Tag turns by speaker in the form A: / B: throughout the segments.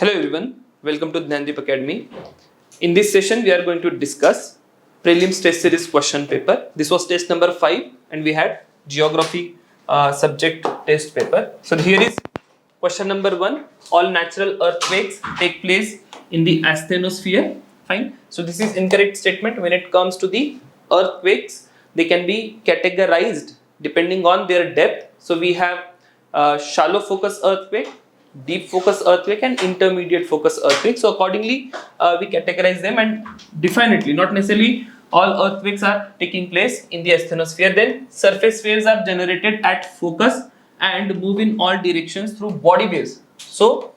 A: Hello everyone, welcome to Dhandeep Academy. In this session, we are going to discuss prelims test series question paper. This was test number 5 and we had geography subject test paper. So here is question number 1. All natural earthquakes take place in the asthenosphere. Fine. So this is incorrect statement. When it comes to the earthquakes, they can be categorized depending on their depth. So we have shallow focus earthquake, deep focus earthquake and intermediate focus earthquake. So accordingly we categorize them, and definitely not necessarily all earthquakes are taking place in the asthenosphere. Then surface waves are generated at focus and move in all directions through body waves. So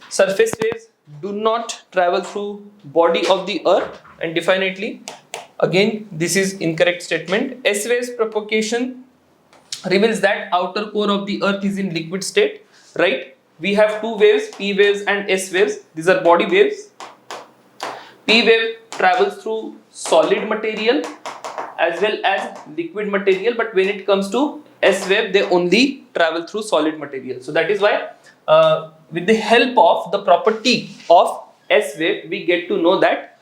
A: surface waves do not travel through body of the earth, and definitely again this is incorrect statement. S waves propagation reveals that outer core of the earth is in liquid state, right? We have two waves, P waves and S waves. These are body waves. P wave travels through solid material as well as liquid material, but when it comes to S wave, they only travel through solid material. So that is why with the help of the property of S wave, we get to know that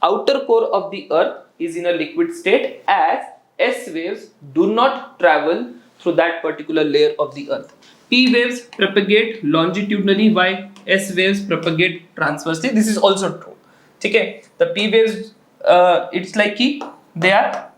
A: outer core of the earth is in a liquid state, as S waves do not travel through that particular layer of the earth. P waves propagate longitudinally while S waves propagate transversely. This is also true. Okay, the P waves it's like they are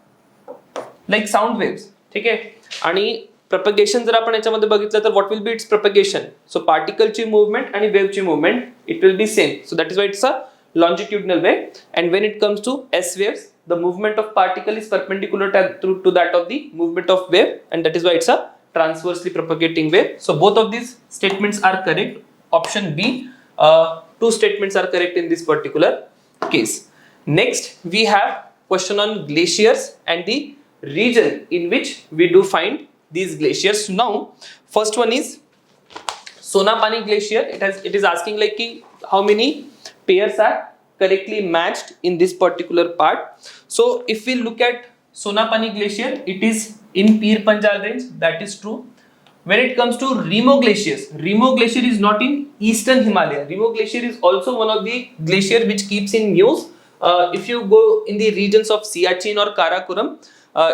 A: like sound waves. Okay, आणि propagation जर आपण याच्यामध्ये बघितलं तर what will be its propagation? So particle ची movement आणि wave ची movement it will be same. So that is why it's a longitudinal wave. And when it comes to S waves, the movement of particle is perpendicular to that of the movement of wave, and that is why it's a transversely propagating wave. So both of these statements are correct. Option B, two statements are correct in this particular case. Next, we have question on glaciers and the region in which we do find these glaciers. Now, first one is Sonapani Glacier. It is asking like how many pairs are correctly matched in this particular part. So if we look at Sonapani Glacier, it is in Pir Panjal range. That is true. When it comes to Remo glaciers, Remo glacier is not in eastern Himalaya. Remo glacier is also one of the glacier which keeps in news. If you go in the regions of Siachen or Karakoram,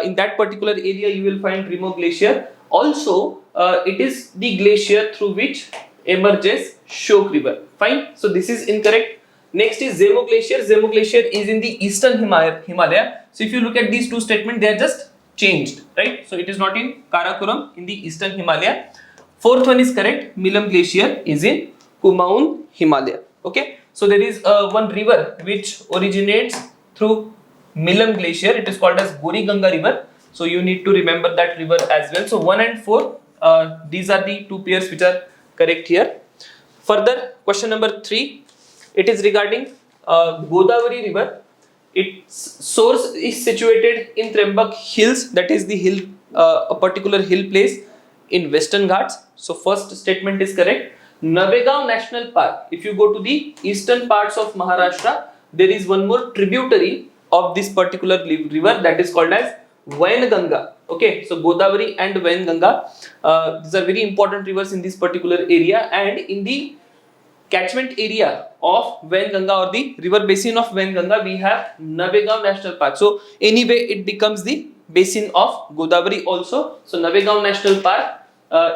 A: in that particular area you will find Remo glacier. Also, it is the glacier through which emerges Shok river. Fine. So this is incorrect. Next is Zemo glacier. Zemo glacier is in the eastern Himalaya. So if you look at these two statements, they are just changed, right? So it is not in Karakoram in the eastern Himalaya. Fourth one is correct. Milam glacier is in Kumaon Himalaya. Okay. So there is one river which originates through Milam glacier. It is called as Gori Ganga river. So you need to remember that river as well. So 1 and 4, these are the two pairs which are correct here. Further, question number 3, it is regarding Godavari river. Its source is situated in Trembak Hills, that is the hill, a particular hill place in Western Ghats. So first statement is correct. Navegaon National Park. If you go to the eastern parts of Maharashtra, there is one more tributary of this particular river that is called as Wainganga. Okay, so Godavari and Wainganga, these are very important rivers in this particular area, and in the catchment area of Wainganga or the river basin of Wainganga, we have Navegaon National Park. So anyway, it becomes the basin of Godavari also. So Navegaon National Park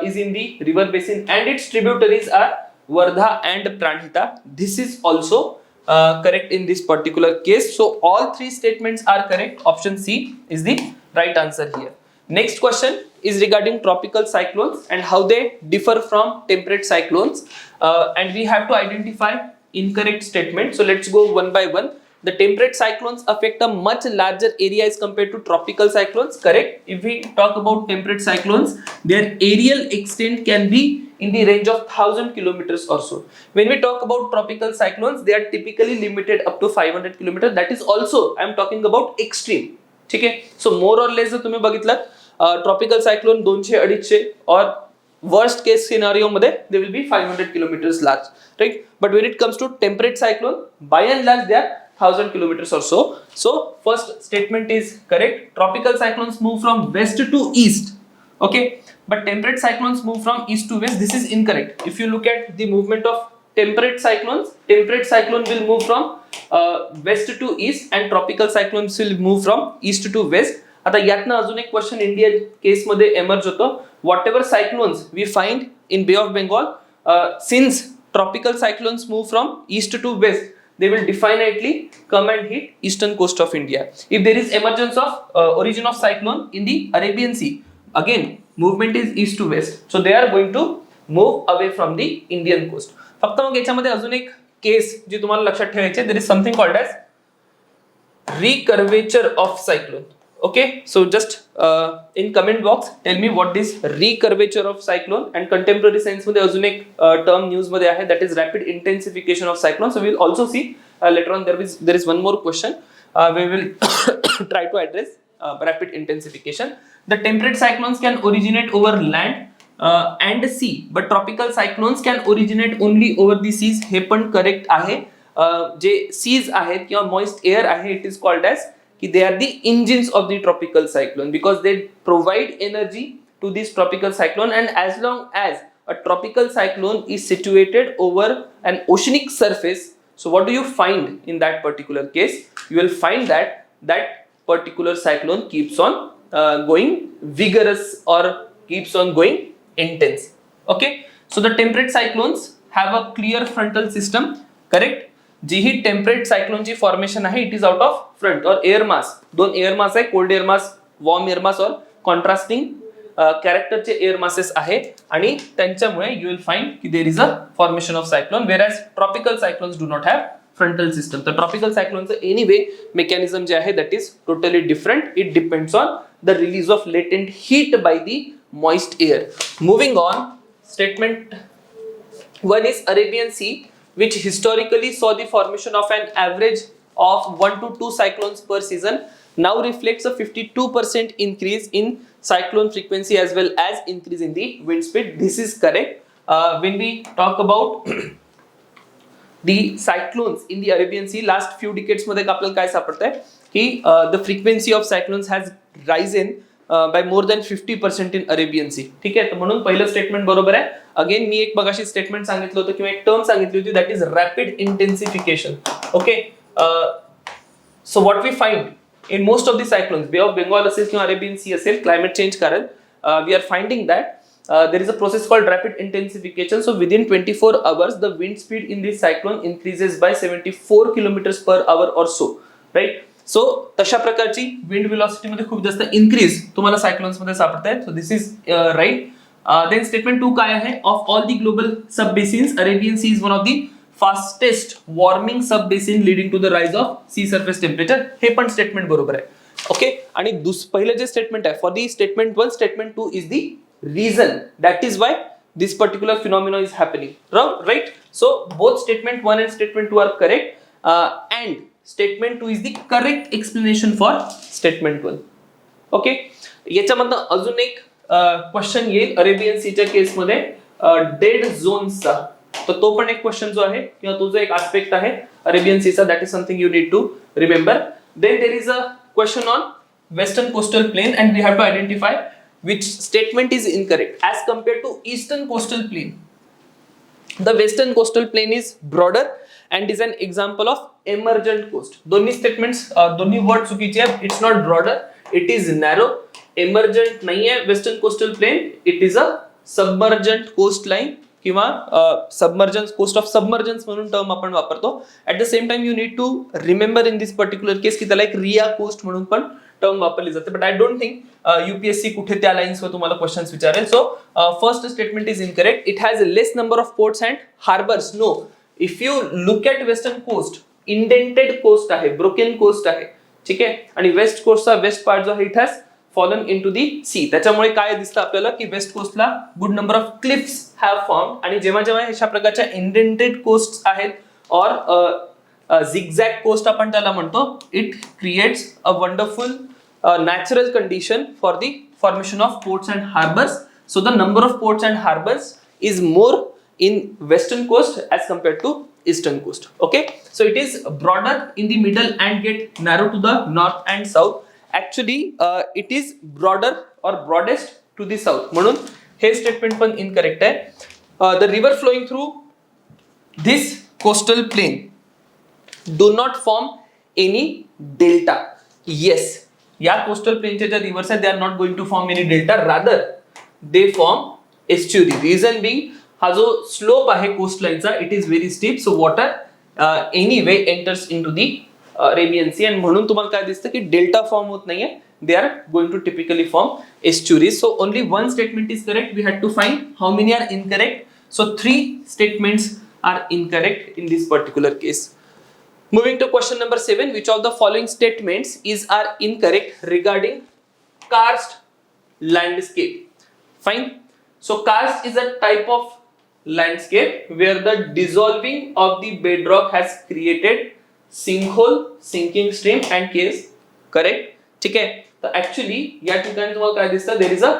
A: is in the river basin, and its tributaries are Wardha and Pranhita. This is also correct in this particular case. So all three statements are correct. Option C is the right answer here. Next question is regarding tropical cyclones and how they differ from temperate cyclones, and we have to identify incorrect statement. So let's go one by one. The temperate cyclones affect a much larger area as compared to tropical cyclones. Correct. If we talk about temperate cyclones, their aerial extent can be in the range of 1000 kilometers or so. When we talk about tropical cyclones, they are typically limited up to 500 kilometers. That is also, I am talking about extreme. Okay. So more or less जर तुम्ही बघितलं tropical cyclone 200-250 or worst case scenario मध्ये they will be 500 kilometers large, right? But when it comes to temperate cyclone, by and large they are 1000 kilometers or so. So first statement is correct. Tropical cyclones move from west to east. Okay, but temperate cyclones move from east to west. This is incorrect. If you look at the movement of temperate cyclone will move from west to east and tropical cyclones will move from east to west. आता यातनं अजून एक question Indian case मध्ये emerge होतो. Whatever cyclones we find in bay of Bengal, since tropical cyclones move from east to west, they will definitely come and hit eastern coast of India. If there is emergence of origin of cyclone in the Arabian Sea, again movement is east to west, so they are going to move away from the Indian coast. फक्त मग याच्यामध्ये अजून एक case जी तुम्हाला लक्षात ठेवायची, there is something called as recurvature of cyclone. Okay, so just in comment box tell me what is recurvature of cyclone. And contemporary science मध्ये अजून एक term news मध्ये आहे, that is rapid intensification of cyclone. So we will also see later on there is one more question we will try to address rapid intensification. The temperate cyclones can originate over land and sea, but tropical cyclones can originate only over the seas. हे पण correct आहे. जे seas आहेत किंवा moist air आहे, it is called as कि they are the engines of the tropical cyclone because they provide energy to this tropical cyclone. And as long as a tropical cyclone is situated over an oceanic surface, so what do you find in that particular case? You will find that that particular cyclone keeps on going vigorous or keeps on going intense. Okay, so the temperate cyclones have a clear frontal system, correct? जी ही temperate सायक्लोनची formation आहे, it is out of front और air mass. दोन air mass आहे, cold air mass, warm air mass और contrasting कॅरेक्टरचे air masses आहेत आणि त्यांच्यामुळे यू विल फाइंड की there is a formation of cyclone, whereas tropical cyclones do not have frontal system. तर ट्रॉपिकल सायक्लोनचं एनीवे मेकॅनिझम जे आहे that is totally different. It depends on the release of latent heat by the moist air. Moving on, statement 1 is Arabian Sea, which historically saw the formation of an average of 1 to 2 cyclones per season, now reflects a 52% increase in cyclone frequency as well as increase in the wind speed. This is correct. When we talk about the cyclones in the Arabian Sea, last few decades मध्ये आपल्याला काय सापडतंय की the frequency of cyclones has risen by more than 50% in Arabian Sea. ठीक आहे, तर म्हणून पहिलं statement बरोबर आहे. अगेन मी एक मगाशी स्टेटमेंट सांगितलं होतं किंवा एक टर्म सांगितली होती, that is rapid intensification. Okay, so what we find in most of the cyclones, bay of Bengal असेल किंवा अरेबियन सी असेल, क्लायमेट चेंज कारण we are finding that there is a process called rapid intensification. So within 24 hours the wind speed in this cyclone increases by 74 kilometers per hour or so, right? सो तशा प्रकारची wind velocity मध्ये खूप जास्त increase तुम्हाला cyclones मध्ये सापडत आहे. So this is right. Then statement 2 काय आहे, of all the global sub basins Arabian sea is one of the fastest warming sub basin leading to the rise of sea surface temperature. हे पण statement बरोबर आहे. Okay, आणि पहिलं जे statement आहे for the statement 1, statement 2 is the reason, that is why this particular phenomena is happening, right? So both statement 1 and statement 2 are correct, and statement 2 is the correct explanation for statement 1. Okay, याच्यामधनं अजून एक question येईल Arabian सीच्या case मध्ये dead झोन्सचा. तर तो पण एक question जो आहे किंवा तो जो एक आस्पेक्ट आहे अरेबियन सीचा, that is something you need to remember. Then there is a question on western coastal plain and we have to identify which statement is incorrect as compared to eastern coastal plain. The western coastal plain is broader and is an example of emergent coast. दोन्ही statements, दोन्ही word चुकीचे आहेत. It's not broader, it is narrow. Emergent नाही आहे western coastal plain, it is a submergent coastline किंवा submergence, coast of submergence म्हणून term आपण वापरतो. At the same time you need to remember in this particular case की त्याला एक रिया coast म्हणून पण टर्म वापरली जाते. But I don't think UPSC कुठे त्या लाईन्सवर तुम्हाला क्वेश्चन्स विचारेल. So first statement is incorrect. It has less number of ports and harbours. No, if you look at western coast, indented coast आहे, ब्रोकन कोस्ट आहे, ठीक आहे, आणि वेस्ट कोस्टचा वेस्ट पार्ट जो आहे it has fallen into the sea. त्याच्यामुळे काय दिसतं आपल्याला की वेस्ट कोस्टला good number of cliffs have form, आणि जेव्हा जेव्हा अशा प्रकारच्या इंडेंटेड कोस्ट आहेत और zigzag coast आपण त्याला म्हणतो, it creates a wonderful natural condition for the formation of ports and harbors. So the number of ports and harbors is more in western coast as compared to eastern coast. Okay, so it is broader in the middle and get narrow to the north and south. Actually it is broader or broadest to the south, म्हणून हे statement पण incorrect आहे. The river flowing through this coastal plain do not form any delta. Yes, या coastal प्लेनचे ज्या rivers आहेत, they are not going to form any delta, rather they form estuary. Reason being, हा जो slope आहे कोस्ट लाईनचा, it is very steep, so water anyway enters into the Arabian sea, आणि म्हणून तुम्हाला काय दिसतं की डेल्टा फॉर्म होत नाहीये, they are going to typically form estuaries. So only one statement is correct. We had to find how many are incorrect. So 3 statements are incorrect in this particular case. Moving to question number 7, which of the following statements are incorrect regarding karst landscape? Fine. So karst is a type of landscape where the dissolving of the bedrock has created sinkhole, sinking stream and caves. Correct. ठीक आहे. तर actually या ठिकाणी तुम्हाला काय दिसतं, there is a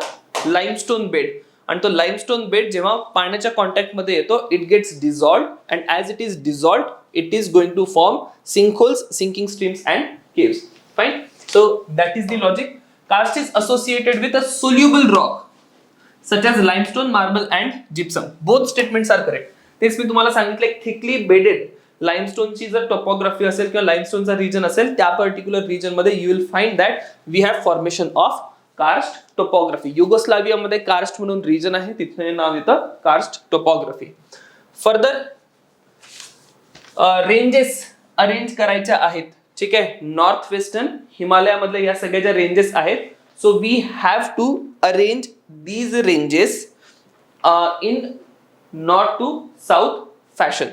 A: limestone bed, आणि तो लाइमस्टोन बेड जेव्हा पाण्याच्या कॉन्टॅक्ट मध्ये येतो, it gets dissolved, and as it is dissolved, it is going to form sinkholes, sinking streams and caves. Fine. So that is the logic. Karst is associated with a soluble rock such as limestone, marble and gypsum. Both statements are correct. तेच मी तुम्हाला सांगितलं, thickly bedded लाइमस्टोनची जर topography असेल किंवा लाइमस्टोनचा region असेल, त्या particular region मध्ये you will find that we have formation of karst topography. युगोस्लावियामध्ये कार्स्ट म्हणून रिजन आहे, तिथे नाव येतं karst topography. Further ranges arrange करायच्या आहेत. ठीक आहे. नॉर्थ वेस्टर्न हिमालयामधल्या या सगळ्या ज्या रेंजेस आहेत, so we have to arrange these ranges in north to south fashion.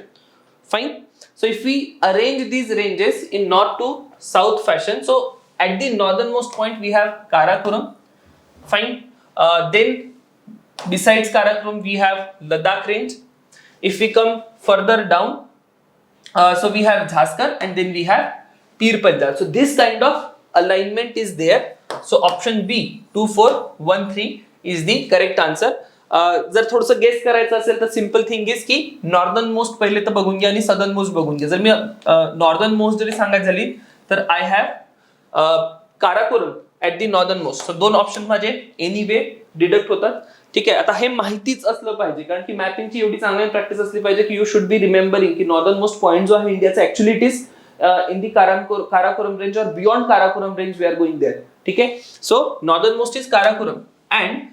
A: Fine. So if we arrange these ranges in north to south fashion, so at the northernmost point we have Karakoram. Fine. Then besides Karakoram we have Ladakh range. If we come further down, so we have Jhaskar, and then we have Pir Panjal. So this kind of alignment is there. So option B 2 4 1 3 is the correct answer. जर थोडंसं guess करायचं असेल तर simple thing is की northern most पहिले तर बघून घ्या आणि सदर्न मोस्ट बघून घ्या. जर मी नॉर्दर्न मोस्ट जरी सांगायची झाली तर I have Karakoram at the northern most. So 2 option माझे एनिवे डिडक्ट होतात. ठीक आहे. आता हे माहितीच असलं पाहिजे, कारण की मॅपिंगची एवढी चांगली प्रॅक्टिस असली पाहिजे की यू शुड बी रिमेंबरिंग की नॉर्दर्न मोस्ट पॉईंट जो आहे इंडियाचा, actually it is in the Karakoram range और beyond Karakoram range we are going there. ठीक आहे. So northern most is Karakoram, and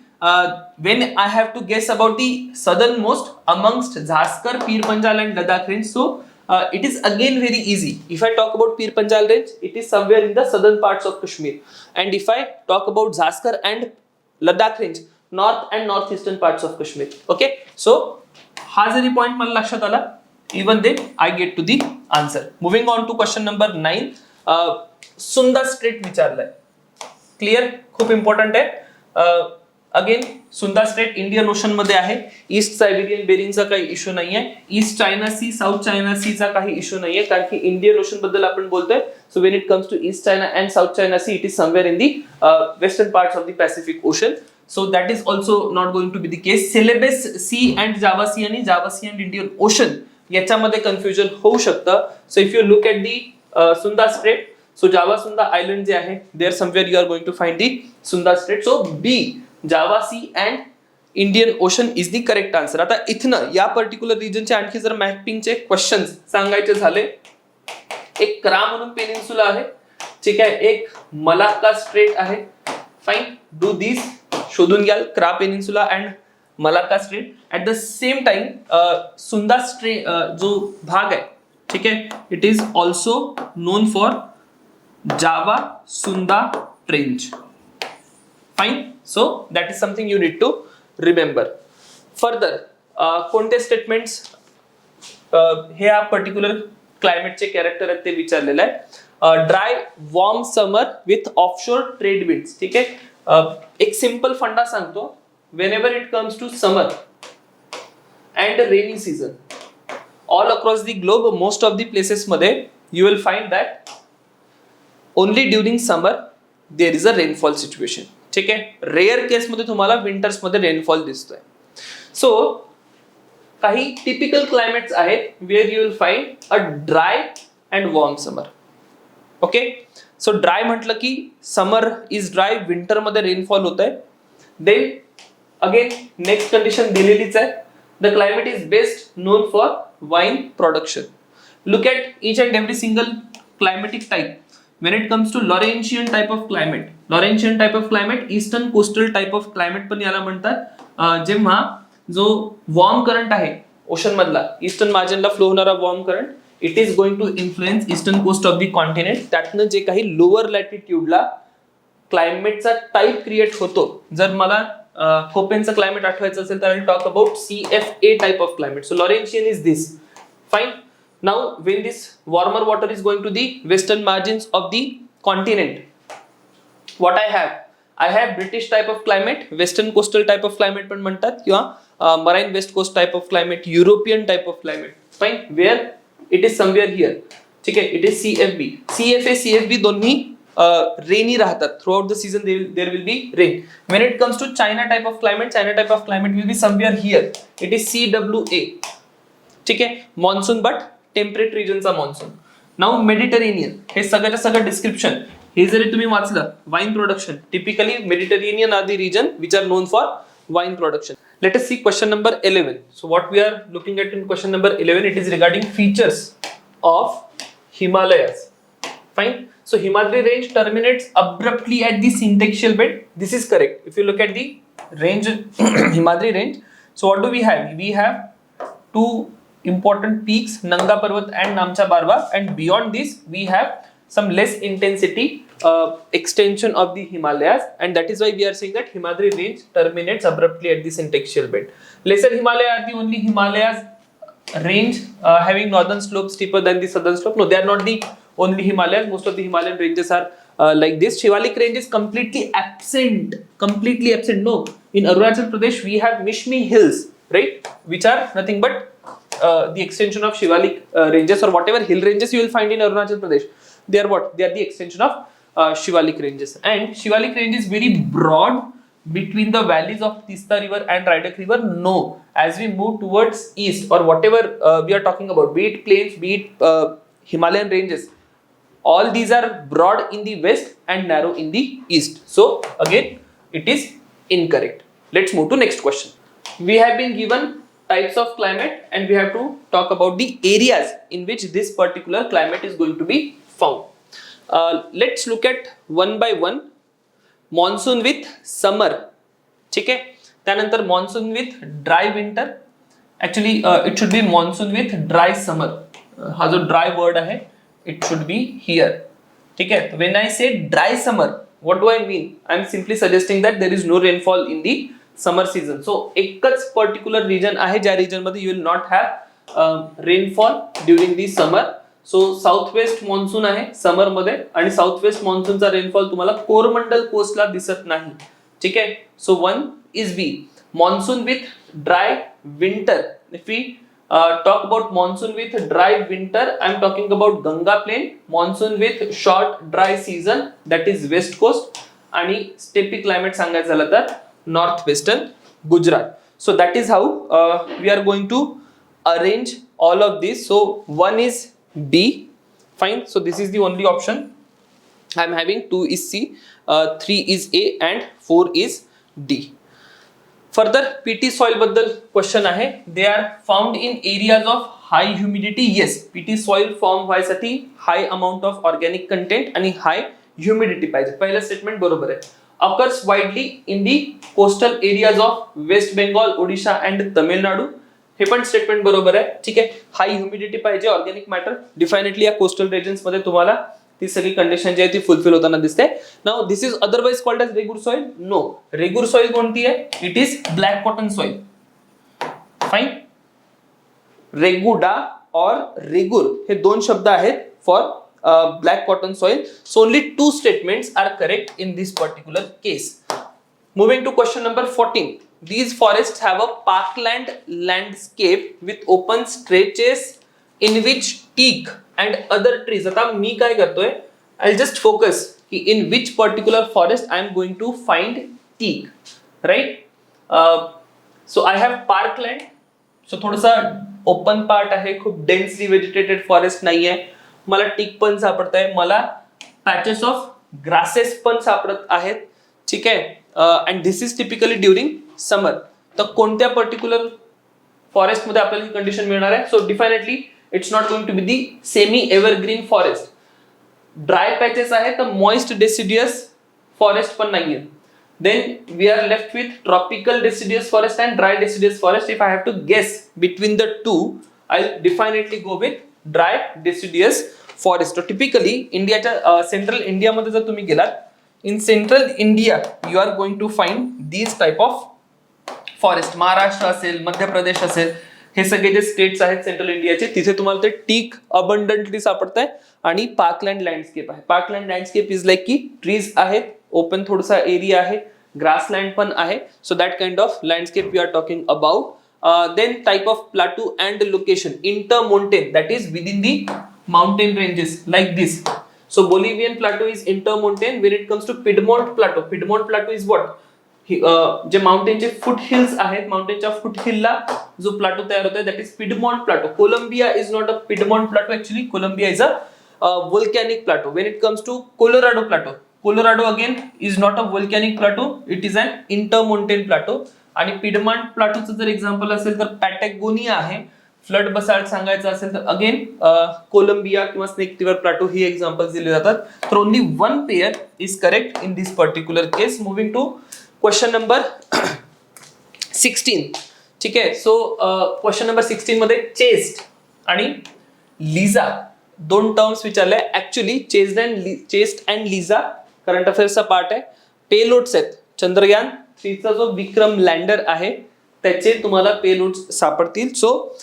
A: when I have to guess about the southernmost amongst Jhaskar, Pir Panjal and Ladakh range, so it is again very easy. If I talk about Pir Panjal range, it is somewhere in the southern parts of Kashmir, and if I talk about Jhaskar and Ladakh range, north and northeastern parts of Kashmir. Okay, so हा जरी point मला लक्षात आला, even then I get to the answer. Moving on to question number 9. Sunda strait विचारलाय. Clear, खूप important आहे. Again Sunda strait Indian ocean मध्ये आहे. East Siberian बेरिंगचा काही इश्यू नाहीये. East China sea, south China सीचा काही इश्यू नाहीये, कारण की इंडियन ओशन बद्दल आपण बोलतोय. So when it comes to east China and south China sea, it is somewhere in the western parts of the Pacific ocean. So that is also not going to be the case. Celebes sea and Java sea आणि Java C and Indian ocean याच्यामध्ये confusion होऊ शकतं. So if you look at the Sunda straight, so Java Sunda island जे आहे, there somewhere you are going to find the Sunda straight. So B Java C and Indian Ocean is the correct answer. आता इथनं या particular रिजनचे आणखी जर मॅपिंगचे questions सांगायचे झाले, एक क्रा म्हणून पेनिन्सुला आहे. ठीक आहे. एक मलाक्का स्ट्रेट आहे. फाईन. डू दिस, शोधून घ्याल Kra peninsula and Malacca strait. At the same time Sunda strait जो भाग आहे, ठीक आहे, it is also known for Java Sunda trench. Fine. So that is something you need to remember. Further, कोणते statements हे या पर्टिक्युलर क्लायमेटचे character आहेत ते विचारलेलं आहे. Dry warm summer with offshore trade winds. ठीक आहे. एक सिंपल फंडा सांगतो. whenever it comes to summer and rainy season all across the globe, most of the places मध्ये you will find that only during summer there is a rainfall situation. ठीक आहे. Rare case मध्ये तुम्हाला winters मध्ये rainfall दिसतोय. सो काही typical climates आहेत where you will find a dry and warm summer. Okay. So dry म्हटलं की समर इज ड्राय, विंटर मध्ये रेनफॉल होत आहे. देन अगेन नेक्स्ट कंडिशन दिलेलीच आहे. The climate is best known for wine production. Look at each and every single climatic type. When it comes to Laurentian type of climate, eastern coastal type of climate पण याला म्हणतात. जेव्हा जो warm current आहे ocean मधला eastern मार्जिनला flow होणारा warm current it is going to influence eastern coast of the continent. त्यातनं जे काही लोअर लॅटिट्यूडला क्लायमेटचा टाईप क्रिएट होतो. जर मला कोपेनचं क्लायमेट आठवायचं असेल तर I will talk about CFA type of climate. So Laurentian is this. Fine. Now when this warmer water is going to the western margins of the continent, what I have British type of climate, western coastal type of climate पण म्हणतात किंवा marine west coast type of climate, European type of climate. Fine. Where it is somewhere here. ठीक आहे. It is CFB. CFA, CFB दोन्ही rainy राहतात. Throughout the season there will be rain. When it comes to China type of climate will be somewhere here. It is CWA. ठीक आहे. Monsoon but temperate रिजनचा monsoon. Now Mediterranean हे सगळ्याचं सगळं description हे जरी तुम्ही वाचलं wine production typically Mediterranean are the region which are known for wine production. Let us see question number 11. So what we are looking at in question number 11 it is regarding features of Himalayas. Fine. So Himadri range terminates abruptly at the syntaxial bed. This is correct. If you look at the range Himadri range, so what do we have? We have two important peaks, Nanga Parvat and Namcha Barwa, and beyond this we have some less intensity extension of the Himalayas, and that is why we are saying that Himadri range terminates abruptly at the syntaxial bed. Lesser Himalaya are the only Himalayas range having northern slope steeper than the southern slope. No, they are not the only Himalayas. Most of the Himalayan ranges are like this. Shivalik range is completely absent. No, in Arunachal Pradesh we have Mishmi hills, right, which are nothing but the extension of Shivalik ranges, or whatever hill ranges you will find in Arunachal Pradesh. They are what? They are the extension of Shivalik ranges. And Shivalik range is very broad between the valleys of Tista river and Raidak river. No, as we move towards east or whatever we are talking about, be it plains, be it Himalayan ranges, all these are broad in the west and narrow in the east. So again, it is incorrect. Let's move to next question. We have been given types of climate and we have to talk about the areas in which this particular climate is going to be found. Let's look at one by one. Monsoon with summer. ठीक है. त्यानंतर monsoon with dry winter. Actually it should be monsoon with dry summer. हा जो dry word आहे it should be here. ठीक है. When I say dry summer, what do I mean? I am simply suggesting that there is no rainfall in the summer season. So एकच particular region आहे ज्या region मध्ये you will not have rainfall during the summer. So south west monsoon आहे summer मध्ये आणि south west मॉन्सूनचा rainfall तुम्हाला कोरमंडल कोस्टला दिसत नाही. ठीक आहे. So 1 is B. Monsoon with dry winter. If we talk about monsoon with dry winter, I am talking about Ganga plain. Monsoon with short dry season, that is west coast. आणि steppe climate सांगायचं झालं तर northwestern Gujarat. So that is how we are going to arrange all of this. So 1 is B. Fine. So this is the only option I am having. 2 is C, 3 is A and 4 is D. Further PT soil बद्दल question आहे. They are found in areas of high humidity. Yes, PT soil form व्हायसाठी high amount of organic content आणि high humidity पाहिजे. पहिलं statement बरोबर आहे. Occurs widely in the coastal areas of West Bengal, Odisha and Tamil Nadu. हे पण statement बरोबर आहे. ठीक आहे. हाय ह्युमिडिटी पाहिजे, ऑर्गॅनिक मॅटर डिफायनेटली या कोस्टल रिजन्स मध्ये तुम्हाला ती सगळी कंडिशन जी आहे ती फुलफिल होताना दिसते. Now this is otherwise called as regur soil. No, regur soil कोणती आहे? It is black cotton soil. Fine. Reguda और रेगुर हे दोन शब्द आहेत for black cotton soil. So only 2 statements are correct in this particular case. Moving to question number 14. These forests have a parkland landscape with open stretches in which teak and other trees. आता मी काय करतोय? I'll just focus कि in which particular forest I am going to find teak, right? So I have parkland. So थोडासा open part आहे, खूप densely vegetated forest नाही आहे. मला टीक पण सापडत आहे, मला पॅचेस ऑफ ग्रासेस पण सापडत आहेत. ठीक आहे. And this is typically during summer. तर कोणत्या पर्टिक्युलर फॉरेस्ट मध्ये आपल्याला ही कंडिशन मिळणार आहे. So definitely it's not going to be the semi evergreen forest. Dry patches आहे तर मॉइस्ट डेसिडियस फॉरेस्ट पण नाहीये. Then we are left with tropical deciduous forest and dry deciduous forest. If I have to guess between the two, I'll definitely go with dry deciduous forest. So typically इंडियाच्या central India मध्ये जर तुम्ही गेलात, in central India you are going to find these type of forest. Maharashtra असेल, मध्य प्रदेश असेल, हे सगळे जे states आहेत central इंडियाचे, तिथे तुम्हाला ते टीक अबंडंटली सापडतंय आणि पार्कलँड लँडस्केप आहे. पार्कलँड लँडस्केप इज लाईक की ट्रीज आहेत, ओपन थोडासा एरिया आहे, ग्रासलँड पण आहे. So that kind of landscape we are talking about. Then type of plateau and location intermontane, that is within the mountain ranges like this. So Bolivian plateau is intermontane. When it comes to Piedmont plateau is what? जे माउंटेनचे foot hills आहेत, माउंटेनच्या foot हिलला जो plateau तयार होतोय that is Piedmont plateau. Colombia is not a Piedmont plateau, actually Colombia is a volcanic plateau. When it comes to Colorado plateau, Colorado again is not a volcanic plateau, it is an intermontane plateau. आणि Piedmont प्लाटोचं जर example असेल तर पॅटॅगोनिया आहे. Flood basalt सांगायचं असेल तर again Columbia किंवा snake river plateau ही एक्झाम्पल्स दिले जातात. तर only one pair is correct in this particular case. Moving to question number 16. ठीक आहे. सो क्वेश्चन नंबर 16 मध्ये चेस्ट आणि लिझा दोन टर्म्स विचारले. Actually ChaSTE and ILSA current अफेअर्सचा पार्ट आहे. पेलोड्स आहेत. चंद्रयान 3 चा जो विक्रम लँडर आहे त्याचे तुम्हाला पेलोड्स सापडतील. So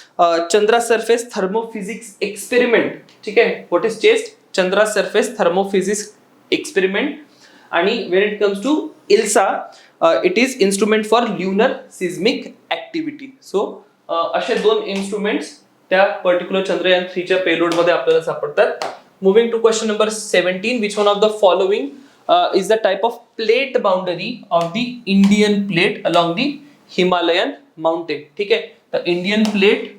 A: Chandra surface thermophysics experiment. ठीक आहे. What is ChaSTE? Chandra surface thermophysics experiment. आणि when it comes to ILSA, it is instrument for lunar seismic activity. So असे दोन इन्स्ट्रुमेंट्स त्या पर्टिक्युलर चंद्रयान 3 च्या पेलोड मध्ये आपल्याला सापडतात. Moving to question number 17. Which one of the following is the type of plate boundary of the Indian plate along the Himalayan mountain. ठीक आहे. तर इंडियन प्लेट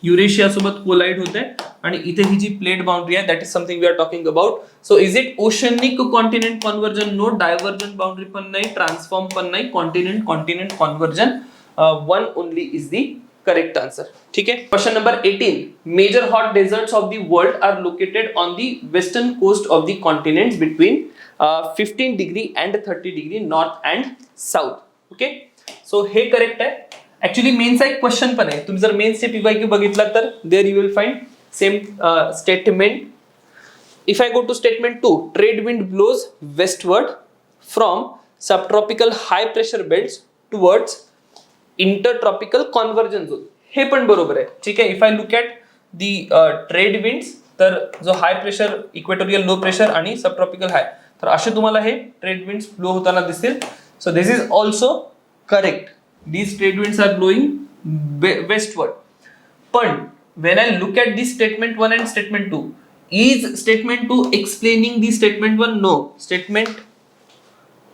A: युरेशिया सोबत कोलाइड होते आणि इथे ही जी प्लेट बाउंड्री आहे that is something we are talking about. So is it oceanic continent convergence? No. Divergence boundary पण नाही, ट्रान्सफॉर्म पण नाही. Continent continent convergence, one only is the correct answer. ठीक आहे. Question number 18. Major hot deserts of the world are located on the western coast of the continents between 15 degree and 30 degree north and south. Okay. So हे correct आहे. Actually मेन्सचा एक question पण आहे. तुम्ही जर मेन्सचे पीवायक्यू बघितला तर there you will find same statement. If I go to statement 2, trade wind blows westward from subtropical high pressure belts towards intertropical convergence zone. हे पण बरोबर आहे. ठीक आहे. If I look at the trade winds, तर जो high pressure, equatorial low pressure आणि subtropical high, तर असे तुम्हाला हे ट्रेड विंड्स ब्लो होताना दिसतील. So this is also correct. These trade winds are blowing westward. But when I look at this statement 1 and statement 2, is statement 2 explaining the statement 1? No. Statement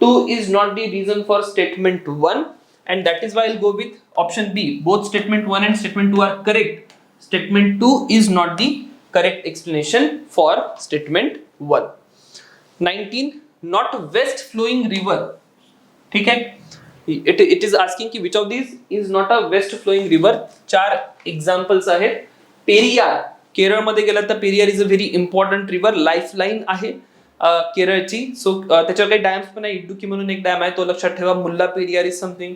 A: 2 is not the reason for statement 1, and that is why I'll go with option B. Both statement 1 and statement 2 are correct. Statement 2 is not the correct explanation for statement 1. 19. Not west flowing river. ठीक है. It is asking ki which of these is not a west flowing river. 4 examples आहेत. पेरियार, केरळ मध्ये गेलात तर Periyar is a very important river, lifeline आहे केरळची. सो त्याच्यावर काही dams पण आहे. इडुकी म्हणून एक डॅम आहे, तो लक्षात ठेवा. Mulla Periyar is something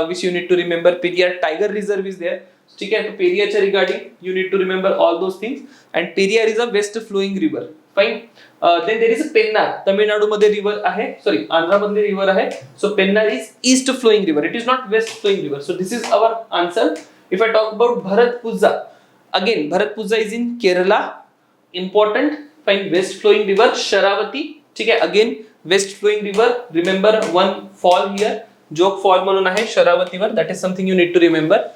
A: which you need to remember. Periyar tiger reserve is there. ठीक आहे. तो पेरियारच्या regarding you need to remember all those things. And Periyar is a west flowing river. Fine. Then there is a Pennar. Tamil Nadu मध्ये river आहे, sorry Andhra मधली river आहे. So Pennar is east flowing river. It is not west flowing river. So this is our answer. If I talk about Bharathapuzha, again Bharathapuzha is in Kerala, important. Fine. West flowing river Sharavathi. ठीक आहे. Again west flowing river. Remember one fall here, Jog fall म्हणून आहे शरावतीवर. That is something you need to remember.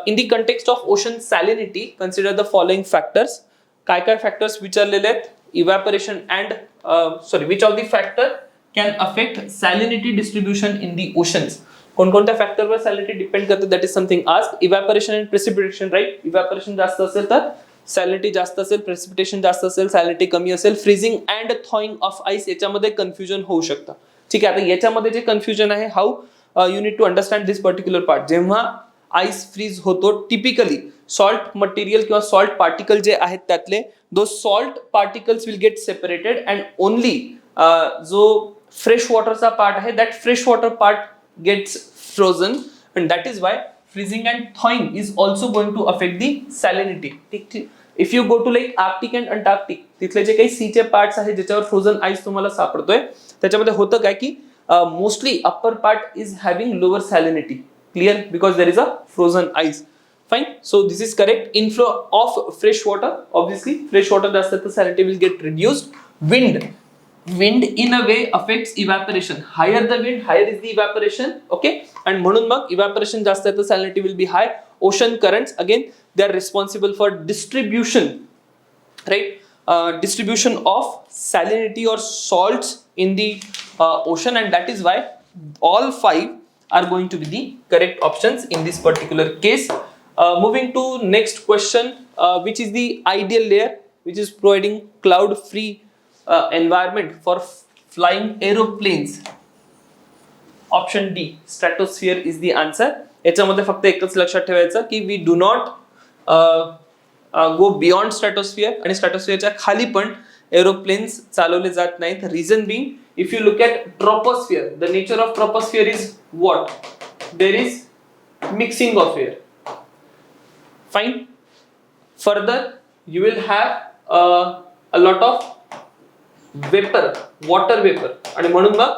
A: In the context of ocean salinity consider the following factors. काय काय factors विचारलेले आहेत? Evaporation and which of the factor can affect salinity distribution in the oceans? कोणकोणत्या फॅक्टरवर salinity depend करते, that is something ask. Evaporation and precipitation, right. Evaporation जास्त असेल तर सॅलिनिटी जास्त असेल, प्रेसिपिटेशन जास्त असेल सॅलिनिटी कमी असेल. Freezing and thawing of ice, याच्यामध्ये कन्फ्युजन होऊ शकतं. ठीक आहे. आता याच्यामध्ये जे कन्फ्युजन आहे, how you need to understand this particular part. जेव्हा आईस फ्रीज होतो टिपिकली सॉल्ट मटेरियल किंवा सॉल्ट पार्टिकल जे आहेत त्यातले दो salt particles will get separated and only जो फ्रेश वॉटरचा पार्ट आहे that fresh water part gets frozen and that is why freezing and thawing is also going to affect the salinity. ठीक, if you go to like Arctic and Antarctic तिथले जे काही सीचे parts आहेत ज्याच्यावर frozen ice तुम्हाला सापडतोय त्याच्यामध्ये होतं काय की mostly upper part is having lower salinity. Clear, because there is a frozen ice. Fine, so this is correct. Inflow of fresh water, obviously fresh water जास्त तर salinity will get reduced. Wind in a way affects evaporation. Higher the wind, higher is the evaporation. Okay, and म्हणून मग evaporation जास्त आहे तर salinity will be high. Ocean currents again they are responsible for distribution, right? Distribution of salinity or salts in the ocean, and that is why all five are going to be the correct options in this particular case. Moving to next question, which is the ideal layer which is providing cloud free environment for flying aeroplanes. Option D, stratosphere is the answer. याच्यामध्ये फक्त एकच लक्षात ठेवायचं की we do not go beyond stratosphere आणि stratosphereच्या खाली पण aeroplanes चालवले जात नाहीत. Reason being, if you look at troposphere, the nature of troposphere is what? There is mixing of air. Fine. Further, you will have a lot of vapour, water vapour आणि म्हणून मग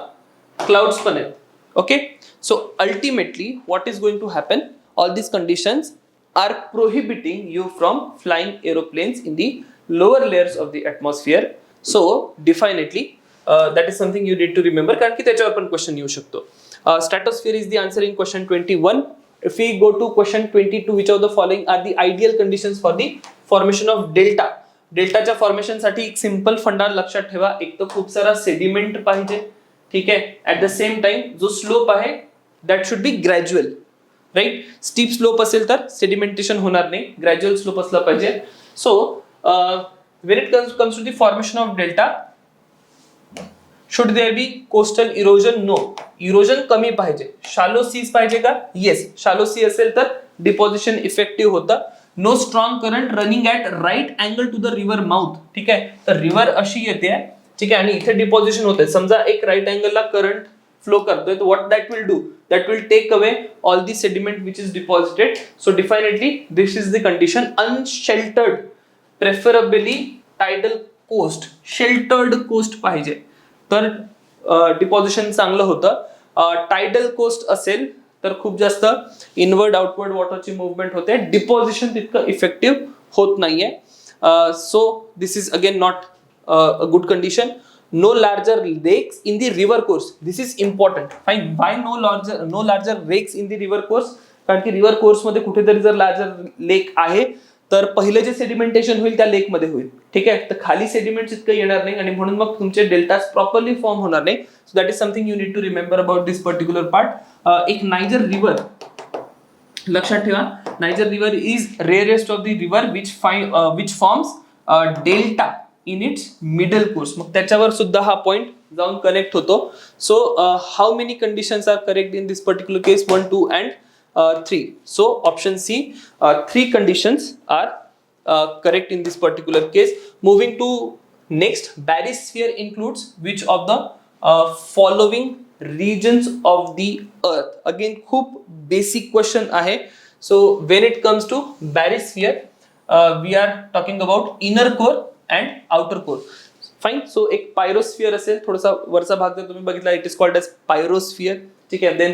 A: clouds पण आहेत. Okay, so ultimately what is going to happen, all these conditions are prohibiting you from flying aeroplanes in the lower layers of the atmosphere. So definitely that is something you need to remember, कारण की त्याच्यावर पण question येऊ शकतो. Stratosphere is the answer in question 21. If we go to question 22, which of the following are the ideal conditions for the formation of delta? डेल्टाच्या formation साठी एक simple फंडा लक्षात ठेवा. एक तर खूप सारा सेडिमेंट पाहिजे. ठीक आहे, ऍट द सेम टाइम जो स्लोप आहे that should be gradual, right? Steep slope असेल तर सेडिमेंटेशन होणार नाही, ग्रॅज्युअल स्लोप असला पाहिजे. So when it comes to the formation of delta, should there be coastal erosion? No, erosion कमी पाहिजे. शालो सीज पाहिजे का? येस, शालो सी असेल तर डिपॉझिशन इफेक्टिव्ह होतं. No strong current running at right angle to the river mouth. ठीक आहे, तर रिव्हर अशी येते, ठीक आहे, आणि इथे डिपॉझिशन होते. समजा एक राईट अँगलला करंट फ्लो करतोय, तर what that will do, that will take away all the sediment which is deposited. So definitely this is the condition. Unsheltered, preferably tidal coast, sheltered coast पाहिजे तर डिपॉझिशन चांगलं होतं. Tidal coast असेल तर खूप जास्त इनवर्ड आउटवर्ड वॉटरची movement होते, डिपॉझिशन तितकं इफेक्टिव्ह होत नाहीये. So this is again not a good condition. No larger lakes in the river course, this is important. Fine, by no larger lakes in the river course, कारण की river course मध्ये कुठेतरी जर larger lake आहे तर पहिले जे sedimentation होईल त्या लेक मध्ये होईल. ठीक आहे, तर खाली सेडिमेंट इतकं येणार नाही आणि म्हणून मग तुमचे डेल्टास प्रॉपरली फॉर्म होणार नाही. So that is something you need to remember about this particular part. एक नायजर रिव्हर लक्षात ठेवा. Niger river is rarest of the river which forms delta in its middle course. मग त्याच्यावर सुद्धा हा point जाऊन कनेक्ट होतो. So how many conditions are correct in this particular case? 1, 2 and 3. So option C, 3 conditions are correct in this particular case. Moving to next, barysphere includes which of the following regions of the earth? Again खूप basic question आहे. So when it comes to barysphere, we are talking about inner core and outer core. Fine. So एक pyrosphere असेल, थोडासा वरचा भाग जर तुम्ही बघितला, it is called as pyrosphere. ठीक आहे, देन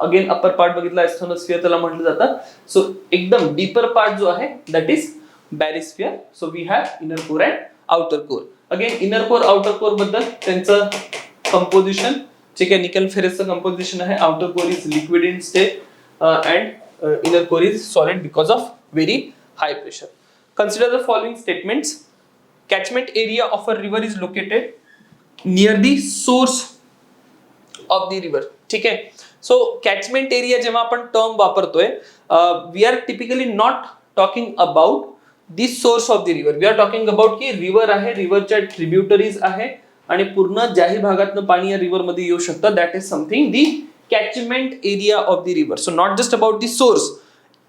A: अगेन अपर पार्ट बघितला एस्थोनोस्फियर त्याला म्हटलं जातं. सो एकदम डीपर पार्ट जो आहे that is barysphere. So we have inner core and outer core. Again inner core outer core बद्दल त्यांचं कंपोजिशन, ठीक आहे, निकल फेरसचं कंपोजिशन आहे. Outer core is liquid in state and inner core is solid because of very high pressure. Consider the following statements. Catchment area of a river is located near the source of the river. ठीक आहे, so catchment area जेव्हा आपण term वापरतोय, we are typically not talking about the source of the river. We are talking about की river आहे, रिव्हरच्या tributaries आहे आणि पूर्ण ज्याही भागातनं पाणी या रिव्हर मध्ये येऊ शकतं, that is something the catchment area of the river. So not just about the source,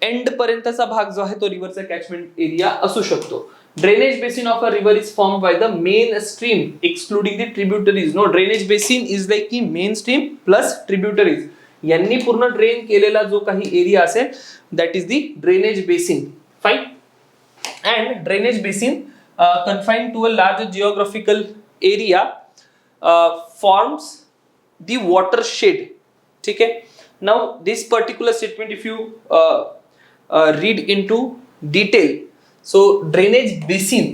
A: end पर्यंतचा भाग जो आहे तो रिव्हरचा कॅचमेंट एरिया असू शकतो. Drainage basin of a river is form by the main stream excluding the tributaries. No, drainage basin is like की main stream plus tributaries यांनी पूर्ण ड्रेन केलेला जो काही एरिया असेल that is the drainage basin. Fine. And drainage basin confined to a larger geographical area forms the watershed. ठीक है. Now this particular statement if you read into detail, so drainage basin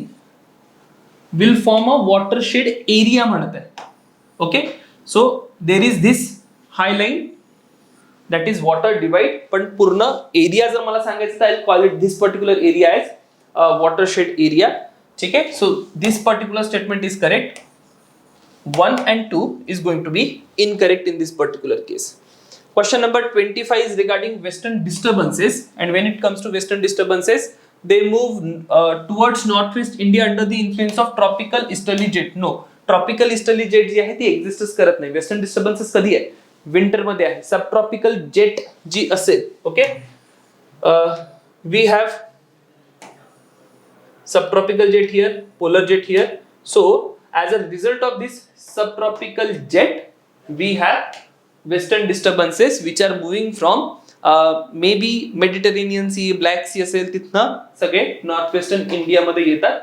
A: will form a watershed area म्हणत आहे. Okay, so there is this high line that is water divide, पण पूर्ण area जर मला सांगायचं तर I'll call it this particular area as watershed area. ठीक है. So this particular statement is correct. 1 and 2 is going to be incorrect in this particular case. Question number 25 is regarding western disturbances, and when it comes to western disturbances, they move towards northwest India under the influence of tropical easterly jet. No, tropical easterly jet जी आहे ती एक्झिस्टच करत नाही. Western disturbances कधी आहे? Winter मध्ये आहे. Subtropical jet जी असेल, okay, we have subtropical jet here, polar jet here. So as a result of this subtropical jet, we have western disturbances which are moving from maybe Mediterranean Sea, Black Sea असेल तिथनं सगळे Northwestern India मध्ये येतात.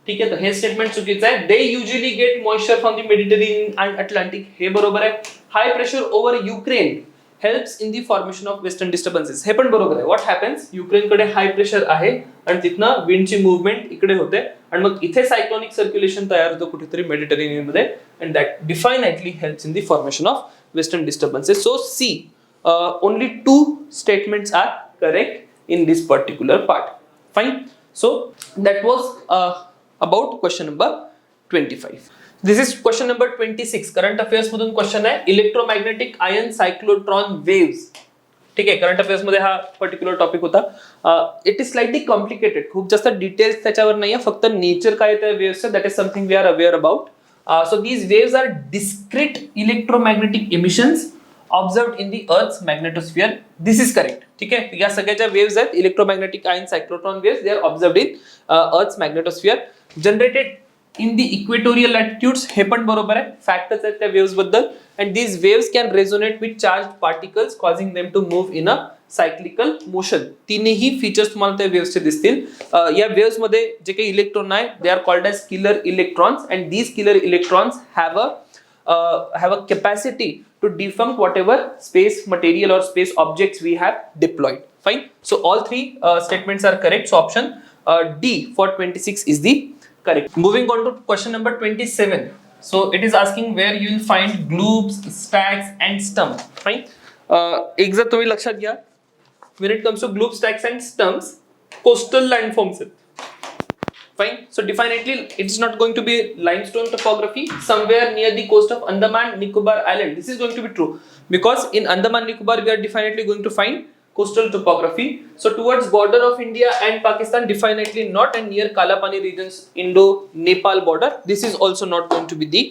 A: ठीक आहे. तर हे statement चुकीचं आहे. They usually get moisture from the Mediterranean and Atlantic. हे बरोबर आहे. High pressure over Ukraine helps in the formation of western disturbances. हे पण बरोबर आहे. व्हॉट हॅपन्स, युक्रेन कडे हाय प्रेशर आहे आणि तिथनं विंडची मुवमेंट इकडे होते आणि मग इथे सायक्लोनिक सर्क्युलेशन तयार होतं कुठेतरी मेडिटेरेनियन मध्ये, and that definitely helps in the formation of western disturbances. So see, only 2 statements are correct in this particular part. Fine. So that was about question number 25. This is question number 26. Current affairs मधून question आहे. Electromagnetic ion cyclotron waves. ठीक आहे. Current affairs मध्ये हा particular topic होता. It is slightly complicated. खूप जास्त details त्याच्यावर नाहीये. फक्त नेचर काय त्या वेव्सचं that is something we are aware about. So these waves are discrete electromagnetic emissions observed in the earth's magnetosphere. This is correct. ठीक आहे. या सगळ्या वेव्स आहेत electromagnetic ion cyclotron waves, they are observed in earth's magnetosphere generated in the equatorial latitudes. हे पण बरोबर आहे. फॅक्टच आहेत त्या वेव्स बद्दल. And these waves can resonate with charge particles causing them to move in a cyclical motion. तिन्ही features तुम्हाला त्या वेव्सचे दिसतील. या वेव्स मध्ये जे काही इलेक्ट्रॉन आहे they are called as killer electrons, and these killer electrons have a capacity to defunct whatever space material और space objects we have deployed. Fine. So all 3 statements are correct. So option D for 26 is the correct. Moving on to question number 27. So it is asking where you will find globes, stacks and stumps. Fine. एक जर तुम्ही लक्षात घ्या, when it comes to globes, stacks and stumps, coastal landforms आहेत. Fine. So definitely it's not going to be limestone topography somewhere near the coast of Andaman Nicobar Island. This is going to be true because in Andaman Nicobar we are definitely going to find coastal topography. So towards border of India and Pakistan definitely not, and near Kalapani regions, Indo-Nepal border, this is also not going to be the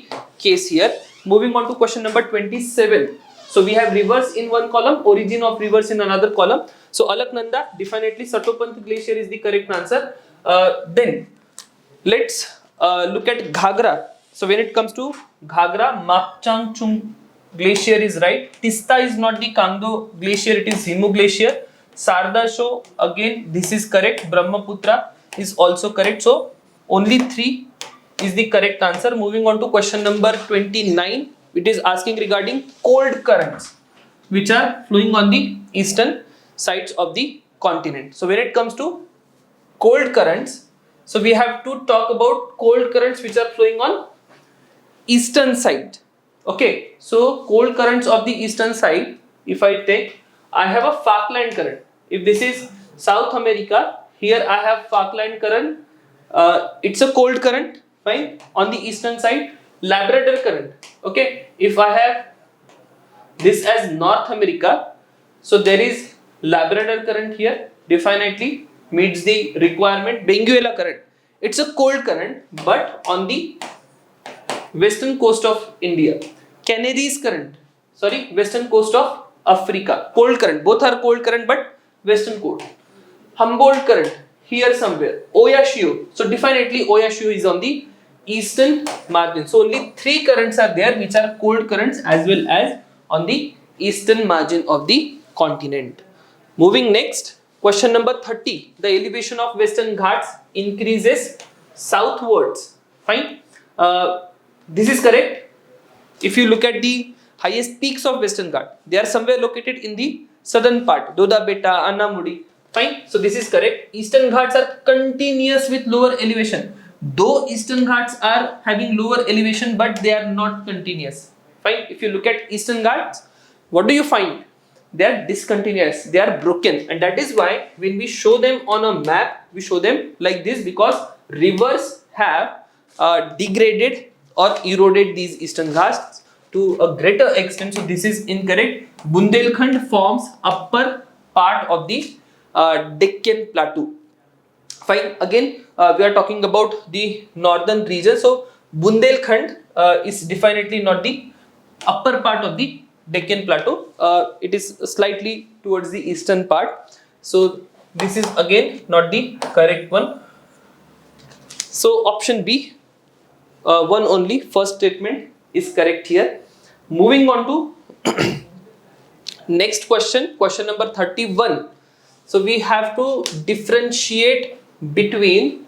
A: case here. Moving on to question number 27. So we have rivers in one column, origin of rivers in another column. So Alaknanda, definitely Satopant glacier is the correct answer. Then let's look at Ghagra. So when it comes to Ghagra, Makchangchung glacier is right. Tista is not the Kangdo glacier, it is Himu glacier. Sarda Show, again this is correct. Brahmaputra is also correct. So only 3 is the correct answer. Moving on to question number 29. It is asking regarding cold currents which are flowing on the eastern sides of the continent. So when it comes to cold currents, so we have to talk about cold currents which are flowing on eastern side. Okay, so cold currents of the eastern side, if I take, I have a Falkland current. If this is South America, here I have Falkland current. It's a cold current, fine. On the eastern side, Labrador current. Okay, if I have this as North America, so there is Labrador current here, definitely meets the requirement. Benguela current, it's a cold current, but on the western coast of India. Canaries current, sorry, western coast of Africa, cold current. Both are cold current, but western coast. Humboldt current here somewhere, Oyashio. So definitely Oyashio is on the eastern margin. So only 3 currents are there which are cold currents as well as on the eastern margin of the continent. Moving next, question number 30. The elevation of Western Ghats increases southwards. Fine. This is correct. If you look at the highest peaks of Western Ghat, they are somewhere located in the southern part, Doda Beta, Annamudi. Fine. So this is correct. Eastern Ghats are continuous with lower elevation. Though Eastern Ghats are having lower elevation, but they are not continuous. Fine. If you look at Eastern Ghats, what do you find? They are discontinuous, they are broken, and that is why when we show them on a map, we show them like this, because rivers have degraded or eroded these Eastern Ghats to a greater extent. So this is incorrect. Bundelkhand forms upper part of the Deccan Plateau. Fine. Again, we are talking about the northern region. So Bundelkhand is definitely not the upper part of the Deccan Plateau. It is slightly towards the eastern part. So this is again not the correct one. So option B, one only, first statement is correct here. Moving on to next question, question number 31. So we have to differentiate between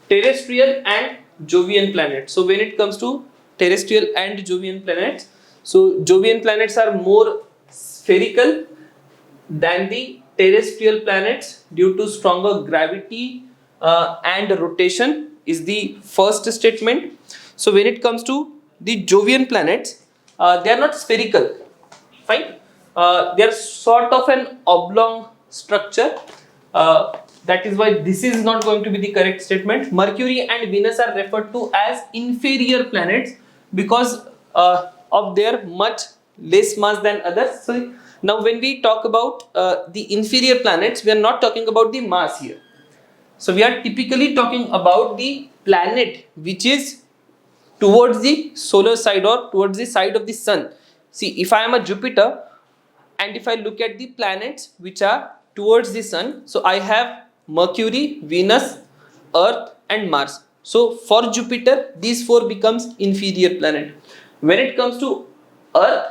A: terrestrial and Jovian planets. So when it comes to terrestrial and Jovian planets, so Jovian planets are more spherical than the terrestrial planets due to stronger gravity and rotation is the first statement. So when it comes to the Jovian planets, they are not spherical. Fine. They are sort of an oblong structure. That is why this is not going to be the correct statement. Mercury and Venus are referred to as inferior planets because of their much less mass than others. So now when we talk about the inferior planets, we are not talking about the mass here. So we are typically talking about the planet which is towards the solar side or towards the side of the sun. See, if I am a Jupiter and if I look at the planets which are towards the sun, so I have Mercury, Venus, Earth and Mars. So for Jupiter, these 4 becomes inferior planet. When it comes to Earth,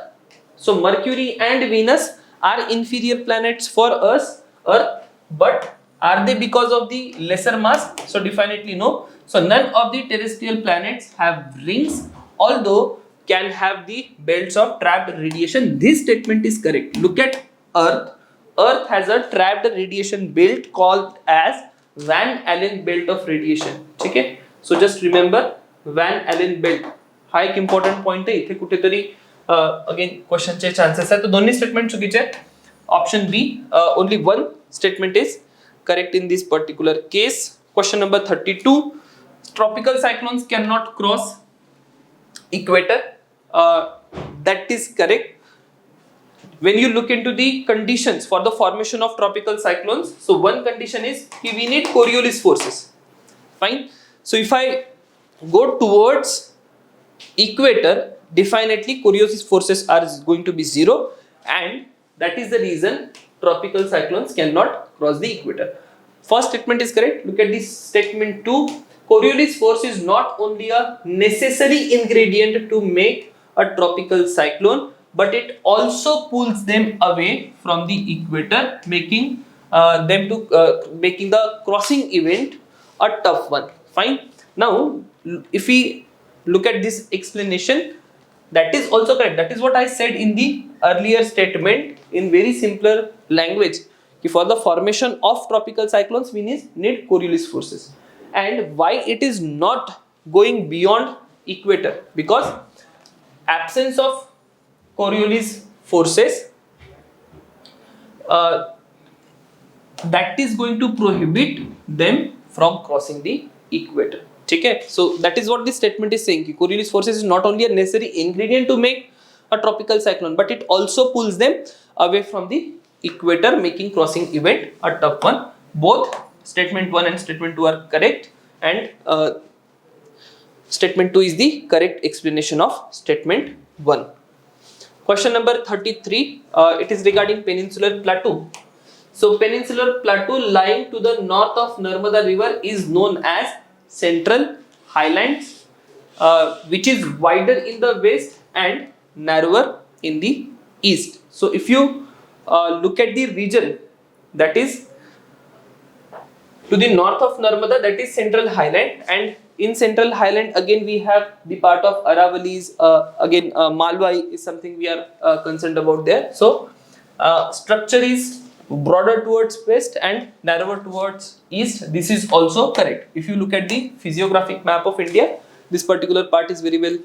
A: so Mercury and Venus are inferior planets for us, Earth, but are they because of the lesser mass? So definitely no. So none of the terrestrial planets have rings, although can have the belts of trapped radiation. This statement is correct. Look at Earth. Earth has a trapped radiation belt called as Van Allen belt of radiation. Okay? So just remember Van Allen belt. हा एक important point आहे. इथे कुठेतरी again क्वेश्चनचे chances आहेत. तर दोन्ही statement चुकीचे आहेत. Option B, only one statement is correct in this particular case. Question number 32. Tropical cyclones cannot cross equator. That is correct. When you look into the conditions for the formation of tropical cyclones, so one condition is we need Coriolis forces. Fine. So if I go towards equator, definitely Coriolis forces are going to be 0, and that is the reason tropical cyclones cannot cross the equator. First statement is correct. Look at this statement 2. Coriolis force is not only a necessary ingredient to make a tropical cyclone, but it also pulls them away from the equator, making making the crossing event a tough one. Fine. Now, if we look at this explanation, that is also correct. That is what I said in the earlier statement in very simpler language. For the formation of tropical cyclones, we need Coriolis forces. And why it is not going beyond equator? Because absence of Coriolis forces, that is going to prohibit them from crossing the equator. Okay? So that is what this statement is saying. Coriolis forces is not only a necessary ingredient to make a tropical cyclone, but it also pulls them away from the equator, making crossing event a tough one. Both statement 1 and statement 2 are correct, and statement 2 is the correct explanation of statement 1. Question number 33. It is regarding peninsular plateau. So peninsular plateau lying to the north of Narmada river is known as Central Highlands, which is wider in the west and narrower in the east. So if you look at the region that is to the north of Narmada, that is Central Highland, and in Central Highland again we have the part of Aravallis, again Malwa is something we are concerned about there. So structure is broader towards west and narrower towards east. This is also correct. If you look at the physiographic map of India, this particular part is very well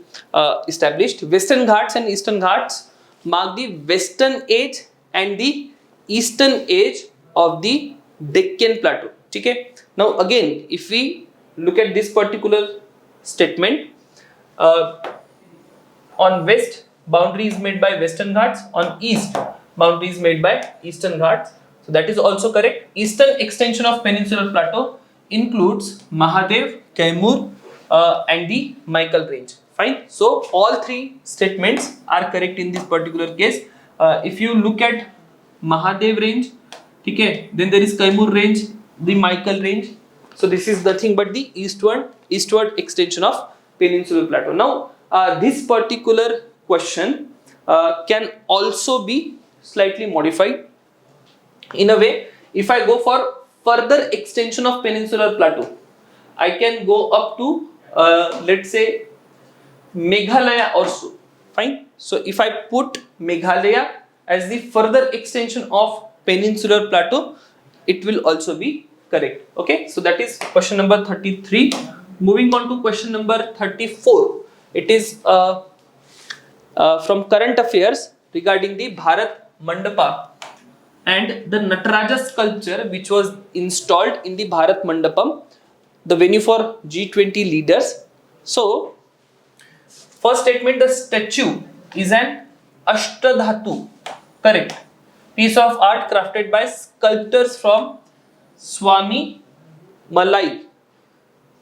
A: established. Western Ghats and Eastern Ghats mark the western edge and the eastern edge of the Deccan Plateau. Okay. Now again, if we look at this particular statement, on west boundary is made by Western Ghats, on east boundary is made by Eastern Ghats. So that is also correct. Eastern extension of Peninsular Plateau includes Mahadev, Kaimur, and the Michael range. Fine. So all three statements are correct in this particular case. If you look at Mahadev range, okay, then there is Kaimur range, the Michael range. So this is nothing but the eastward extension of Peninsular Plateau. Now this particular question can also be slightly modified in a way. If I go for further extension of Peninsular Plateau, I can go up to let's say Meghalaya also. Fine. So if I put Meghalaya as the further extension of Peninsular Plateau, it will also be correct. Okay, so that is question number 33. Moving on to question number 34. It is from current affairs regarding the Bharat Mandapa and the Nataraja sculpture which was installed in the Bharat Mandapam, the venue for G20 leaders. So first statement, the statue is an Ashtadhatu, correct, piece of art crafted by sculptors from Swami Malai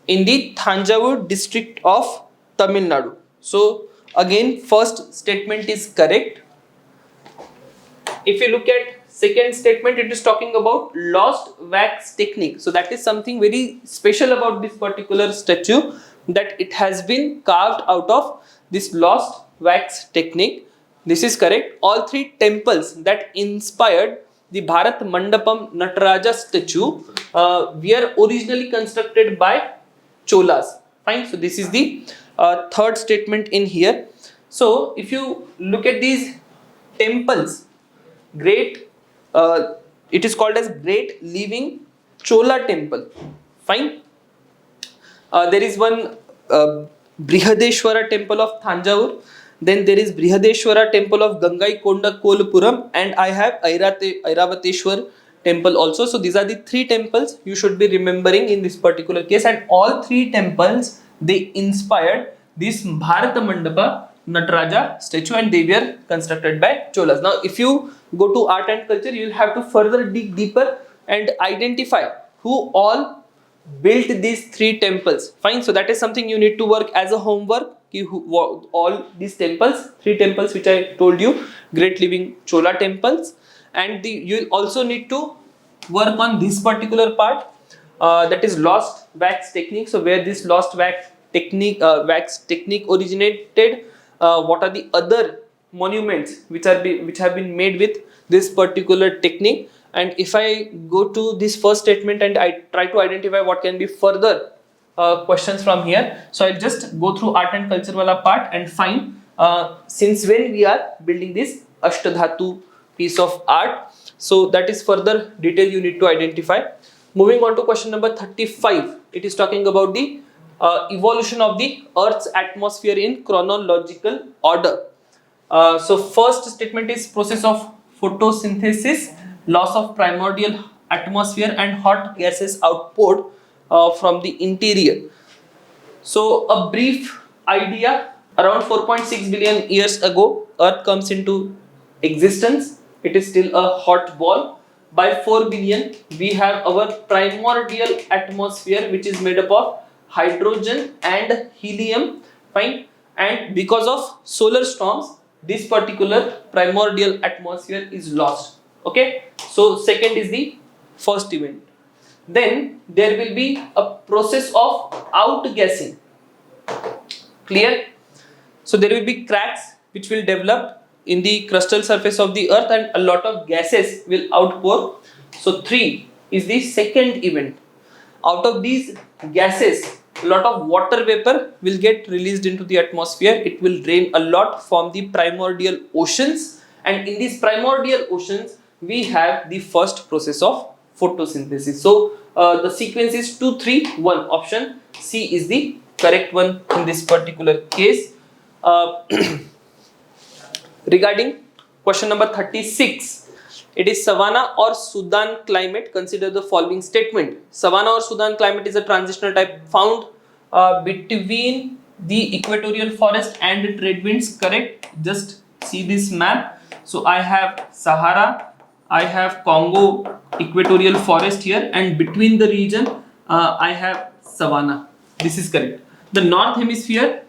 A: in the Thanjavur district of Tamil Nadu. So again, first statement is correct. If you look at second statement, it is talking about lost wax technique. So that is something very special about this particular statue, that it has been carved out of this lost wax technique. This is correct. All three temples that inspired the Bharat Mandapam Nataraja statue were originally constructed by Cholas. Fine. So this is the third statement in here. So if you look at these temples, it is called as Great Living Chola Temple. Fine. There is one Brihadeshwara Temple of Thanjavur. Then there is Brihadeshwara Temple of Gangaikonda Kolpuram, and I have Airavateshwar Temple also. So these are the three temples you should be remembering in this particular case, and all three temples, they inspired this Bharata Mandapa Nataraja statue, and they were constructed by Cholas. Now if you go to art and culture, you will have to further dig deeper and identify who all built these three temples. Fine. So that is something you need to work as a homework. All these temples, three temples which I told you, Great Living Chola temples, and you also need to work on this particular part, that is lost wax technique. So where this lost wax technique originated, what are the other monuments which have been made with this particular technique. And if I go to this first statement and I try to identify what can be further questions from here, so I'll just go through art and culture wala part and find since when we are building this Ashtadhatu piece of art. So that is further detail you need to identify. Moving on to question number 35. It is talking about the evolution of the Earth's atmosphere in chronological order. So first statement is process of photosynthesis, loss of primordial atmosphere and hot gases output from the interior. So a brief idea, around 4.6 billion years ago, Earth comes into existence. It is still a hot ball. By 4 billion, we have our primordial atmosphere, which is made up of hydrogen and helium. Fine. And because of solar storms, this particular primordial atmosphere is lost. Okay, so second is the first event. Then there will be a process of outgassing. Clear? So there will be cracks which will develop in the crustal surface of the earth and a lot of gases will outpour. So 3 is the second event. Out of these gases, a lot of water vapor will get released into the atmosphere. It will rain a lot from the primordial oceans, and in these primordial oceans we have the first process of photosynthesis. So the sequence is 2 3 1. Option C is the correct one in this particular case. uh, Regarding question number 36, it is savanna or Sudan climate. Consider the following statement. Savanna or Sudan climate is a transitional type found between the equatorial forest and the trade winds. Correct. Just see this map. So I have Sahara, I have Congo equatorial forest here, and between the region I have savanna. This is correct. The north hemisphere,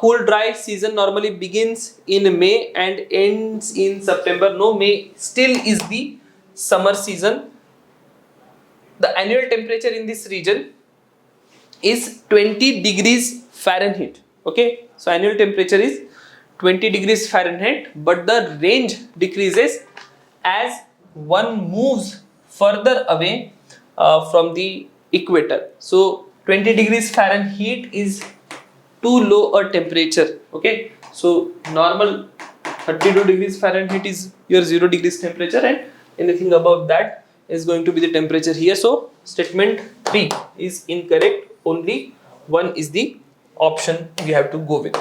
A: cool dry season normally begins in May and ends in September. No, May still is the summer season. The annual temperature in this region is 20 degrees Fahrenheit. Okay, so annual temperature is 20 degrees Fahrenheit, but the range decreases as one moves further away from the equator. So 20 degrees Fahrenheit is too low a temperature. Okay, so normal 32 degrees Fahrenheit is your 0 degrees temperature, and anything above that is going to be the temperature here. So statement 3 is incorrect. Only 1 is the option we have to go with.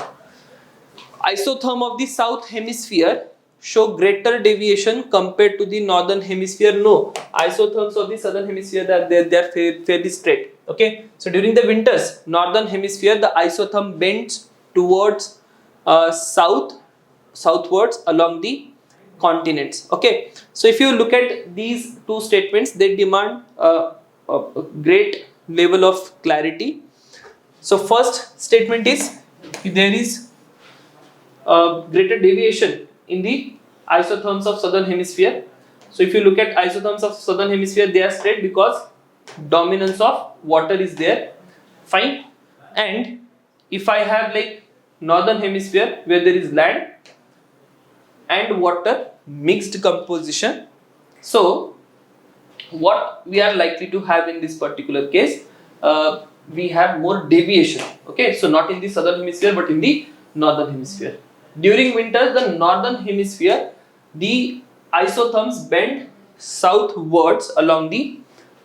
A: Isotherm of the south hemisphere show greater deviation compared to the northern hemisphere. No, isotherms of the southern hemisphere they are fairly straight. Okay, so during the winters, northern hemisphere, the isotherm bends towards southwards along the continents. Okay, so if you look at these two statements, they demand a great level of clarity. So first statement is there is greater deviation in the isotherms of southern hemisphere. So if you look at isotherms of southern hemisphere, they are straight because dominance of water is there. Fine. And if I have like northern hemisphere where there is land and water mixed composition, so what we are likely to have in this particular case, we have more deviation. Okay, so not in the southern hemisphere but in the northern hemisphere. During winters, the northern hemisphere, the isotherms bend southwards along the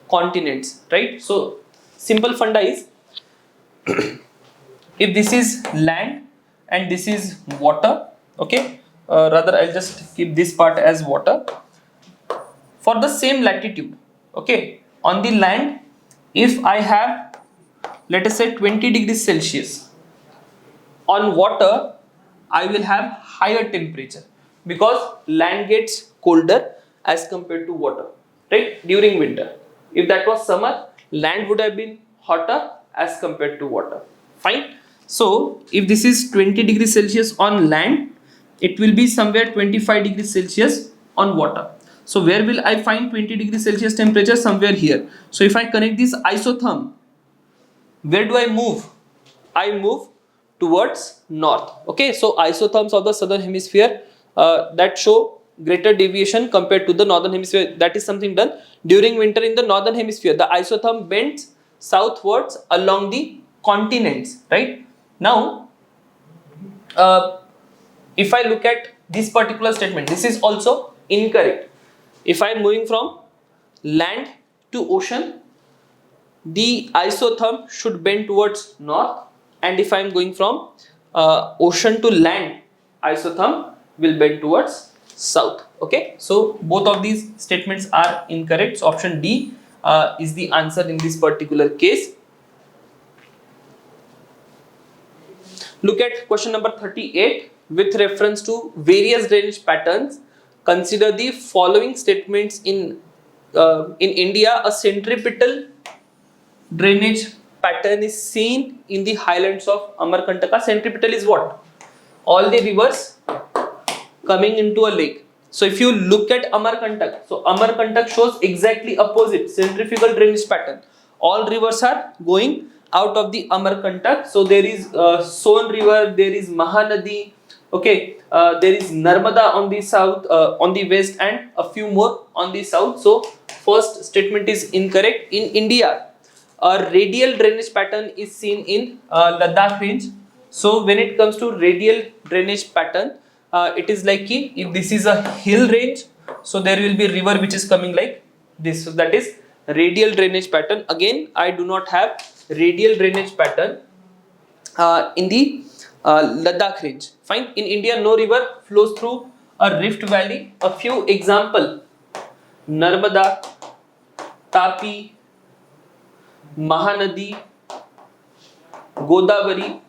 A: continents, right? So simple funda is if this is land and this is water, okay, rather I'll just keep this part as water. For the same latitude, okay, on the land, if I have, let us say 20 degrees Celsius, on water I will have higher temperature because land gets colder as compared to water, right, during winter. If that was summer, land would have been hotter as compared to water. Fine. So if this is 20 degrees Celsius on land, it will be somewhere 25 degrees Celsius on water. So where will I find 20 degrees Celsius temperature? Somewhere here. So if I connect this isotherm, where do I move? I move towards north. Okay, so isotherms of the southern hemisphere that show greater deviation compared to the northern hemisphere. That is something done during winter in the northern hemisphere. The isotherm bends southwards along the continents. Right now, if I look at this particular statement, this is also incorrect. If I am moving from land to ocean, the isotherm should bend towards north, and if I am going from ocean to land, isotherm will bend towards south. Okay, so both of these statements are incorrect. So option D is the answer in this particular case. Look at question number 38. With reference to various drainage patterns, consider the following statements. In India, a centripetal drainage pattern is seen in the highlands of Amarkantaka. Centripetal is what? All the rivers coming into a lake. So if you look at Amarkantak, so Amarkantak shows exactly opposite centrifugal drainage pattern. All rivers are going out of the Amarkantak. So there is Son river, there is Mahanadi, okay, there is Narmada on the south, on the west, and a few more on the south. So first statement is incorrect. In India, a radial drainage pattern is seen in Ladakh range. So when it comes to radial drainage pattern, it is like if this is a hill range, so there will be river which is coming like this. So that is radial drainage pattern. Again, I do not have radial drainage pattern in the Ladakh range. Fine. In India, no river flows through a rift valley. A few example: Narmada, Tapi, Mahanadi, Godavari.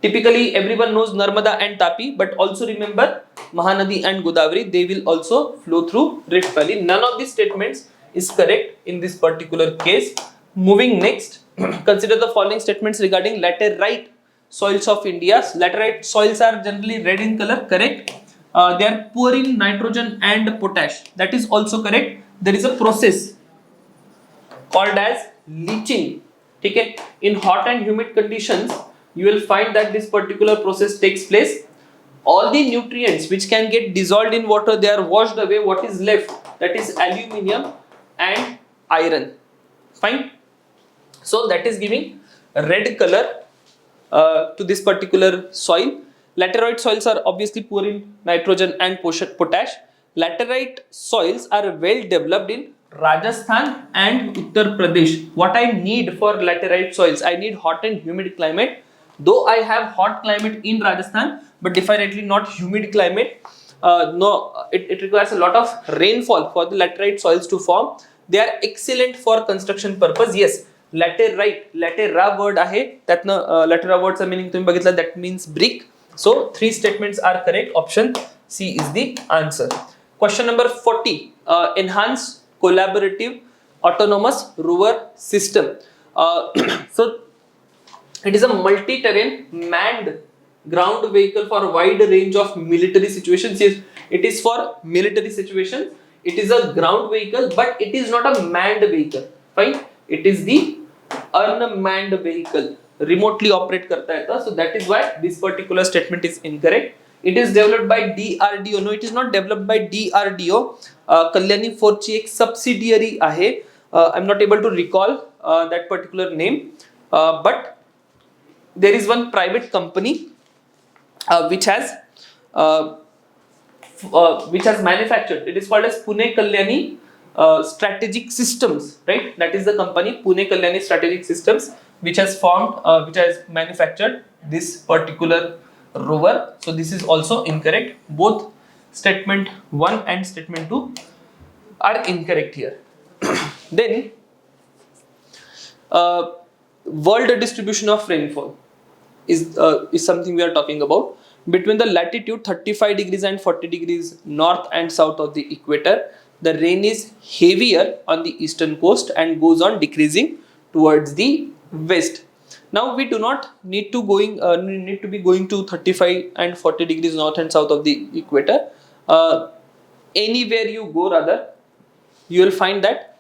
A: Typically, everyone knows Narmada and Tapi, but also remember Mahanadi and Godavari, they will also flow through Rift Valley. None of these statements is correct in this particular case. Moving next, consider the following statements regarding laterite soils of India. Laterite soils are generally red in color, correct? They are poor in nitrogen and potash. That is also correct. There is a process called as leaching. Okay? In hot and humid conditions, you will find that this particular process takes place. All the nutrients which can get dissolved in water, they are washed away. What is left? That is aluminium and iron. Fine. So that is giving a red color to this particular soil. Laterite soils are obviously poor in nitrogen and potash. Laterite soils are well developed in Rajasthan and Uttar Pradesh. What I need for laterite soils? I need hot and humid climate. Though I have hot climate in Rajasthan, but definitely not humid climate. It requires a lot of rainfall for the laterite soils to form. They are excellent for construction purpose. Yes, laterite, latera word आहे. त्यातनं latera wordचा meaning तुम्ही बघितला, that means brick. So three statements are correct. Option C is the answer. Question number 40. Enhanced collaborative autonomous rover system. So it is a multi-terrain manned ground vehicle for a wide range of military situations. Yes, it is for military situations. It is a ground vehicle, but it is not a manned vehicle. Fine. It is the unmanned vehicle. Remotely operate karta hai. So that is why this particular statement is incorrect. It is developed by DRDO. No, it is not developed by DRDO. Kalyani Forge एक subsidiary आहे. I'm not able to recall that particular name, but there is one private company which has manufactured. It is called as Pune Kalyani Strategic Systems, right? That is the company Pune Kalyani Strategic Systems, which has formed, which has manufactured this particular rover. So this is also incorrect. Both statement 1 and statement 2 are incorrect here. Then world distribution of rainfall is something we are talking about. Between the latitude 35 degrees and 40 degrees north and south of the equator, the rain is heavier on the eastern coast and goes on decreasing towards the west. Now we do not need to be going to 35 and 40 degrees north and south of the equator. Anywhere you go, rather, you will find that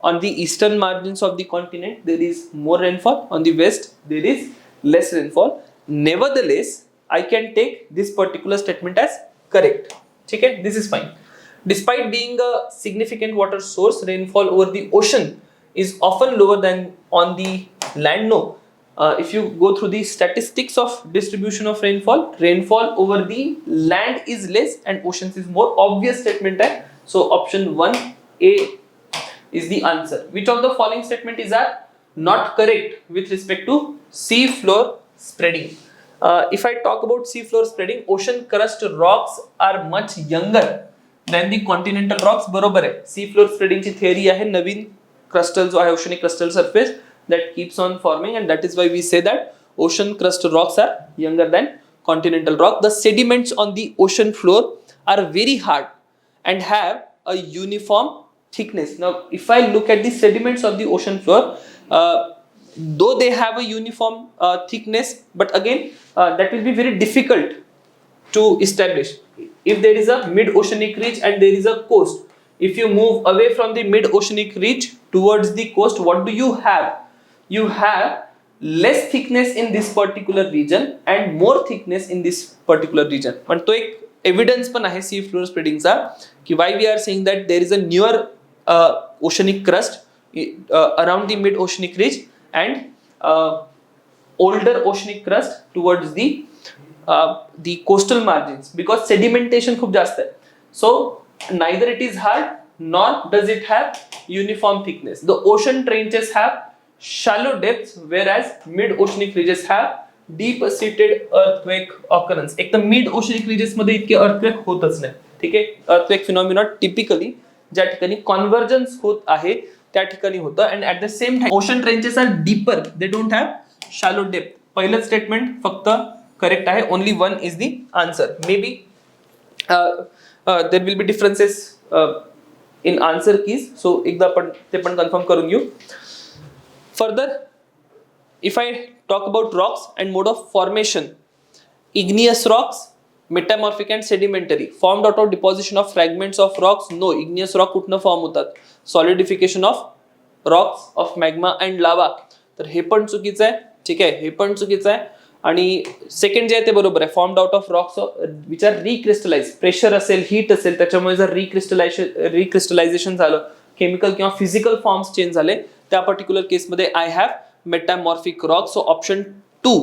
A: on the eastern margins of the continent there is more rainfall, on the west there is less rainfall. Nevertheless, I can take this particular statement as correct. Okay, this is fine. Despite being a significant water source, rainfall over the ocean is often lower than on the land. No, if you go through the statistics of distribution of rainfall, rainfall over the land is less and oceans is more. Obvious statement hai. So option 1A is the answer. Which of the following statement is not correct with respect to sea floor spreading? If I talk about sea floor spreading, ocean crust rocks are much younger than the continental rocks. बरोबर है. Sea floor spreading ची theory आहे. नवीन crustal जो आहे, oceanic crustal surface that keeps on forming, and that is why we say that ocean crust rocks are younger than continental rock. The sediments on the ocean floor are very hard and have a uniform thickness. Now, if I look at the sediments of the ocean floor, though they have a uniform thickness, but again that will be very difficult to establish. If there is a mid-oceanic ridge and there is a coast, if you move away from the mid-oceanic ridge towards the coast, what do you have? You have less thickness in this particular region and more thickness in this particular region. पण तो एक evidence पण आहे सी floor स्प्रेडिंगचा की why we are saying that there is a newer oceanic crust around the mid oceanic ridge and older oceanic crust towards the coastal margins, because sedimentation खूप जास्त आहे. So neither it is hard nor does it have uniform thickness. The ocean trenches have shallow depths whereas mid oceanic ridges have deep seated earthquake occurrence. एक तर mid oceanic ridges मध्ये इतके earthquake होतच नाही. ठीक आहे, earthquake phenomena typically ज्या ठिकाणी कॉन्व्हर्जन्स होत आहे त्या ठिकाणी होतं. And at the same time ocean trenches are deeper, they don't have shallow depth. पहिलं स्टेटमेंट फक्त करेक्ट आहे. Only one is the answer. Maybe there will be differences in answer keys, so एकदा आपण ते पण confirm करून घेऊ. Further if I talk about rocks and mode of formation, igneous rocks, metamorphic and sedimentary, formed out of deposition of fragments of rocks. No, igneous rock कुठनं form होतात? Solidification of rocks of magma and lava. तर हे पण चुकीचं आहे. ठीक आहे, हे पण चुकीचं आहे. आणि सेकंड जे आहे ते बरोबर आहे. Formed out of rocks which are recrystallize. Pressure असेल, हीट असेल, त्याच्यामुळे जर रिक्रिस्टलायझेशन झालं, केमिकल किंवा फिजिकल फॉर्म्स चेंज झाले, त्या पर्टिक्युलर केसमध्ये I have metamorphic rock. So option 2.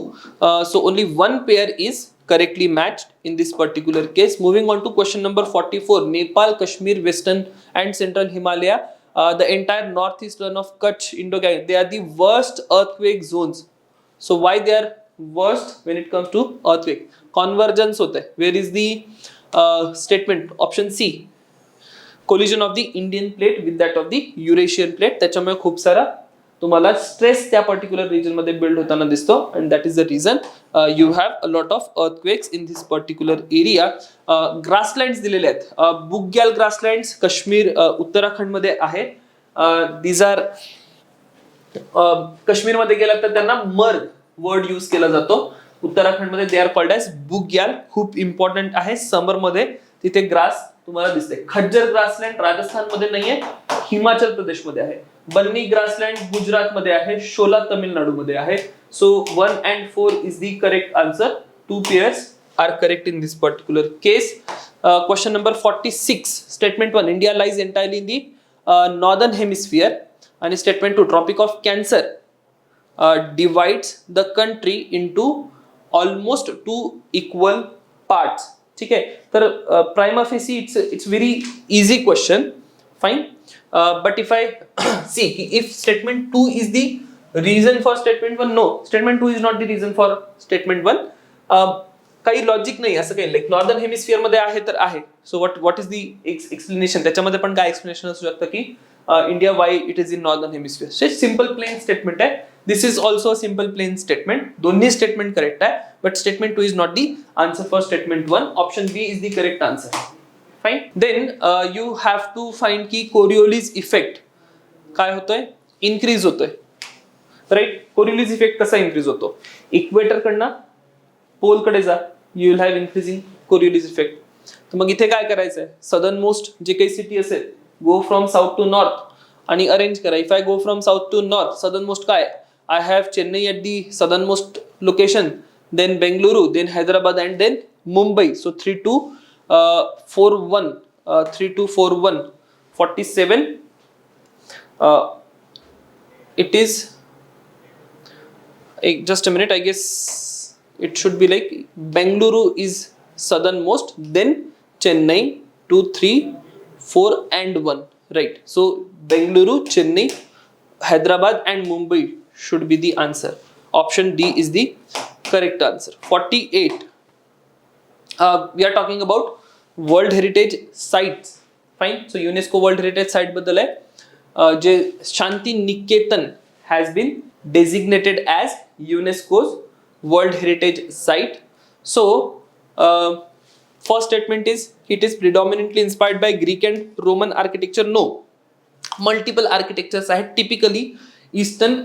A: So only one pair is correctly matched in this particular case. Moving on to question number 44. Nepal, Kashmir, Western and Central Himalaya, the entire northeastern of Kutch, Indo-Gangetic, they are the worst earthquake zones. So why they are worst when it comes to earthquake? Convergence होता है. Where is the statement? Option C. Collision of the Indian plate with that of the Eurasian plate. त्याच्यामुळे खूप सारा तुम्हाला stress त्या particular region मध्ये build होताना दिसतो. And that is the reason you have a lot of earthquakes in this particular area. Grasslands दिलेले आहेत. बुग्याल ग्रासलँड्स काश्मीर उत्तराखंड मध्ये आहे. दीज आर काश्मीर मध्ये गेला तर त्यांना मर्ग वर्ड यूज केला जातो. उत्तराखंड मध्ये दे आर कॉल्ड एज बुग्याल. खूप इम्पॉर्टंट आहे. समर मध्ये तिथे ग्रास तुम्हाला दिसते. खज्जर ग्रासलँड राजस्थान मध्ये नाहीये, हिमाचल प्रदेश मध्ये आहे. बन्नी ग्रासलँड गुजरात मध्ये आहे. शोला तामिळनाडू मध्ये आहे. So 1 and 4 is the correct answer. 2 pairs are correct in this particular case. Question number 46. Statement 1. India lies entirely in the northern hemisphere. And statement 2. Tropic of Cancer divides the country into almost 2 equal parts. ठीक है, तर prima facie it's very easy question. Fine. But if I see if statement 2 is the reason for statement 1, no, statement 2 is not the reason for statement 1. काही logic नाही असं काही. Like northern hemisphere मध्ये आहे तर आहे. So what is the explanation? त्याच्यामध्ये पण काय एक्सप्लेनेशन असू शकतं की India why it is in northern hemisphere. Simple plain statement आहे. This is also a simple plain statement. दोन्ही स्टेटमेंट करेक्ट आहे. But statement 2 is not the answer for statement 1. Option B is the correct answer. Fine. Then you have to find की Coriolis effect काय होतोय? Increase होतोय. Right. Coriolis effect कसा increase होतो? Equator कडनं पोल कडे जा, you will have increasing Coriolis effect. तर मग इथे काय करायचंय? सदर्न मोस्ट जे काही सिटी असेल, go from south to north आणि अरेंज करा. If I go from south to north, southernmost काय? I have Chennai at the southernmost location, then Bengaluru, then Hyderabad and then Mumbai. So 3 2 4 1 3 2 4 1 47. It is just a minute, I guess it should be like Bengaluru is southernmost, then Chennai 2 3 4 and 1, right? So Bengaluru, Chennai, Hyderabad and Mumbai should be the answer. Option D is the correct answer. 48. We are talking about World Heritage Sites. Fine. So UNESCO World Heritage Site बद्दल आहे. जे शांती निकेतन has been designated as UNESCO's World Heritage Site. So first statement is it is predominantly inspired by Greek and Roman architecture. No, multiple architectures आहेत. Typically eastern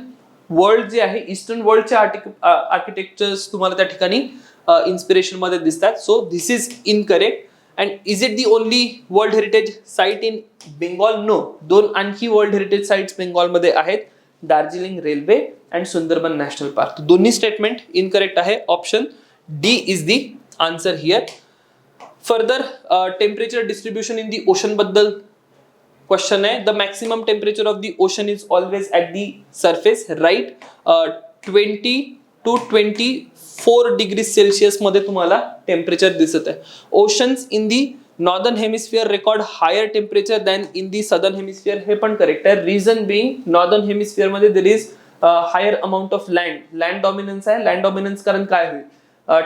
A: world जे आहे, eastern वर्ल्डचे architectures तुम्हाला त्या ठिकाणी inspiration मध्ये दिसतात. So this is incorrect. And is it the only world heritage site in Bengal? No, दोन आणखी world heritage sites बेंगॉलमध्ये आहेत, Darjeeling railway and Sundarban national park. दोन्ही स्टेटमेंट इनकरेक्ट आहे. Option D is the answer here. Further temperature distribution in the ocean बद्दल question आहे. The maximum temperature of the ocean is always at the surface, right. 20 to 24 degree Celsius मध्ये तुम्हाला temperature दिसत आहे. Oceans in the northern hemisphere record higher temperature than in the southern hemisphere, हे पण correct आहे. Reason being northern hemisphere मध्ये there is higher amount of land dominance आहे. Land dominance कारण काय होईल,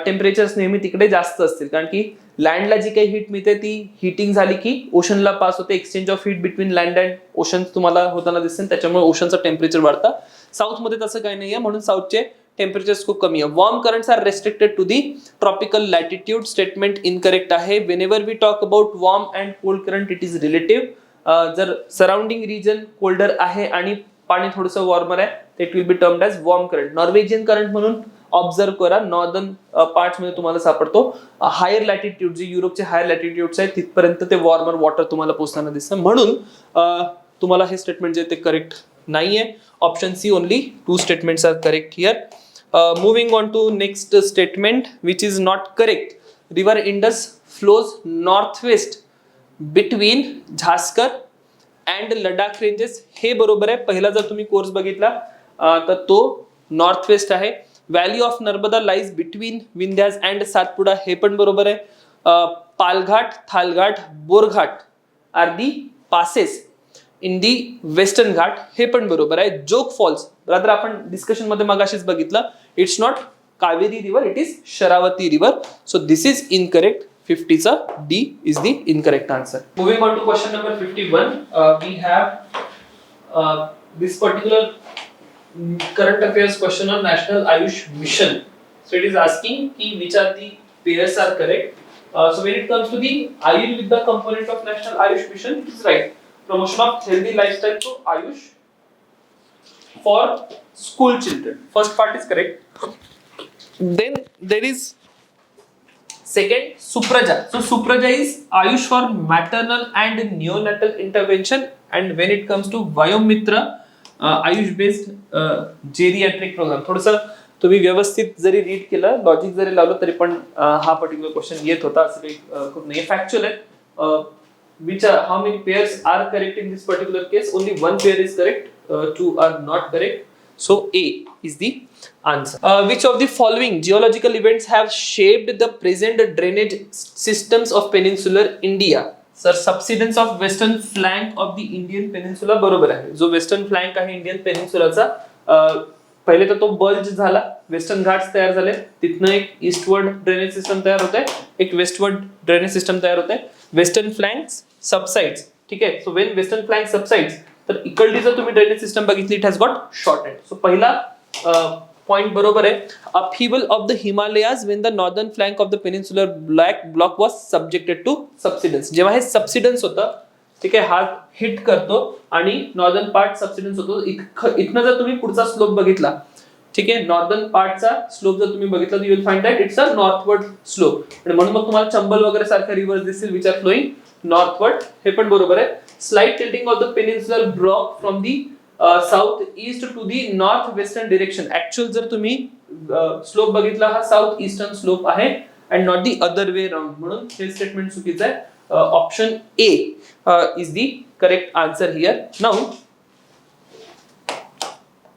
A: टेम्परेचर्स नेहमी तिकडे जास्त असतील, कारण की लँडला जी काही हीट मिळते ती हिटिंग झाली की ओशनला पास होते. Exchange of heat between land and ocean तुम्हाला होताना दिसते, त्याच्यामुळे ओशनचं टेम्परेचर वाढतं. साऊथमध्ये तसं काही नाहीये, म्हणून साऊथचे टेम्परेचर्स खूप कमी आहे. Warm currents are restricted to the tropical latitude, statement incorrect आहे. Whenever we talk about warm and cold current it is relative. जर सराउंडिंग रिजन कोल्डर आहे आणि पाणी थोडंसं वॉर्मर आहे, it will be termed as warm current. Norwegian current म्हणून observe करा, northern parts मध्ये तुम्हाला सापडतो. हायर लॅटिट्यूड, जे युरोपचे हायर लॅटिट्यूड्स आहेत तिथपर्यंत ते वॉर्मर वॉटर तुम्हाला पोहोचताना दिसतं, म्हणून तुम्हाला हे स्टेटमेंट जे ते करेक्ट नाहीये. Option C only 2 statements are correct here. Moving on to next statement which is not correct. River Indus flows northwest between Jhaskar and Ladakh ranges, हे बरोबर आहे. पहिला जर तुम्ही कोर्स बघितला तर तो नॉर्थ वेस्ट आहे. Valley of Narmada lies between Vindhyas and Satpura, हे पण बरोबर आहे. Palghat, Thalghat, Borghat are the passes in the Western Ghat, हे पण बरोबर आहे. जोग फॉल्स रादर आपण डिस्कशन मध्ये मगाशीच बघितलं, it's not Kaveri river, it is Sharavati river. So this is incorrect. 50 चा D is the incorrect answer. Moving on to question number 51, we have this particular current affairs question on National Ayush Mission. So it is asking ki which are the pairs are correct. So when it comes to the Ayurveda component of National Ayush Mission, it is right. Promotion of healthy lifestyle to Ayush for school children. First part is correct. Then there is second Supraja. So Supraja is Ayush for maternal and neonatal intervention, and when it comes to Vayomitra, Ayush based geriatric programme. थोडंसं तुम्ही व्यवस्थित जरी read केलं, logic जरी लावलं तरी पण हा particular question येत होता, असं काही खूप नाही. फॅक्च्युअल आहे. Which are how many pairs are correct in this particular case? Only 1 pair is correct, 2 are not correct. So A is the answer. Which of the following geological events have shaped the present drainage systems of peninsular India? Sir, subsidence of western flank of the Indian peninsula बरोबर आहे. जो western flank आहे Indian पेनिन्सुलाचा, पहिले तर तो bulge झाला, western Ghats तयार झाले, तिथनं एक ईस्टवर्ड ड्रेनेज सिस्टम तयार होते, एक वेस्टवर्ड ड्रेनेज सिस्टम तयार होते. वेस्टर्न फ्लँक्स सबसाइड्स, ठीक आहे. So when western flank subsides, तर इकडली जर तुम्ही ड्रेनेज सिस्टम बघितली, it has got shorted. So पहिला पॉइंट बरोबर आहे. Upheaval of the Himalayas when the northern flank of the peninsular block was subjected to subsidence. जेव्हा हे सबसिडन्स होतं, ठीक आहे, हा हिट करतो आणि नॉर्दर्न पार्ट सबसिडन्स होतो. इथनं जर तुम्ही पुढचा स्लोप बघितला, ठीक आहे, नॉर्दर्न पार्टचा स्लोप जर तुम्ही बघितला, you will find that it's a northward slope, आणि म्हणून मग तुम्हाला चंबल वगैरे सारख्या रिव्हर्स दिसतील विच आर फ्लोईंग नॉर्थवर्ड, हे पण बरोबर आहे. Slight tilting of the peninsular block from the south east to the north western direction. Actual जर तुम्ही स्लोप बघितला, हा साउथ ईस्टर्न स्लोप आहे and not the other way round, म्हणून हे स्टेटमेंट चुकीचं आहे. Option A is the correct answer here. Now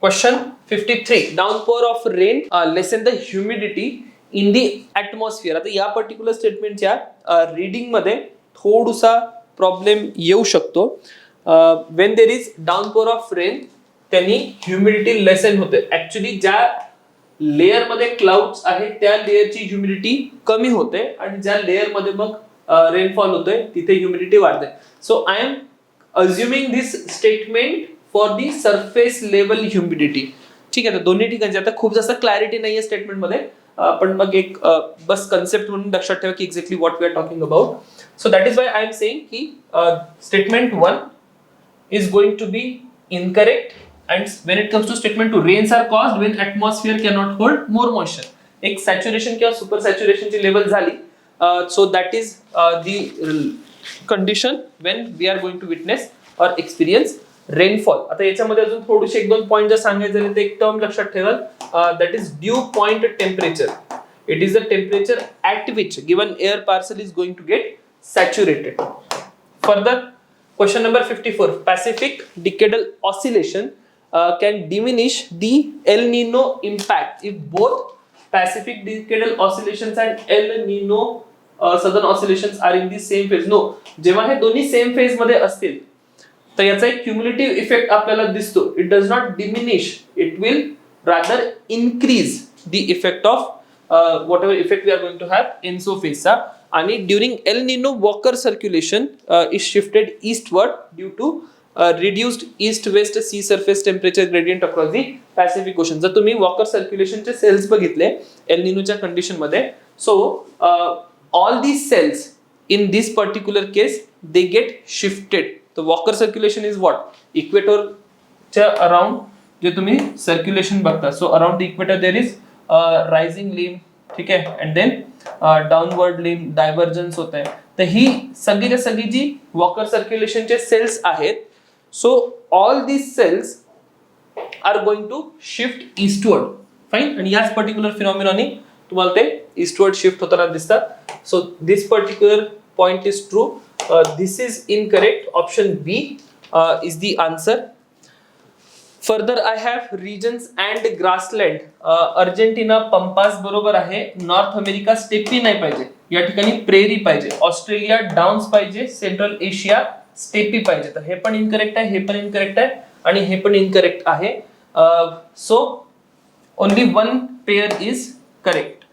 A: question 53, downpour of rain lesson the humidity in the atmosphere. आता या पर्टिक्युलर स्टेटमेंटच्या रीडिंग मध्ये थोडासा प्रॉब्लेम येऊ शकतो. when there is downpour of rain, त्यांनी ह्युमिडिटी लेसन होते. ऍक्च्युली ज्या लेअर मध्ये क्लाउड्स आहेत त्या लेअरची ह्युमिडिटी कमी होते आणि ज्या लेअर मध्ये मग रेनफॉल होतोय तिथे ह्युमिडिटी वाढते. So I am assuming this statement for the surface level humidity. ठीक आहे, तर दोन्ही ठिकाणची आता खूप जास्त क्लॅरिटी नाहीये स्टेटमेंट मध्ये, पण मग एक बस कन्सेप्ट म्हणून लक्षात ठेवा की exactly what we are talking about. So that is why I am saying की statement 1 is going to be incorrect, and when it comes to statement 2, rains are caused when atmosphere cannot hold more moisture. एक saturation किंवा super सॅच्युरेशनची level झाली, so that is the condition when we are going to witness और experience rainfall. आता याच्यामध्ये अजून थोडेसे एक दोन पॉईंट जर सांगायचे झाले तर एक टर्म लक्षात ठेवाल, that is due point temperature. It is the temperature at which given air parcel is going to get saturated. Further, question number 54. Pacific decadal oscillation can diminish the El Nino impact if both Pacific decadal oscillations and El Nino southern oscillations are in the same phase. No, जेव्हा हे दोन्ही same phase मध्ये असतील तर याचा एक cumulative effect आपल्याला दिसतो. It does not diminish, it will rather increase the effect of whatever effect we are going to have ENSO phase चा. आणि during El Nino Walker circulation is shifted eastward due to reduced east-west sea surface temperature gradient across the Pacific Ocean. जर तुम्ही Walker सर्क्युलेशनचे cells बघितले एल निनोच्या condition मध्ये, so all these cells in this particular case they get shifted. तर Walker circulation is what, इक्वेटरच्या around जे तुम्ही सर्क्युलेशन बघता, so around the equator there is rising limb, ठीक है, and then downward limb divergence होत आहे. तर ही सगळी सगळी जी वॉकर सर्क्युलेशनचे सेल्स आहेत, so all these cells are going to shift eastward. Fine. आणि याच पर्टिक्युलर फिनॉमिनॉनी तुम्हाला ते ईस्टवर्ड शिफ्ट होताना दिसतात. So this particular point is true. This is incorrect. Option B is the answer. Further I have regions and grassland. Argentina pampas बरोबर आहे. North America steppe नाही पाहिजे, या ठिकाणी प्रेरी पाहिजे. ऑस्ट्रेलिया डाउन्स पाहिजे. सेंट्रल एशिया स्टेपी पाहिजे. तर हे पण इनकरेक्ट आहे, हे पण इनकरेक्ट आहे आणि हे पण इनकरेक्ट आहे. So only one pair is correct.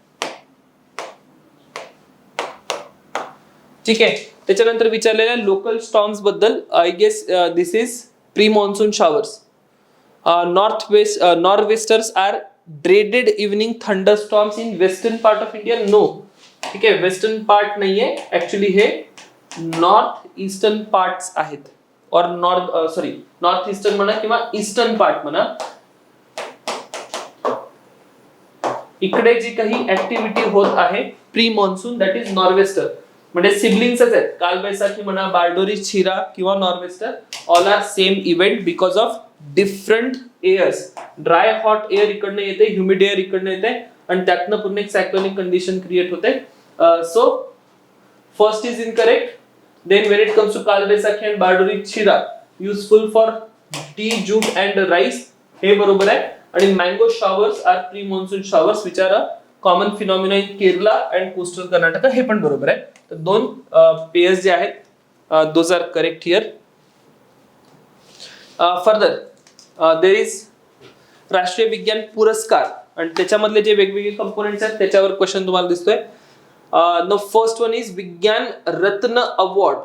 A: ठीक आहे. त्याच्यानंतर विचारलेल्या लोकल स्टॉर्म्स बद्दल, I guess this is pre monsoon showers. Nor'westers are dreaded evening thunderstorms in western part of India. No, ठीक आहे, वेस्टर्न पार्ट नाहीये, ऍक्च्युली हे नॉर्थ ईस्टर्न पार्ट्स आहेत. और नॉर्थ ईस्टर्न म्हणा किंवा ईस्टर्न पार्ट म्हणा. इकडे जी काही ऍक्टिव्हिटी होत आहे pre monsoon, that is nor'wester. म्हणजे सिबलिंग्सच आहेत. कालबैसाखी म्हणा, बारडोरी, छिरा किंवा nor'wester, all are same event because of different airs. Dry hot air इकडनं येते, ह्युमिड एअर इकडनं येते आणि त्यातनं पूर्ण एक सायक्लोनिक कंडिशन क्रिएट होते. So first is incorrect. Then when it comes to Kalbaisakhi and Bardoli Chheerha, useful for tea, jute and rice, हे बरोबर आहे. आणि mango showers are pre monsoon showers which are a common phenomena in Kerala and coastal Karnataka, हे पण बरोबर आहे. तर दोन पेयर्स जे आहेत those are correct here. Further there is Rashtriya Vigyan पुरस्कार आणि त्याच्यामधले जे वेगवेगळे कंपोनेंट्स आहेत त्याच्यावर क्वेश्चन तुम्हाला दिसतोय. The first one is Vigyan Ratna award.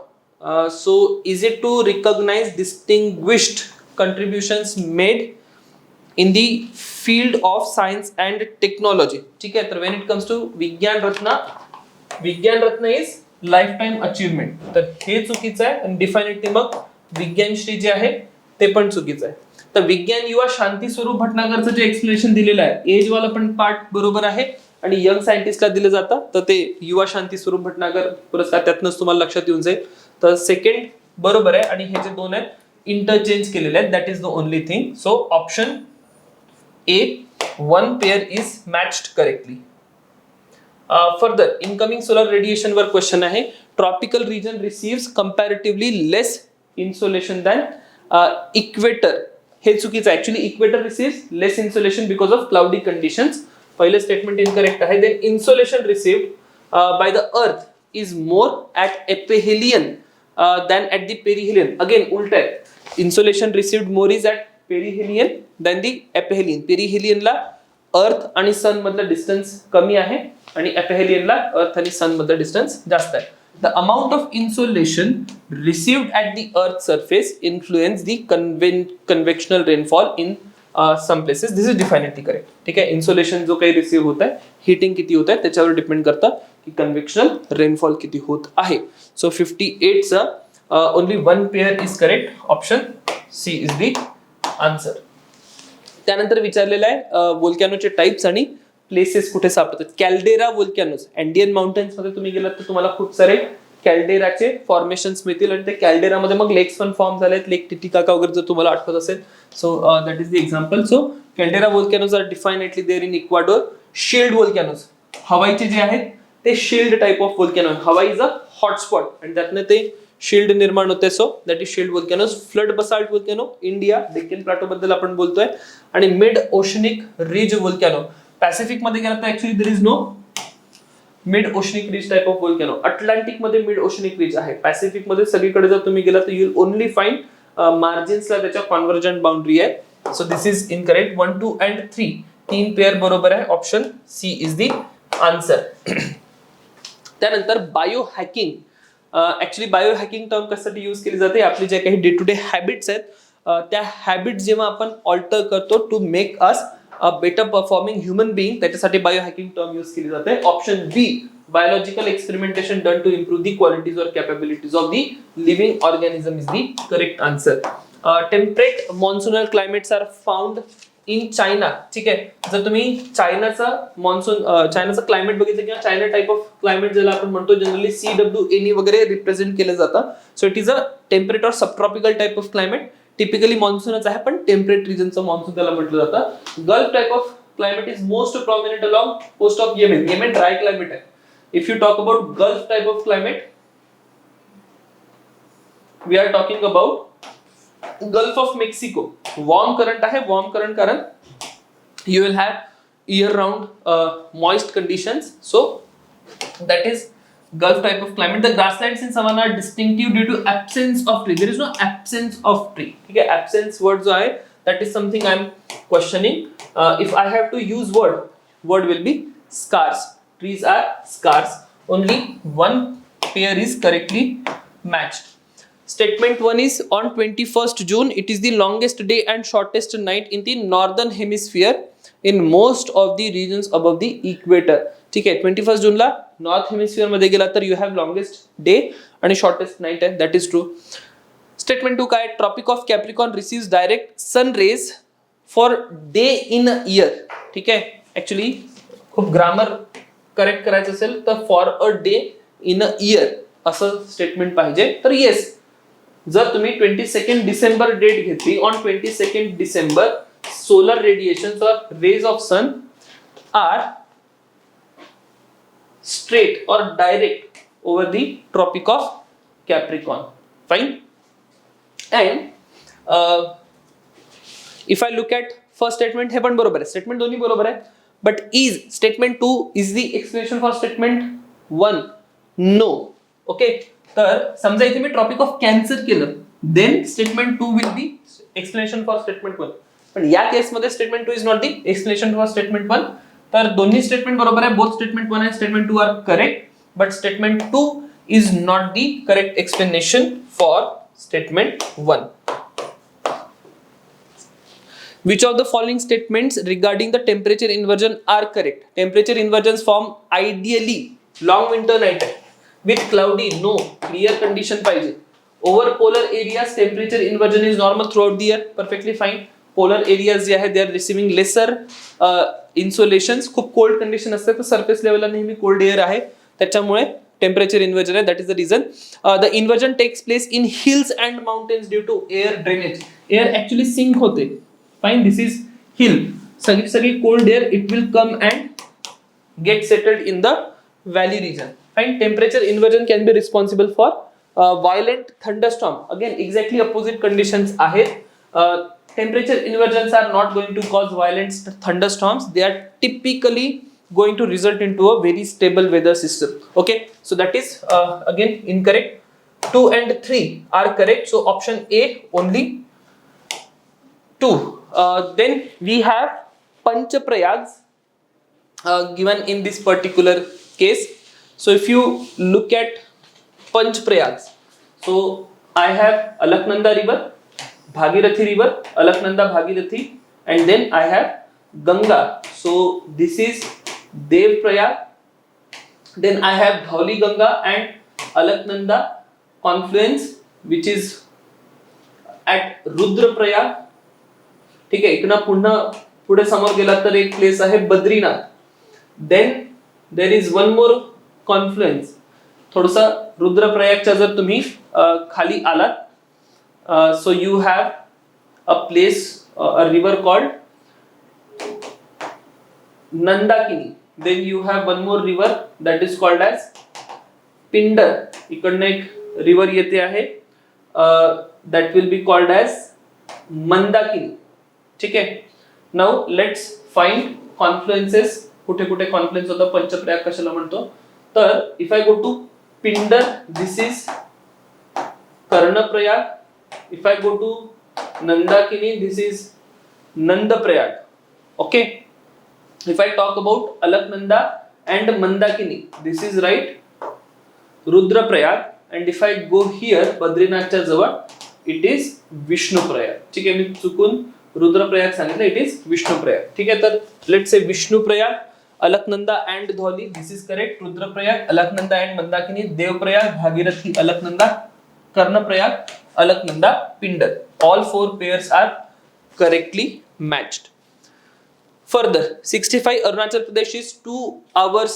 A: So is it to recognise distinguished contributions made in the field of science and technology. ठीक आहे. तर when it comes to Vigyan Ratna is lifetime achievement, तर हे चुकीचं आहे. आणि डिफायनेटली मग विज्ञानश्री जे आहे ते पण चुकीचं आहे. तर विज्ञान युवा शांती स्वरूप भटनागरचं जे एक्सप्लेनेशन दिलेलं आहे, एज वाला पण पार्ट बरोबर आहे आणि यंग सायंटिस्टला दिलं जातं, तर ते युवा शांती स्वरूप भटनागर पुरस्कार त्यातनंच तुम्हाला लक्षात येऊन जाईल. तर सेकंड बरोबर आहे आणि हे जे दोन आहेत इंटरचेंज केलेले आहेत, that is the only thing. So option A, one pair is matched correctly. Further incoming solar radiation वर क्वेश्चन आहे. Tropical region receives comparatively less insolation than equator. हे चुकीचं आहे. Actually equator receives less insolation because of cloudy conditions. पहिले statement incorrect आहे. Then insolation received by the earth is more at aphelion than at the perihelion. Again उलट आहे. Insolation received more is at perihelion than the aphelion. पेरिहेलियनला earth आणि sun मधलं distance कमी आहे आणि एपिहेलियनला अर्थ आणि सन मधलं डिस्टन्स जास्त आहे. The amount of insolation received at the Earth's surface influence the convectional rainfall in some places. This is definitely correct. ठीक आहे. इन्सोलेशन जो काही रिसीव्ह होत आहे, हिटिंग किती होत आहे त्याच्यावर डिपेंड करतं की कन्व्हेक्शनल रेनफॉल किती होत आहे. सो 58 चा only one pair is correct. Option C is the answer. त्यानंतर विचारलेलं आहे वोल्कॅनोचे टाइप्स आणि प्लेसेस कुठे सापडतात. कॅल्डेरा वोल्कॅनोज, अँडियन माउंटेन्स मध्ये तुम्ही गेलात तर तुम्हाला खूप सारे कॅल्डेराचे फॉर्मेशन्स मिळतील आणि ते कॅल्डेरामध्ये मग लेक्स पण फॉर्म झालेत, लेक टिटिकाका वगैरे जर तुम्हाला आठवत असेल. So that is the example. So caldera volcanoes are definitely there in Ecuador. Shield volcanoes, हवाईचे जे आहेत ते शिल्ड टाइप ऑफ वोल्कॅनो. हवाई इज अ हॉटस्पॉट आणि त्यातनं ते शिल्ड निर्माण होते. So that is shield volcanoes. Flood basalt volcano, India Deccan plateau बद्दल आपण बोलतोय. आणि mid oceanic ridge volcano, Pacific मध्ये गेला तर actually there is no mid oceanic ridge type of volcano. Atlantic मध्ये मिड ओशनिक रिज आहे. पॅसिफिक मध्ये सगळीकडे जर तुम्ही गेला तर यू विल ओनली फाइंड मार्जिन्सला त्याच्या कॉन्व्हर्जंट बाउंड्री आहे. So this is incorrect. 1, 2 and 3 तीन पेअर बरोबर आहे. Option C is the answer. त्यानंतर biohacking. Actually biohacking term कशासाठी यूज केली जाते, आपली जे काही डे टू डे हॅबिट्स आहेत त्या हॅबिट्स जेव्हा आपण ऑल्टर करतो to make us a better performing human being, त्याच्यासाठी बायो हॅकिंग टर्म यूज केली जाते. Option B, biological experimentation done to improve the qualities और capabilities of the living organism is the correct answer. Temperate monsoonal climates are found in China. ठीक आहे, जर तुम्ही चायनाचा monsoon चायनाचं climate बघितलं किंवा China type of climate ज्याला आपण म्हणतो जनरली CWNE वगैरे रिप्रेझेंट केलं जातं. So it is a temperate और subtropical type of climate. Typically मॉन्सूनच आहे पण टेम्परेट रिजनचं मॉन्सून त्याला म्हटलं जातं. Gulf type of climate is most prominent along coast of Yemen. Yemen dry climate आहे. If you talk about gulf type of climate, we are talking about Gulf of Mexico. Warm current आहे. Warm current कारण you will have year round moist conditions. So that is Gulf type of climate. The grasslands in savanna are distinctive due to absence of tree. There is no absence of tree. Okay, absence word जो आहे that is something I am questioning. If I have to use word will be scarce. Trees are scarce. Only one pair is correctly matched. Statement 1 is on 21st June, it is the longest day and shortest night in the northern hemisphere in most of the regions above the equator. ठीक आहे, 21st जूनला north hemisphere मध्ये गेला तर you have longest day आणि shortest night आहे. That is true. Statement 2 काय, Tropic of Capricorn receives direct sun rays for day in a year. ठीक आहे, ऍक्च्युली खूप ग्रामर करेक्ट करायचं असेल तर for a day in a year असं स्टेटमेंट पाहिजे. तर येस, जर तुम्ही 22 डिसेंबर डेट घेतली, ऑन 22 डिसेंबर सोलर रेडिएशन और rays of sun are straight or direct over the Tropic of Capricorn. Fine. And if I look at first statement, हे पण बरोबर आहे. स्टेटमेंट दोन्ही बरोबर आहे. But is statement 2 is the explanation for statement 1? No. Okay. तर समजा इथे मी tropic of cancer केलं, then statement 2 will be explanation for statement 1. पण या केसमध्ये statement 2 is not the explanation for statement 1. तर दोन्ही स्टेटमेंट बरोबर आहे. Both statement 1 and statement 2 are correct, but statement 2 is not the correct explanation for statement 1. Which of the following statements regarding the temperature inversion are correct? Temperature inversions form ideally long winter night with cloudy, no, clear condition पाहिजे. Over polar areas temperature inversion is normal throughout the year, perfectly fine. Polar areas जे आहेत they are receiving lesser insolations. खूप cold condition असते तर surface लेवलला नेहमी cold air आहे, त्याच्यामुळे टेम्परेचर इन्व्हर्जन आहे. That is the reason. The inversion takes place in hills and mountains due to air drainage. Air actually sink होते. Fine, this is hill. सगळी cold air it will come and get settled in the valley region. Fine, temperature inversion can be responsible for violent thunderstorm. Again exactly opposite conditions आहेत. Temperature inversions are not going to cause violent thunderstorms. They are typically going to result into a very stable weather system. Okay, so that is again incorrect. 2 and 3 are correct. So option A only 2. Then we have Panchaprayags given in this particular case. So if you look at Panchaprayags, so I have Alaknanda river, Bhagirathi river, Alaknanda Bhagirathi, and then I have Ganga. So this is Devprayag. Then I have Dhauli Ganga and Alaknanda confluence, which is at Rudraprayag. ठीक आहे, इकडनं पुन्हा पुढे समोर गेला तर एक place आहे Badrinath. Then there is one more confluence. थोडसा रुद्रप्रयागच्या जर तुम्ही खाली आलात, so you have a place, a river called Nandakini. Then you have one more river that is called as Pindar. इकडनं एक रिव्हर येते आहे, that will be called as Mandakini. ठीक आहे. Now let's find confluences. कुठे कुठे कॉन्फ्लुएन्स होता, पंचप्रयाग कशाला म्हणतो. तर if I go to Pindar, this is Karnaprayag. If I go to Nandakini, this is Nandprayag. Okay. If I talk about Alaknanda and Mandakini, this is right Rudraprayag. And if I go here Badrinathच्या जवळ, it is Vishnuprayag. ठीक आहे, मी चुकून रुद्रप्रयाग सांगितलं, it is Vishnuprayag. ठीक आहे, तर let's say Vishnuprayag, Alaknanda and Dholi, this is correct. Rudraprayag, Alaknanda and Mandakini, Devprayag, Bhagirathi, Alaknanda, Karnaprayag, Alaknanda, Pindar. All four pairs are correctly matched. Further, 65 Arunachal Pradesh is 2 hours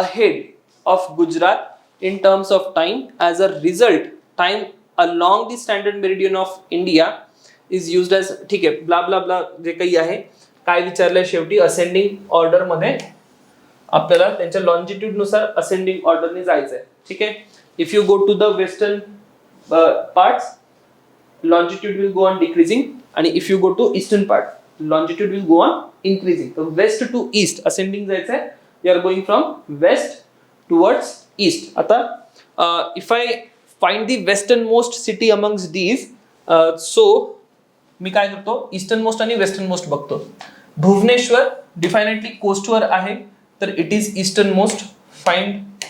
A: ahead of Gujarat in terms of time. As a result, time along the standard meridian of India is used as, ठीक आहे, blah blah blah जे काही आहे. काय विचारलंय शेवटी, ascending order मध्ये आपल्याला त्यांच्या longitude नुसार असेंडिंग ऑर्डरने जायचंय. ठीक आहे. If you go to the western parts, longitude will go on decreasing, आणि if you go to eastern part, longitude will go on increasing. So west to east ascending जायचं आहे. We are going from west towards east. आता if I find the westernmost city amongst these, so मी काय करतो, ईस्टर्नमोस्ट आणि वेस्टर्नमोस्ट बघतो. भुवनेश्वर डिफायनेटली कोस्टवर आहे, तर it is easternmost. Find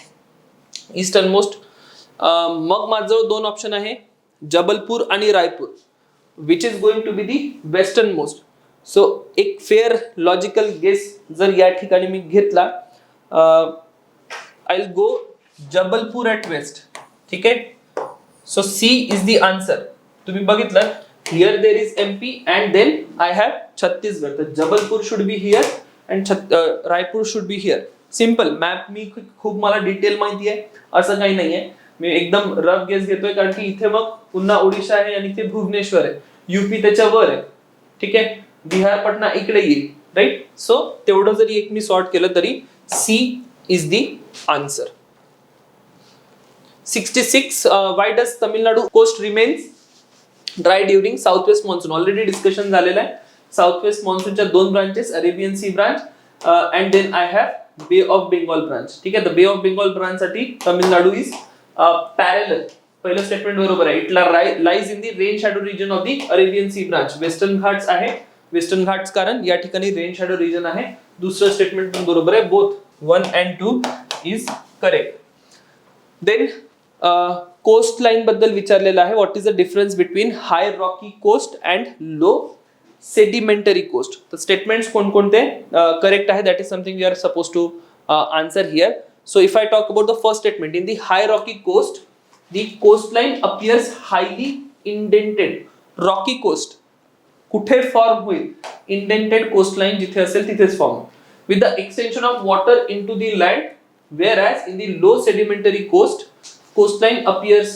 A: easternmost. मग माझं दोन ऑप्शन आहे, जबलपूर आणि Raipur. Which is going to be the westernmost. So एक फेअर लॉजिकल गेस जर या ठिकाणी मी घेतला, I will go Jabalpur at west. ठीक आहे. So C is the answer. तुम्ही बघितलं, here there is MP and then I have Chhattisgarh. तर Jabalpur should be here and Raipur should be here. Simple map. मी खूप मला डिटेल माहिती आहे असं काही नाहीये, मी एकदम रफ गेस घेतोय, कारण की इथे मग पुन्हा ओडिशा आहे आणि इथे भुवनेश्वर आहे, यूपी त्याच्यावर आहे. ठीक आहे. बिहार पटना इकडे येईल, राईट. सो तेवढं जरी एक मी सॉर्ट केलं तरी C is the answer. 66 why does Tamil Nadu coast remains dry during southwest monsoon. Already discussion झालेलं आहे. साऊथवेस्ट मॉन्सूनच्या दोन branches, Arabian sea branch and then I have bay of Bengal branch. ठीक आहे. तर बे ऑफ बेंगॉल ब्रांच साठी Tamil Nadu is parallel. पहिलं statement बरोबर आहे. It lies in the rain shadow region of the Arabian sea branch. Western Ghats आहे, वेस्टर्न घाट्स कारण या ठिकाणी रेन शॅडो रिजन आहे. दुसरं स्टेटमेंट पण बरोबर आहे. Both 1 and 2 is correct. Then coast line बद्दल विचारलेलं आहे. What is the difference between high rocky coast and low sedimentary coast. तर स्टेटमेंट्स कोणकोणते करेक्ट आहे, that is something we are suppose to answer here. So if I talk about the first statement, in the high rocky coast, the coastline appears highly indented. Rocky coast कुठे form होईल, indented coastline जिथे असेल तिथेच form, with the extension of water into the land, whereas in the low sedimentary coast, coastline appears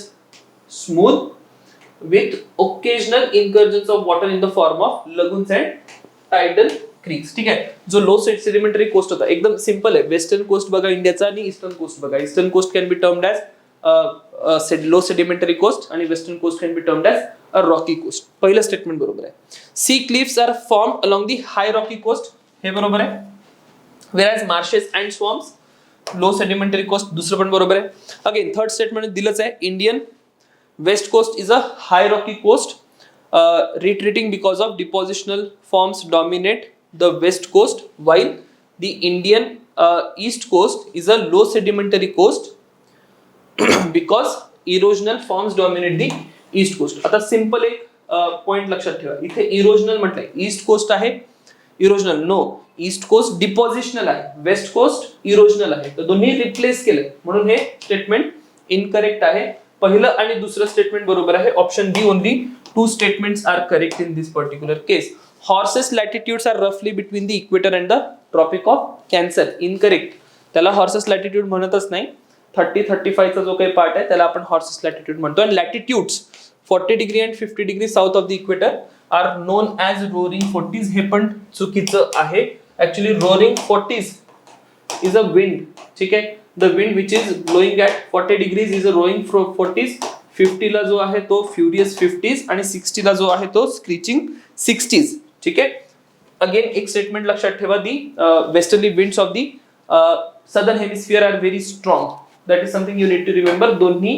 A: smooth with occasional incursions of water in the form of lagoons and tidal creeks. ठीक आहे. जो लो sedimentary coast होता, एकदम simple आहे. Western coast बघा इंडियाचा आणि eastern coast बघा. Eastern coast can be termed as low sedimentary coast आणि western coast can be termed as a rocky coast. पहिलं स्टेटमेंट बरोबर आहे. Sea cliffs are formed along the high rocky coast, हे बरोबर आहे. Whereas marshes and swamps low sedimentary coast, दुसरं पण बरोबर आहे. अगेन थर्ड स्टेटमेंट दिलंच आहे. Indian west coast is a high rocky coast, retreating because of depositional forms dominate the west coast, while the Indian east coast is a low sedimentary coast because erosional forms dominate the east coast. आता simple एक point लक्षात ठेवा. इथे erosional म्हटलंय, east coast आहे erosional, no, east coast depositional आहे, west coast erosional आहे. तर दोन्ही रिप्लेस केले म्हणून हे स्टेटमेंट इनकरेक्ट आहे. पहिलं आणि दुसरं स्टेटमेंट बरोबर आहे. Option B only 2 statements are correct in this particular case. Horses latitudes are रफली between the equator and the Tropic of Cancer. Incorrect. त्याला हॉर्सेस लॅटिट्यूड म्हणतच नाही. 30-35चा जो काही पार्ट आहे त्याला आपण हॉर्सेस लॅटिट्यूड म्हणतो. आणि latitudes 40 degree and 50 degree south of the equator are known as roaring 40s. हे पण चुकीचं आहे. Actually roaring 40s is a wind. ठीक आहे. The wind which is blowing at 40 degrees is a roaring 40s. 50 ला जो आहे तो फ्युरियस 50s आणि 60 ला जो आहे तो स्क्रीचिंग 60s. ठीक आहे. अगेन एक स्टेटमेंट लक्षात ठेवा. The westerly winds of the southern hemisphere are very strong. That is something you need to remember. दोन्ही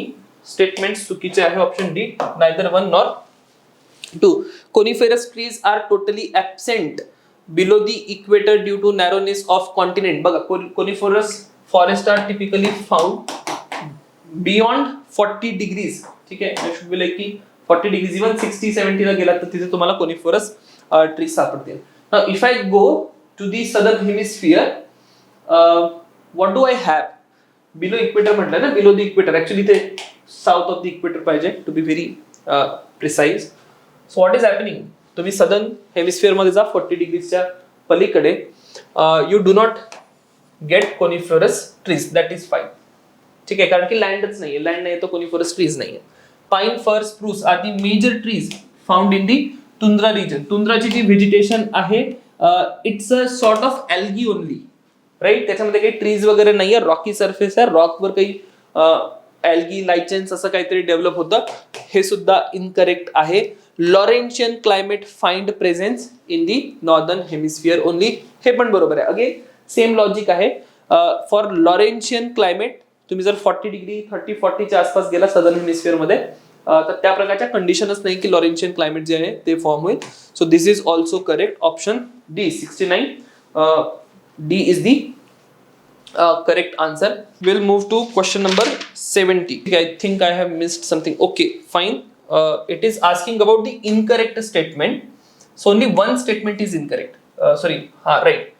A: स्टेटमेंट्स चुकीचे आहे. Option D, neither one nor two. Coniferous trees are totally absent below the equator due to narrowness of continent. बघा, coniferous forest are typically found beyond 40 degrees. ठीक आहे. I should be like की 40 degrees, even 60-70 ला गेलात तर तिथे तुम्हाला coniferous trees सापडतील. Now if I go to the southern hemisphere, what do I have? Below equator म्हटलं ना, below the equator. Actually ते south of the equator पाहिजे to be very precise. So what is happening? तुम्ही southern hemisphere मध्ये जा 40 डिग्रीच्या पलीकडे. You do not get coniferous trees. That is fine. ठीक आहे. कारण की लँडच नाहीये. लँड नाही तर coniferous trees नाहीये. Pine, fir, spruce are the major trees found in the tundra region. टुंद्राची जी व्हेजिटेशन आहे it's a sort of algae only, right. त्याच्यामध्ये काही ट्रीज वगैरे नाहीये. रॉकी सरफेस आहे. रॉकवर काही एल्गी, लायचन्स असं काहीतरी डेव्हलप होतं. हे सुद्धा इनकरेक्ट आहे. Laurentian climate find presence in the northern hemisphere only. हे पण बरोबर आहे. अगेन सेम लॉजिक आहे. फॉर लॉरेन्शियन क्लायमेट तुम्ही जर 40 डिग्री 30-40च्या आसपास गेला सदर्न हेमिस्फियर मध्ये तर त्या प्रकारच्या कंडिशनच नाही की लॉरेन्शियन क्लायमेट जे आहे ते फॉर्म होईल. So this is also correct. Option D 69 D is the correct answer. Will move to question number 70. I think I have missed something. Okay fine. It is asking about the incorrect statement. So only one statement is incorrect. Sorry, हा right.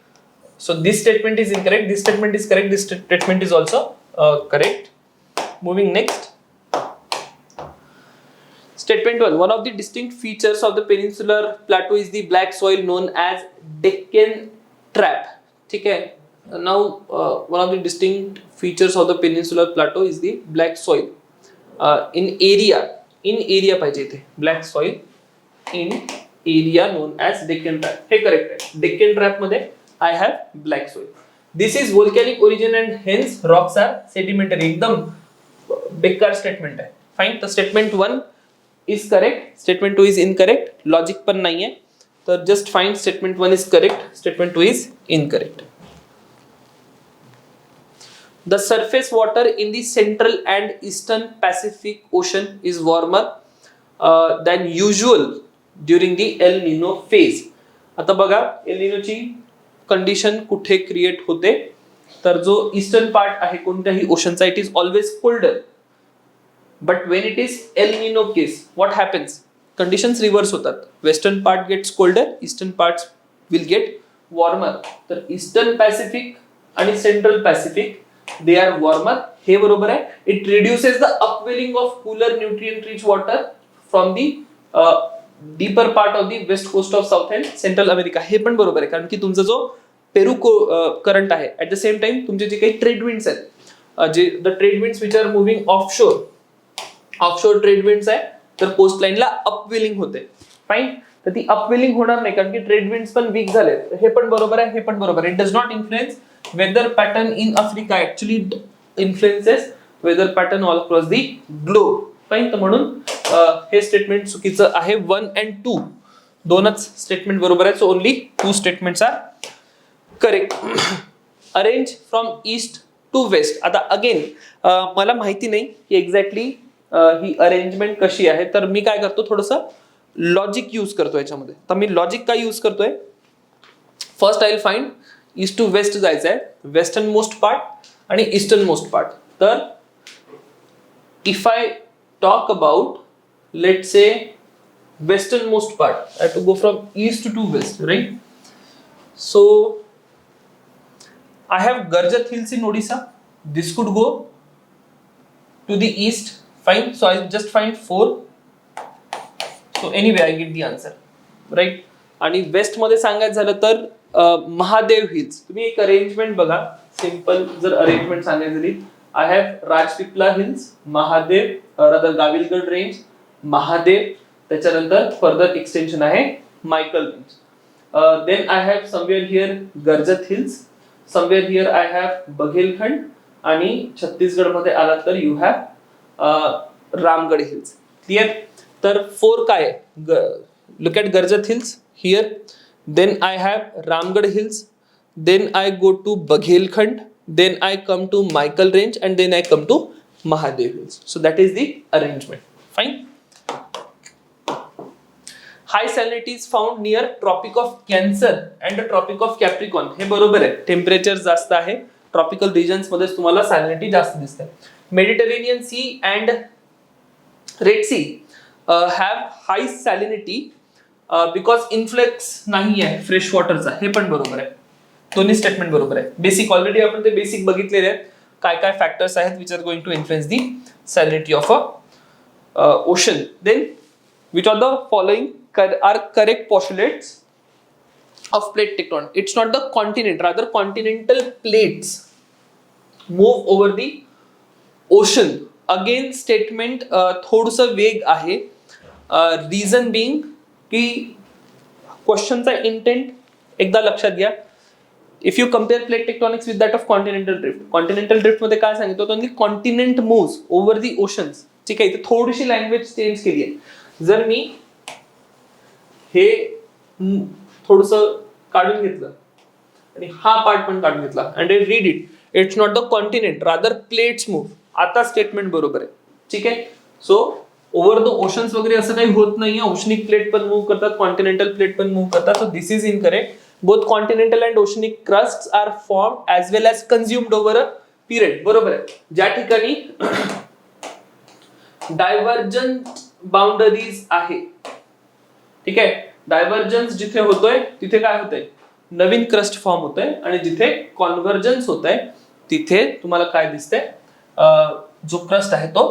A: So this statement is incorrect. This statement is correct. This statement is also correct. Moving next. Statement 1. One of the distinct features of the peninsular plateau is the black soil known as Deccan Trap. ठीक है. Now one of the distinct features of the peninsular plateau is the black soil. In area पाहिजे इथे. Black soil in area known as Deccan Trap. Hey correct आहे. Deccan Trap मध्ये I have black soil. This is volcanic origin and hence rocks are sedimentary. एकदम बेकार statement आहे. Fine. तर statement 1 is correct. Statement 2 is incorrect. Logic पण नाहीये. तर just find statement 1 is correct. Statement 2 is incorrect. The surface water in the central and eastern Pacific Ocean is warmer than usual during the El Nino phase. आता बघा El Nino ची condition कुठे create होते. तर जो eastern part आहे कोणत्याही ओशनचा it is always colder. But when it is El Nino case, what happens? Conditions reverse होतात. Western part gets colder, eastern parts will get warmer. तर Eastern Pacific आणि Central Pacific they are warmer. हे बरोबर आहे. It reduces the upwelling of cooler nutrient-rich water from the deeper part of the west coast of South and Central America. हे पण बरोबर आहे कारण की तुमचा जो पेरू करंट आहे at the same time तुमचे जे काही ट्रेड विंड्स आहेत जे the trade winds which are moving offshore trade winds आहे तर कोस्ट लाईनला अपवेलिंग होते. फाईन. तर ती अपवेलिंग होणार नाही कारण की ट्रेड विंड्स पण वीक झाले. हे पण बरोबर आहे. हे पण बरोबर आहे. It does not influence weather pattern in Africa. Actually influences weather pattern all across the globe. Fine. तर म्हणून हे स्टेटमेंट चुकीचं आहे. 1 and 2 दोनच स्टेटमेंट बरोबर आहे. So only 2 statements are correct. Arrange from east to west. आता अगेन मला माहिती नाही की एक्झॅक्टली ही अरेंजमेंट कशी आहे. तर मी काय करतो थोडंसं लॉजिक यूज करतो याच्यामध्ये. तर मी लॉजिक काय यूज करतोय. First I will find east to west जायचं आहे. वेस्टर्न मोस्ट पार्ट आणि ईस्टर्न मोस्ट पार्ट. तर if I talk about let say western most part I to go from east to west, right. So I have Garjat Hills in Odisha. This could go to the east. Fine. So I just find 4. So anyway, I get the answer, right? आणि waste मध्ये सांगायचं झालं तर Mahadev hills. तुम्ही एक arrangement बघा, simple जर arrangement सांगायची झाली, I have Rajpipla hills, Mahadev Gawilgarh range, Mahadev, त्याच्यानंतर फर्दर एक्सटेन्शन आहे Maikal range. Then I have somewhere here Garjat hills, somewhere here I have Baghelkhand, आणि छत्तीसगड मध्ये आला तर you have Ramgarh hills. Clear? तर 4 काय? Look at Garjat hills here, then I have Ramgarh hills, then I go to Baghelkhand, then I come to Michael range, and then I come to Mahadev hills. So that is the arrangement. Fine. High salinity is found near Tropic of Cancer and the Tropic of Capricorn. हे बरोबर आहे. Temperature जास्त आहे, tropical reasons मध्ये तुम्हाला salinity जास्त दिसते. Mediterranean Sea and Red Sea have high salinity because influx नाही आहे फ्रेश वॉटरचा. हे पण बरोबर आहे. दोन्ही स्टेटमेंट बरोबर आहे. बेसिक ऑलरेडी आपण ते बेसिक बघितलेले आहेत, काय काय फॅक्टर्स आहेत which are going to influence the salinity of a ocean. Then which are the following are correct postulates of plate tectonic? It's not the continent, rather continental plates move over the ocean. Again statement थोडंसं वेग आहे. Reason Bing की क्वेश्चनचा intent एकदा लक्षात घ्या. If you compare plate tectonics with that of continental drift, continental drift मध्ये काय सांगितलं होतं की continent moves over the oceans. ठीक आहे, इथे थोडीशी लँग्वेज चेंज केली आहे. जर मी हे थोडस काढून घेतलं आणि हा पार्ट पण काढून घेतला and I read it, it's not the continent, rather plates move. आता स्टेटमेंट बरोबर आहे. ठीक आहे. सो ओव्हर द ओशन्स वगैरे असं काही होत नाहीये. ओशनिक प्लेट पण मूव्ह करतात, कॉन्टिनेंटल प्लेट पण मूव्ह करतात. So this is incorrect. Both continental and oceanic crusts are formed as well as consumed over a period. बरोबर आहे. ज्या ठिकाणी डायव्हर्जंट बाउंडरीज आहे, ठीक आहे, डायव्हर्जन्स जिथे होतोय तिथे काय होतंय, नवीन क्रस्ट फॉर्म होतोय, आणि जिथे कॉन्व्हर्जन्स होतंय तिथे तुम्हाला काय दिसतंय, जो क्रस्ट आहे तो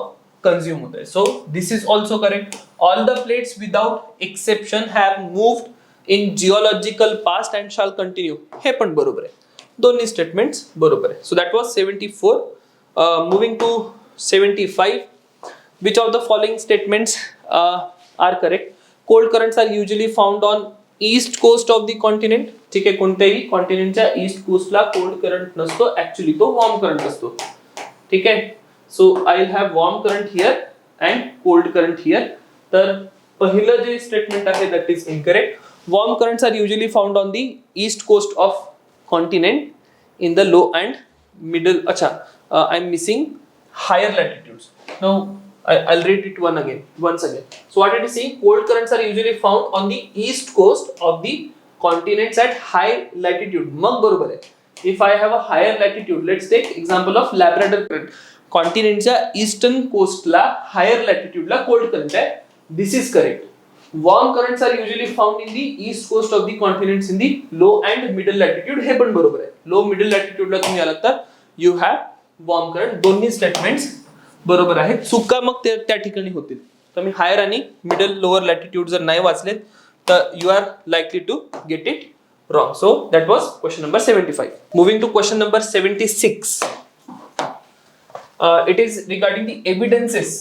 A: कंझ्युम होतोय. So this is also correct. All the plates without exception have moved in geological past and shall continue. हे पण बरोबर आहे. दोन्ही स्टेटमेंट्स बरोबर आहे. So that was 74. Moving to 75. Which of the following statements are correct? Cold currents are usually found on east coast of the continent. ठीक आहे, कोणत्याही कॉन्टिनेंटच्या ईस्ट कोस्टला कोल्ड करंट नसतो, ऍक्च्युली तो वॉर्म करंट असतो. ठीक आहे. So I will have warm current here and cold current here. तर पहिलं जे स्टेटमेंट आहे that is incorrect. Warm currents are usually found on the east coast of continent in the low and middle. अच्छा, I am missing higher latitudes. No, I'll read it once again. So what it is saying, cold currents are usually found on the east coast of the continents at high latitude. मग बरोबर आहे. If I have a higher latitude, let's take example of Labrador current. कॉन्टिनेंटच्या eastern कोस्टला higher लॅटिट्यूडला cold current आहे. This is correct. Warm currents are usually found in the east coast of the continents in the low and middle latitude. हे पण बरोबर आहे. Low middle लॅटिट्यूडला तुम्ही आलात तर यू हॅव वॉर्म करंट. दोन्ही स्टेटमेंट्स बरोबर आहे. चुका मग त्या ठिकाणी होतील. तर मी हायर आणि मिडल लोअर लॅटिट्यूड जर नाही वाचले तर you are लायकली to get it wrong. So that was question number 75. Moving to question number 76. It is regarding the evidences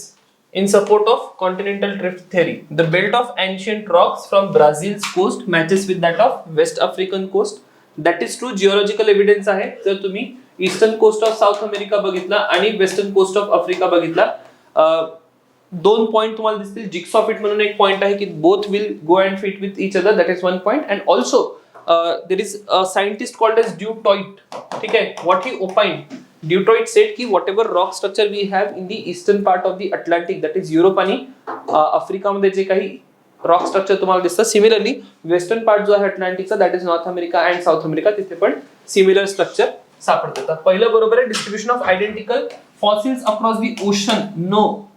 A: in support of continental drift theory. The belt of ancient rocks from Brazil's coast matches with that of West African coast. That is true. Geological evidence आहे. जर तुम्ही eastern coast of south America बघितला आणि western coast of Africa बघितला, दोन point तुम्हाला दिसतील. Jigsaw fit म्हणून एक पॉइंट आहे की both will go and fit with each other. That is one point. And also there is a scientist called as Du Toit. ठीक आहे. What he opined, Du Toit said की whatever rock structure we have in the eastern part of the Atlantic, that is Europe आणि आफ्रिकामध्ये जे काही rock structure तुम्हाला दिसतं, similarly western part जो आहे अटलांटिकचा, that is North America and South America, तिथे पण सिमिलर स्ट्रक्चर सापडते. तर पहिलं बरोबर आहे. Distribution of identical fossils across the ocean. No,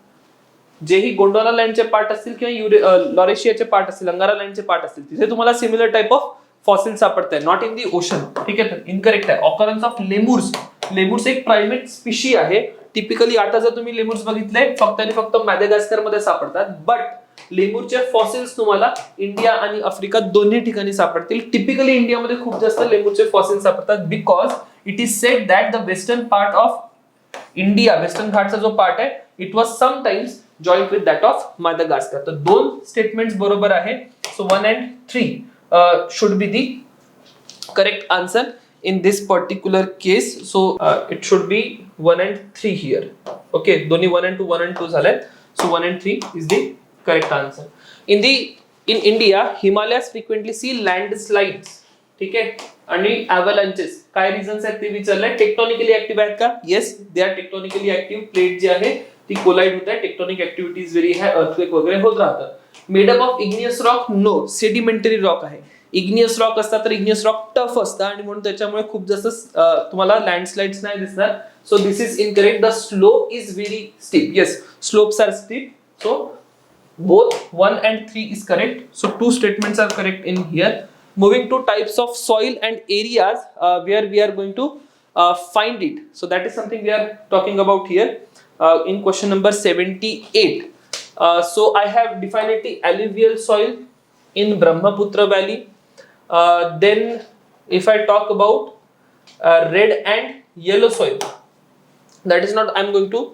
A: जेही गोंडवाना लँडचे पार्ट असतील किंवा लॉरेशियाचे पार्ट असतील, अंगारा लँडचे पार्ट असतील, तिथे तुम्हाला सिमिलर टाइप ऑफ फॉसिल सापडत आहे. Not in the ocean. ठीक आहे. इनकरेक्ट आहे. Occurrence of लेमुर्स. लेमुर्स एक प्रायमेट स्पीशी आहे. टिपिकली आता जर तुम्ही लेमुर्स बघितले फक्त आणि फक्त मॅडेगास्कर मध्ये सापडतात, बट लेमूरचे फॉसिल्स तुम्हाला इंडिया आणि आफ्रिका दोन्ही ठिकाणी सापडतील. टिपिकली इंडियामध्ये खूप जास्त लेमूरचे फॉसिल्स सापडतात because it is said that the western part of India, western घाटचा जो पार्ट आहे, it was sometimes joint with that of Madagascar. तर दोन स्टेटमेंट्स बरोबर आहे. So 1 and 3 should be the correct answer in this particular case. So it should be 1 and 3 here. Okay, दोन्ही 1 and 2 झाले. So 1 and 3 is the correct answer. In India, Himalayas frequently see landslides. ठीक आहे, आणि avalanches. काय reasons आहेत ते विचारलंय. Tectonically active आहेत का? Yes, they are tectonically active. Plate जी आहे ती कोलाइड होत आहे, टेक्टोनिक ऍक्टिव्हिटीज वेरी आहे, अर्थक्वेक वगैरे होत राहतात. Made up of igneous rock? No, sedimentary rock आहे. इग्नियस रॉक असतात तर इग्नियस रॉक टफ असतं आणि म्हणून त्याच्यामुळे खूप जास्त तुम्हाला लँडस्लाइड्स नाही दिसणार. So this is incorrect. The slope is very steep. Yes, slopes are steep. So both 1 and 3 is correct. So 2 statements are correct in here. Moving to types of soil and areas where we are going to find it. So that is something we are talking about here in question number 78. So I have defined the alluvial soil in Brahmaputra Valley. Then if I talk about red and yellow soil, that is not I'm going to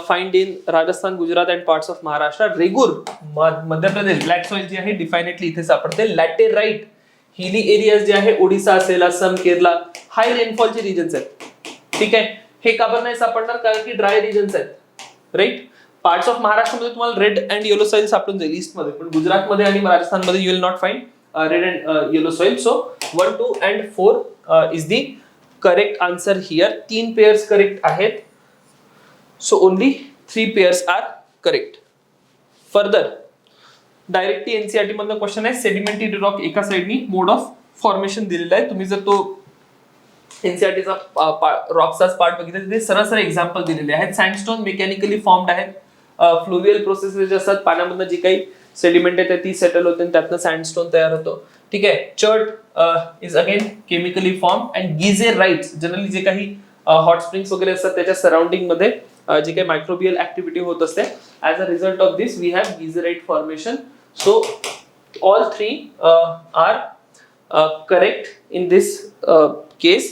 A: find in Rajasthan, Gujarat and parts of Maharashtra. Regur, Madhya Pradesh, black soil जी आहे definitely इथे सापडते. Laterite, hilly areas जे आहे ओडिसा असेल, असम, केरला, हाय rainfall चे reasons आहेत. ठीक आहे, हे का बरं नाही सापडणार? कारण की ड्राय रिजन्स आहेत, राईट. पार्ट्स ऑफ महाराष्ट्र मध्ये तुम्हाला रेड अँड येलो सॉइल सापडून जाईल ईस्ट मध्ये, पण गुजरात मध्ये आणि राजस्थान मध्ये you will not find red and yellow soil. So 1, 2 and 4 is the correct answer here. 3 pairs correct आहेत. So only 3 pairs are correct. Further, directly NCERT मधला क्वेश्चन आहे. Sedimentary rock एका साइडनी मोड ऑफ फॉर्मेशन दिलेला आहे. तुम्ही जर तो NCERT चा रॉकचा पार्ट बघितला तिथे सरळ सरळ एक्झाम्पल दिलेले आहेत. सँडस्टोन मेकॅनिकली फॉर्म्ड आहेत. फ्लुव्हियल प्रोसेसेस जे असतात, पाण्यामधनं जी काही सेडिमेंट आहे ती सेटल होते आणि त्यातनं सँडस्टोन तयार होतो. ठीक आहे. Chert is again chemically form and geyserites generally जे काही हॉट स्प्रिंग्स वगैरे असतात त्याच्या सराउंडिंग मध्ये जे काही मायक्रोबियल ऍक्टिव्हिटी होत असते, as a result of this we have geyserite formation. So all 3 are correct in this case.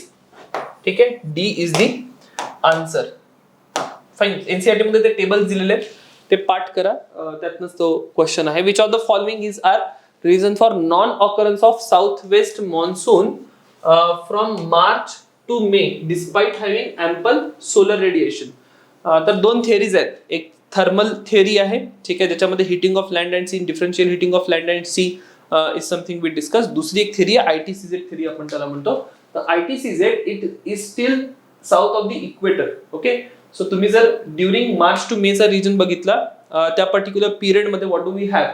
A: ठीक आहे, D is the answer. Fine. NCERT मध्ये ते टेबल्स दिलेले आहेत, ते पाठ करा, त्यातनंच तो क्वेश्चन आहे. Which of the following is are reason for non occurrence of south west monsoon from March to May despite having ample solar radiation. तर 2 थिअरीज आहेत. एक थर्मल थिअरी आहे, ठीक आहे, ज्याच्यामध्ये heating of land and sea, differential heating of land and sea is something we discuss. दुसरी एक theory आहे आयटीसीझेड थिअरी आपण त्याला म्हणतो. तर ITCZ it is still south of the equator. Okay, so तुम्ही जर ड्युरिंग मार्च टू मे चा रिजन बघितला, त्या पर्टिक्युलर पिरियड मध्ये what do we have?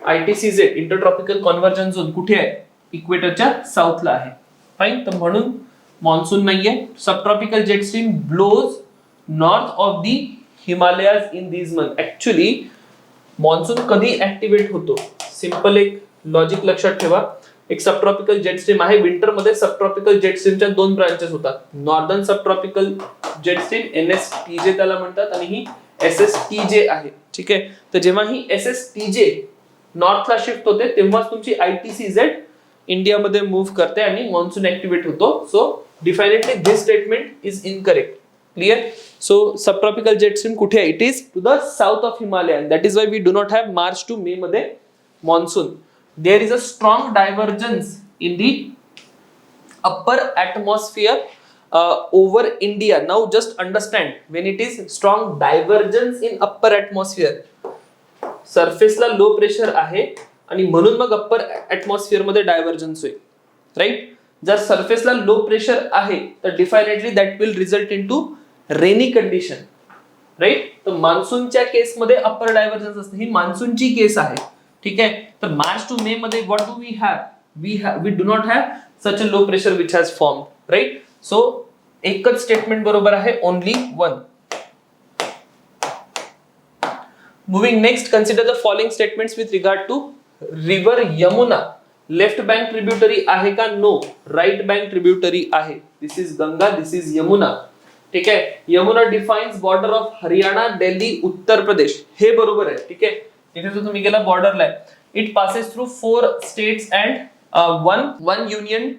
A: ITCZ intertropical convergence zone कुठे आहे? इक्वेटरच्या साऊथला आहे. फाईन. तर म्हणून मॉन्सून नाहीये. Subtropical jet stream blows north of the Himalayas in these month. Actually monsoon कधी ऍक्टिव्हेट होतो? सिंपल एक लॉजिक लक्षात ठेवा. एक सबट्रॉपिकल जेट स्ट्रीम आहे. विंटर मध्ये सबट्रॉपिकल जेट स्ट्रीमच्या 2 ब्रांचेस होतात. Northern subtropical jet stream NSTJ त्याला म्हणतात आणि ही SSTJ आहे. ठीक आहे. तर जेव्हा ही SSTJ नॉर्थला शिफ्ट होते तेव्हाच तुमची ITCZ इंडियामध्ये मूव्ह करते आणि मॉन्सून ऍक्टिव्हेट होतो. So definitely this statement is incorrect. Clear. So subtropical jet stream कुठे आहे? It is to the south of Himalaya and that is why we do not have March to May मध्ये monsoon. There is a strong divergence in the upper atmosphere over India. Now just understand, when it is strong divergence in upper atmosphere, सरफेसला low pressure आहे आणि म्हणून मग upper atmosphere मध्ये divergence होईल, right. जर सरफेसला लो प्रेशर आहे तर definitely that will result in to rainy condition, right. तर मान्सूनच्या केसमध्ये अप्पर डायव्हर्जन्स असते. ही मान्सूनची केस आहे. ठीक आहे. तर मार्च टू मे मध्ये what do we have? We do not have such a low pressure which has form, right. So एकच स्टेटमेंट बरोबर आहे, only 1. Moving next, consider the following statements with regard to river Yamuna. Left bank tributary आहे का? No. Right bank tributary आहे. This is Ganga, this is Yamuna. ठीक आहे. Yamuna defines border of Haryana, Delhi, Uttar Pradesh. हे बरोबर आहे. ठीक आहे. इथे जो तुम्ही गेला बॉर्डरला आहे, it passes through 4 states and one union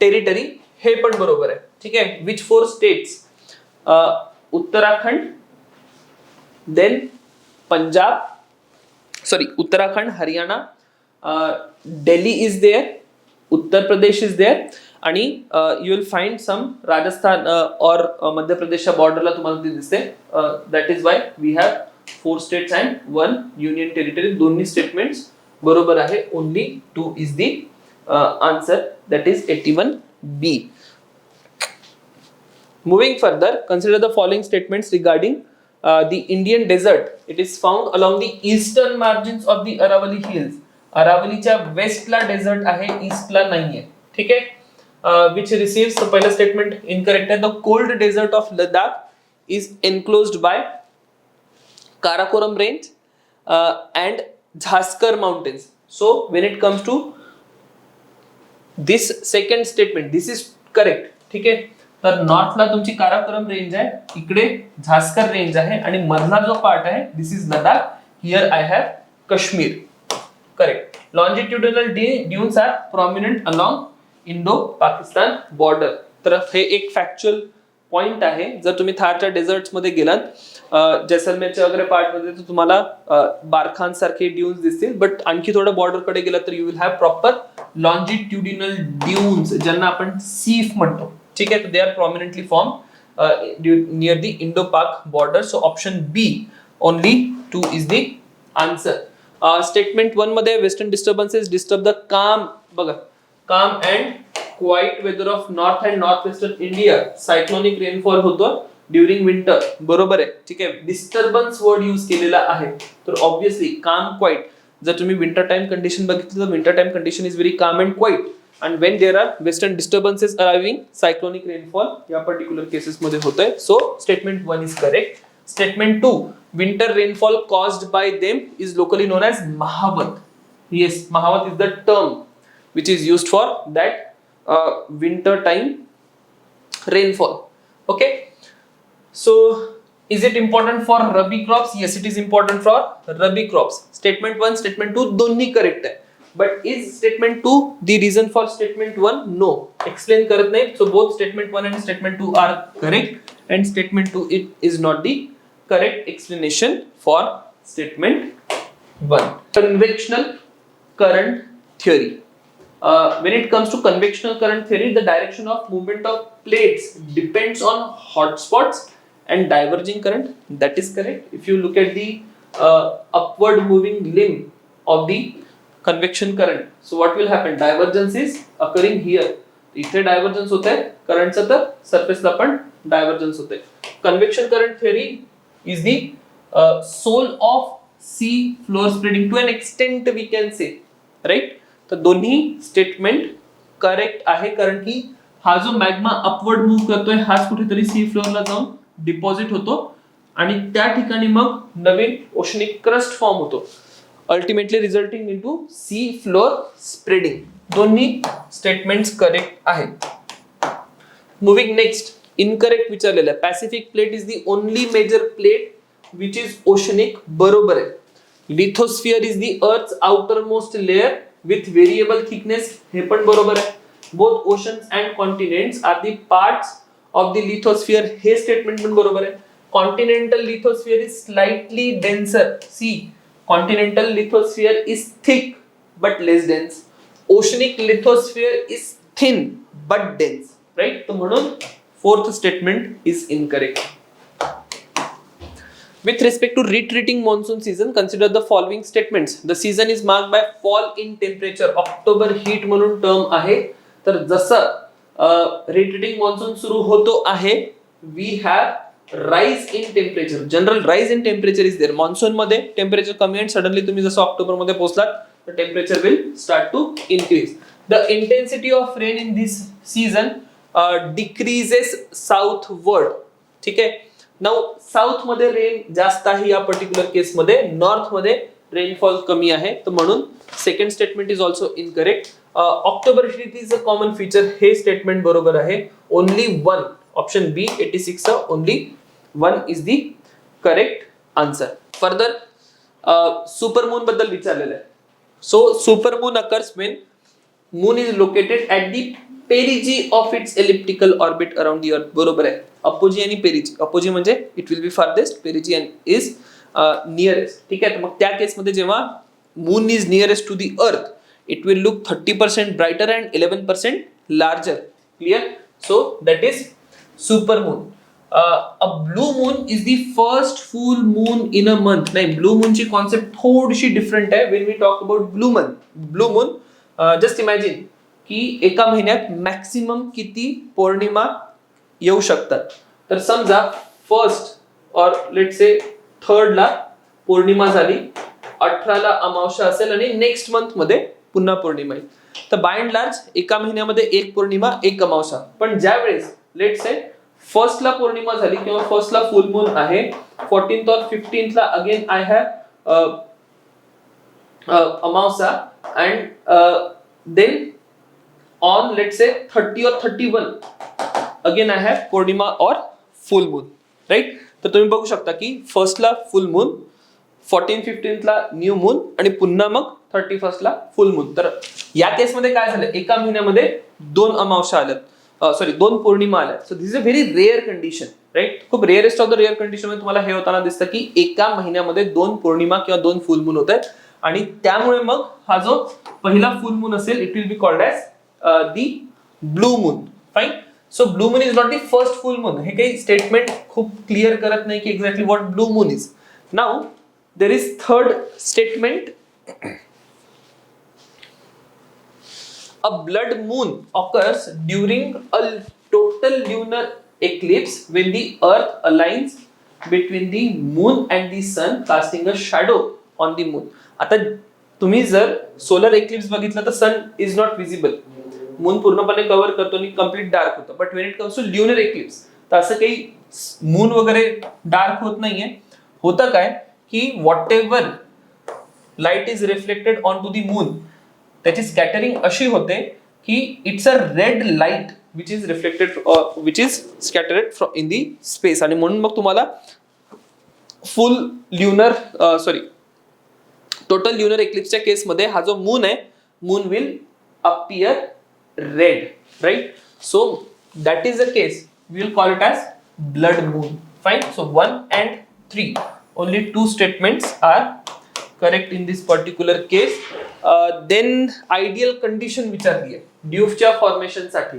A: territory, हे पण बरोबर आहे. ठीक आहे. Which 4 states? Uttarakhand, then Punjab, sorry Uttarakhand, Haryana, Delhi is there, Uttar Pradesh is there, आणि you will find some Rajasthan और मध्य प्रदेशच्या बॉर्डरला तुम्हाला ते दिसते. That is why we have 4 states and 1 union territory. दोन्ही स्टेटमेंट्स बरोबर आहे. Only 2 is the answer, that is 81B. Moving further, consider the following statements regarding the Indian desert. It is found along the eastern margins of the Aravalli Hills. अरावलीच्या वेस्टला desert आहे, ईस्टला नाहीये. ठीक आहे. Which receives, the पहिला statement incorrect आहे. The cold desert of Ladakh is enclosed by Karakoram range and Zaskar mountains. So when it comes to this second statement, this is correct. ठीक आहे. तर नॉर्थला तुमची काराकोरम रेंज आहे, इकडे झास्कर रेंज आहे, आणि मधला जो पार्ट आहे this is Ladakh. Here I have Kashmir. Correct. Longitudinal dunes are prominent along Indo Pakistan border. तर हे एक फॅक्च्युअल पॉइंट आहे. जर तुम्ही थारच्या डेझर्ट्स मध्ये गेलात, जैसलमेरच्या वगैरे पार्ट मध्ये, तर तुम्हाला बारखान सारखे ड्यून्स दिसतील, बट आणखी थोडं बॉर्डर कडे गेलात तर you will have proper longitudinal dunes, ज्यांना आपण सीफ म्हणतो. ठीक आहे. They are prominently form near the Indo Pak border. So option B, only 2 is the answer. Statement 1 मध्ये western disturbances disturb the calm, बघा, calm and quiet weather of north and north western India. Cyclonic rainfall होतो during winter. बरोबर आहे. ठीक आहे. Disturbance word use केलेला आहे. तर ऑब्विसली काम, क्वाइट, जर तुम्ही विंटर टाइम कंडिशन बघितलं तर winter time condition is very काम and quite. And when there are western disturbances arriving, cyclonic rainfall या particular cases मध्ये होतंय. So statement 1 is correct. Statement 2, winter rainfall caused by them is locally known as Mahavat. Yes, Mahavat is the term which is used for that winter time rainfall. Okay. So is it important for rabi crops? Yes, it is important for rabi crops. Statement 1, statement 2 दोन्ही correct आहे. But is statement 2 the reason for statement 1? No. Explain करत नाही. So both statement 1 and statement 2 are correct, and statement 2 it is not the correct explanation for statement 1. Convectional current theory. When it comes to convectional current theory, the direction of movement of plates depends on hotspots and diverging current. That is correct. If you look at the upward moving limb of the convection current, so what will happen? Divergence is occurring here. इथे divergence होत आहे करंटचं, तर सरफेसला पण divergence होते. Convection current theory is the soul of sea floor spreading to an extent we can say, right. तर दोन्ही स्टेटमेंट करेक्ट आहे, कारण की हा जो मॅग्मा अपवर्ड मूव्ह करतोय हाच कुठेतरी सी फ्लोअरला जाऊन डिपॉझिट होतो, आणि त्या ठिकाणी मग नवीन ओशनिक क्रस्ट फॉर्म होतो, ultimately resulting into sea floor spreading. दोन्ही स्टेटमेंट्स करेक्ट आहेत. मुव्हिंग नेक्स्ट, इनकरेक्ट विचारलेलं आहे. Pacific plate is the only major plate which is oceanic. बरोबर आहे. Lithosphere is the earth's outermost layer with variable thickness. हे पण बरोबर आहे. Both oceans and continents are the parts of the lithosphere. हे statement पण बरोबर आहे. Continental lithosphere is slightly denser. See, continental lithosphere is thick but less dense. Oceanic lithosphere is thin but dense, right? So म्हणून fourth statement is incorrect. With respect to retreating monsoon season, consider the following statements. The season is marked by fall in temperature. October heat म्हणून term आहे. तर जसं retreating monsoon सुरू होतो आहे, we have rise in temperature. General rise in temperature is there. Monsoon मध्ये temperature कमी आणि सडनली तुम्ही जसं ऑक्टोबर मध्ये पोहोचलात, the temperature will start to increase. The intensity of rain in this season decreases southward. ठीक आहे. Now साऊथ मध्ये rain जास्त आहे या पर्टिक्युलर केस मध्ये, नॉर्थ मध्ये रेनफॉल कमी आहे. तर म्हणून second statement is also incorrect. October heat is a common feature. हे स्टेटमेंट बरोबर आहे. Only one, option B 86 only one is the correct answer. Further supermoon बद्दल विचारलेलं आहे. So supermoon occurs when moon is located at the perigee of its elliptical orbit around the earth. बरोबर आहे. Apogee आणि perigee. Apogee म्हणजे it will be farthest, perigee is nearest. ठीक आहे. तर मग त्या केसमध्ये जेव्हा moon is nearest to the earth, it will look 30% brighter and 11% larger. Clear. So that is supermoon. A blue moon is the first full moon in a month. नाही, blue मूनची concept थोडीशी डिफरंट आहे. When we talk about blue moon, just imagine की एका महिन्यात maximum किती पौर्णिमा येऊ शकतात. तर समजा फर्स्ट और लेट से थर्ड ला पौर्णिमा झाली, 18 ला अमावस्या असेल आणि नेक्स्ट मंथ मध्ये पुन्हा पौर्णिमा येईल. तर बाय अँड लार्ज एका महिन्यामध्ये एक पौर्णिमा एक अमावस्या. पण ज्या वेळेस लेट से फर्स्ट ला पौर्णिमा झाली किंवा फर्स्ट ला फुल मून आहे, 14th और 15th ला again I have amavasya and then on let's say 30 or 31 again I have Purnima or full moon, right? तर तुम्ही बघू शकता की फर्स्ट ला फुल मून, 14-15 ला न्यू मून आणि पुन्हा मग 31st ला फुल मून. तर या केसमध्ये काय झालं, एका महिन्यामध्ये 2 अमावस्या आल्यात, सॉरी 2 पौर्णिमा आल्यात. So this is a very rare condition, right? खूप rarest of the rare condition मध्ये तुम्हाला हे होताना दिसतं की एका महिन्यामध्ये 2 पौर्णिमा किंवा 2 फुल मून होत आहेत. आणि त्यामुळे मग हा जो पहिला फुल मून असेल, it will be called as the blue moon. Fine. So blue moon is not the first full moon. हे काही स्टेटमेंट खूप क्लिअर करत नाही की exactly what blue moon is. Now there is third statement. A blood moon occurs during a total lunar eclipse when the earth aligns between the moon and the sun, casting a shadow on the moon. आता तुम्ही जर solar eclipse बघितलं तर sun is not visible. Moon पूर्णपणे cover करतो आणि complete dark होतं. But when it comes to lunar eclipse तर असं काही मून वगैरे डार्क होत नाहीये. होतं काय की whatever light is reflected on to the moon, त्याची स्कॅटरिंग अशी होते की it's a red light which is reflected which is scattered in the space. आणि म्हणून मग तुम्हाला फुल ल्युनर टोटल ल्युनर एक्लिप्सच्या केसमध्ये हा जो मून आहे, moon will appear red, right? So that is the case, we will call it as blood moon. Fine. So 1 and 3, only 2 statements are correct in this particular case. Then ideal condition विचारली आहे ड्यूफच्या formation साठी.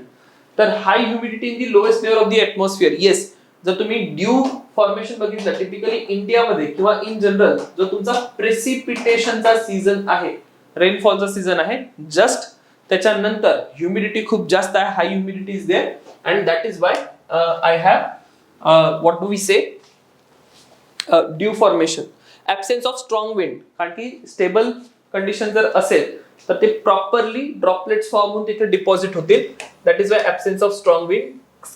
A: तर high humidity in the lowest layer of the atmosphere. Yes, जर तुम्ही due formation बघितलं typically इंडियामध्ये किंवा in general जो तुमचा प्रेसिपिटेशनचा सीझन आहे, रेनफॉलचा सीझन आहे, जस्ट त्याच्यानंतर ह्युमिडिटी खूप जास्त आहे, high humidity is there and that is why I have what do we say dew formation. Absence of strong wind, कारण की स्टेबल कंडिशन जर असेल तर ते प्रॉपरली ड्रॉपलेट्स फॉर्म होऊन तिथे डिपॉझिट होतील. That is why absence of strong wind.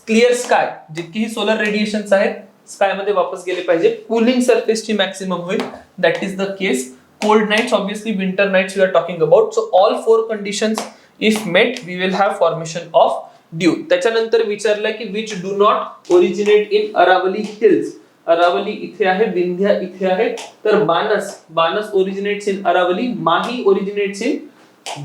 A: Clear sky, जितकीही सोलर रेडिएशन्स आहेत स्काय मध्ये वापस गेले पाहिजे. कूलिंग सरफेसची मॅक्सिमम होईल. That is the case. Cold nights, obviously winter nights we are talking about. So all 4 conditions if met, we will have formation of dew. त्याच्यानंतर विचारलं की which do not originate in Aravalli hills. Aravalli इथे आहे, विंध्या इथे आहे. तर बानस originates in Aravalli, Mahi originates in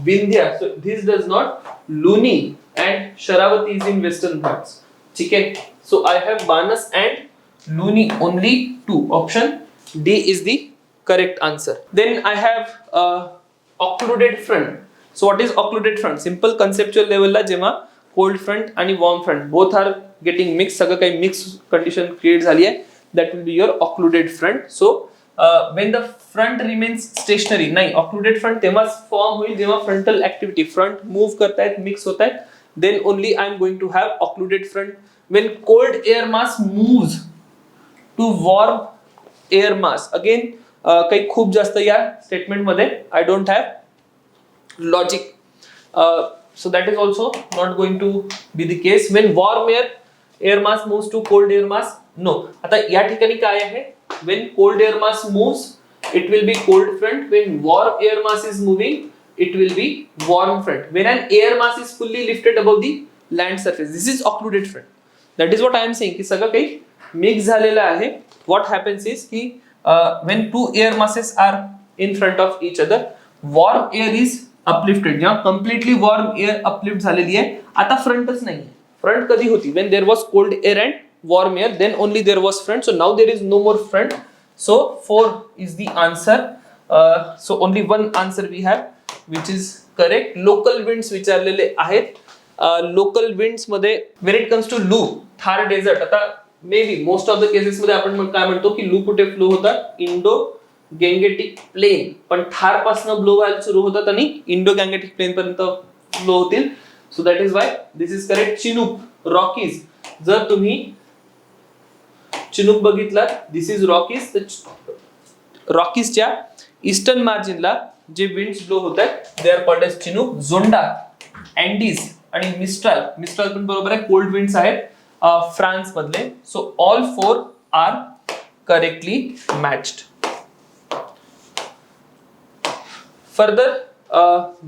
A: Vindhya. So this does not. Luni and Sharavati is in western Ghats. ठीक है. So I have बानस and Luni, only 2. Option D is the correct answer. Then I have occluded front. So what is occluded front? Simple conceptual level ला जेव्हा cold front आणि warm front both are getting mixed, सगळं काही mix condition create झाली आहे, that will be your occluded front. So when the front remains stationary, नाही, occluded front तेव्हाच form होईल जेव्हा frontal activity, front move करतायत, mix होतायत, then only I am going to have occluded front. When cold air mass moves to warm air mass, again काही खूप जास्त या स्टेटमेंट मध्ये I don't have logic. So that is also not going to be the case. When warm air mass moves to cold air mass, no. आता या ठिकाणी काय आहे, when cold air mass moves it will be cold front. When warm air mass is moving it will be warm front. When an air mass is fully lifted above the land surface, this is occluded front. That is what I am saying की सगळं काही mix झालेलं आहे. What happens is की when two air masses are in front of each other, warm air is uplifted. जेव्हा completely warm air uplift झालेली आहे, आता फ्रंटच नाही. फ्रंट कधी होती? when there was cold air and warm air, then only there was front. So now there is no more front. So 4 is the answer. So only one answer we have, which is correct. Local winds विचारलेले आहेत. Local winds मध्ये when it comes to loo, Thar desert, आता may be most of the cases मध्ये आपण काय म्हणतो की लू कुठे फ्लो होतात? Indo Gangetic plain. पण थार पासून ब्लो व्हायला सुरू होतात आणि इंडो गँगेटिक प्लेन पर्यंत फ्लो होतील. So that is why this is correct. Chinook, Rockies, जर तुम्ही चिनूक बघितला, दिस इज रॉकीज. रॉकीजच्या ईस्टर्न मार्जिनला जे विंड्स ब्लो होतात दे are called as Chinook. Zonda, Andes आणि मिस्ट्राल, मिस्ट्राल पण बरोबर आहे, कोल्ड विंड्स आहेत फ्रान्स मधले. So all 4 are correctly matched. Further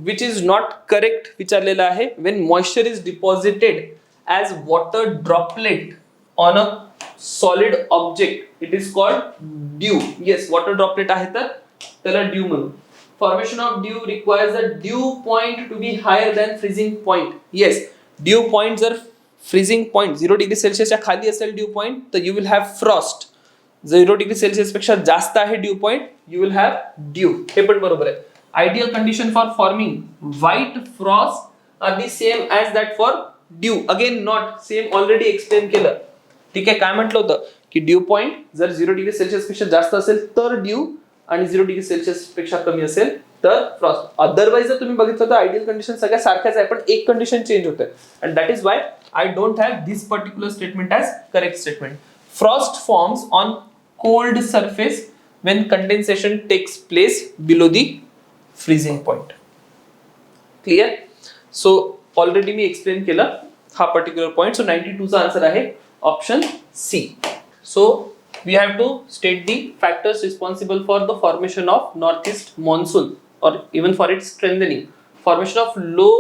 A: which is not correct विचारलेलं आहे. When moisture is deposited as water droplet on a solid object, it is called dew. Yes, water droplet आहे तर त्याला due म्हणू. Formation of dew requires the dew point to be higher than freezing point. Yes, dew point जर freezing point 0 degree सेल्सिअसच्या खाली असेल dew point, तर you will have frost. 0 degree Celsius पेक्षा जास्त आहे dew point, you will have dew. हे पण बरोबर आहे. Ideal condition for forming white frost are the same as that for dew. Again not same, already explain केलं. ठीक आहे, काय म्हटलं होतं की dew point जर 0 डिग्री सेल्सिअस पेक्षा जास्त असेल तर dew, आणि 0 डिग्री सेल्सिअस पेक्षा कमी असेल तर फ्रॉस्ट. अदरवाइज जर तुम्ही बघितलं तर आयडियल कंडिशन सगळ्या सारख्याच आहे, पण एक कंडिशन चेंज होते. And that is why I don't have this particular statement as correct statement. Frost forms on cold surface when condensation takes place below the freezing point. Clear? So already me explain केला हा particular point. So 92 चा answer आहे option C. So we have to state the factors responsible for the formation of northeast monsoon or even for its strengthening. Formation of low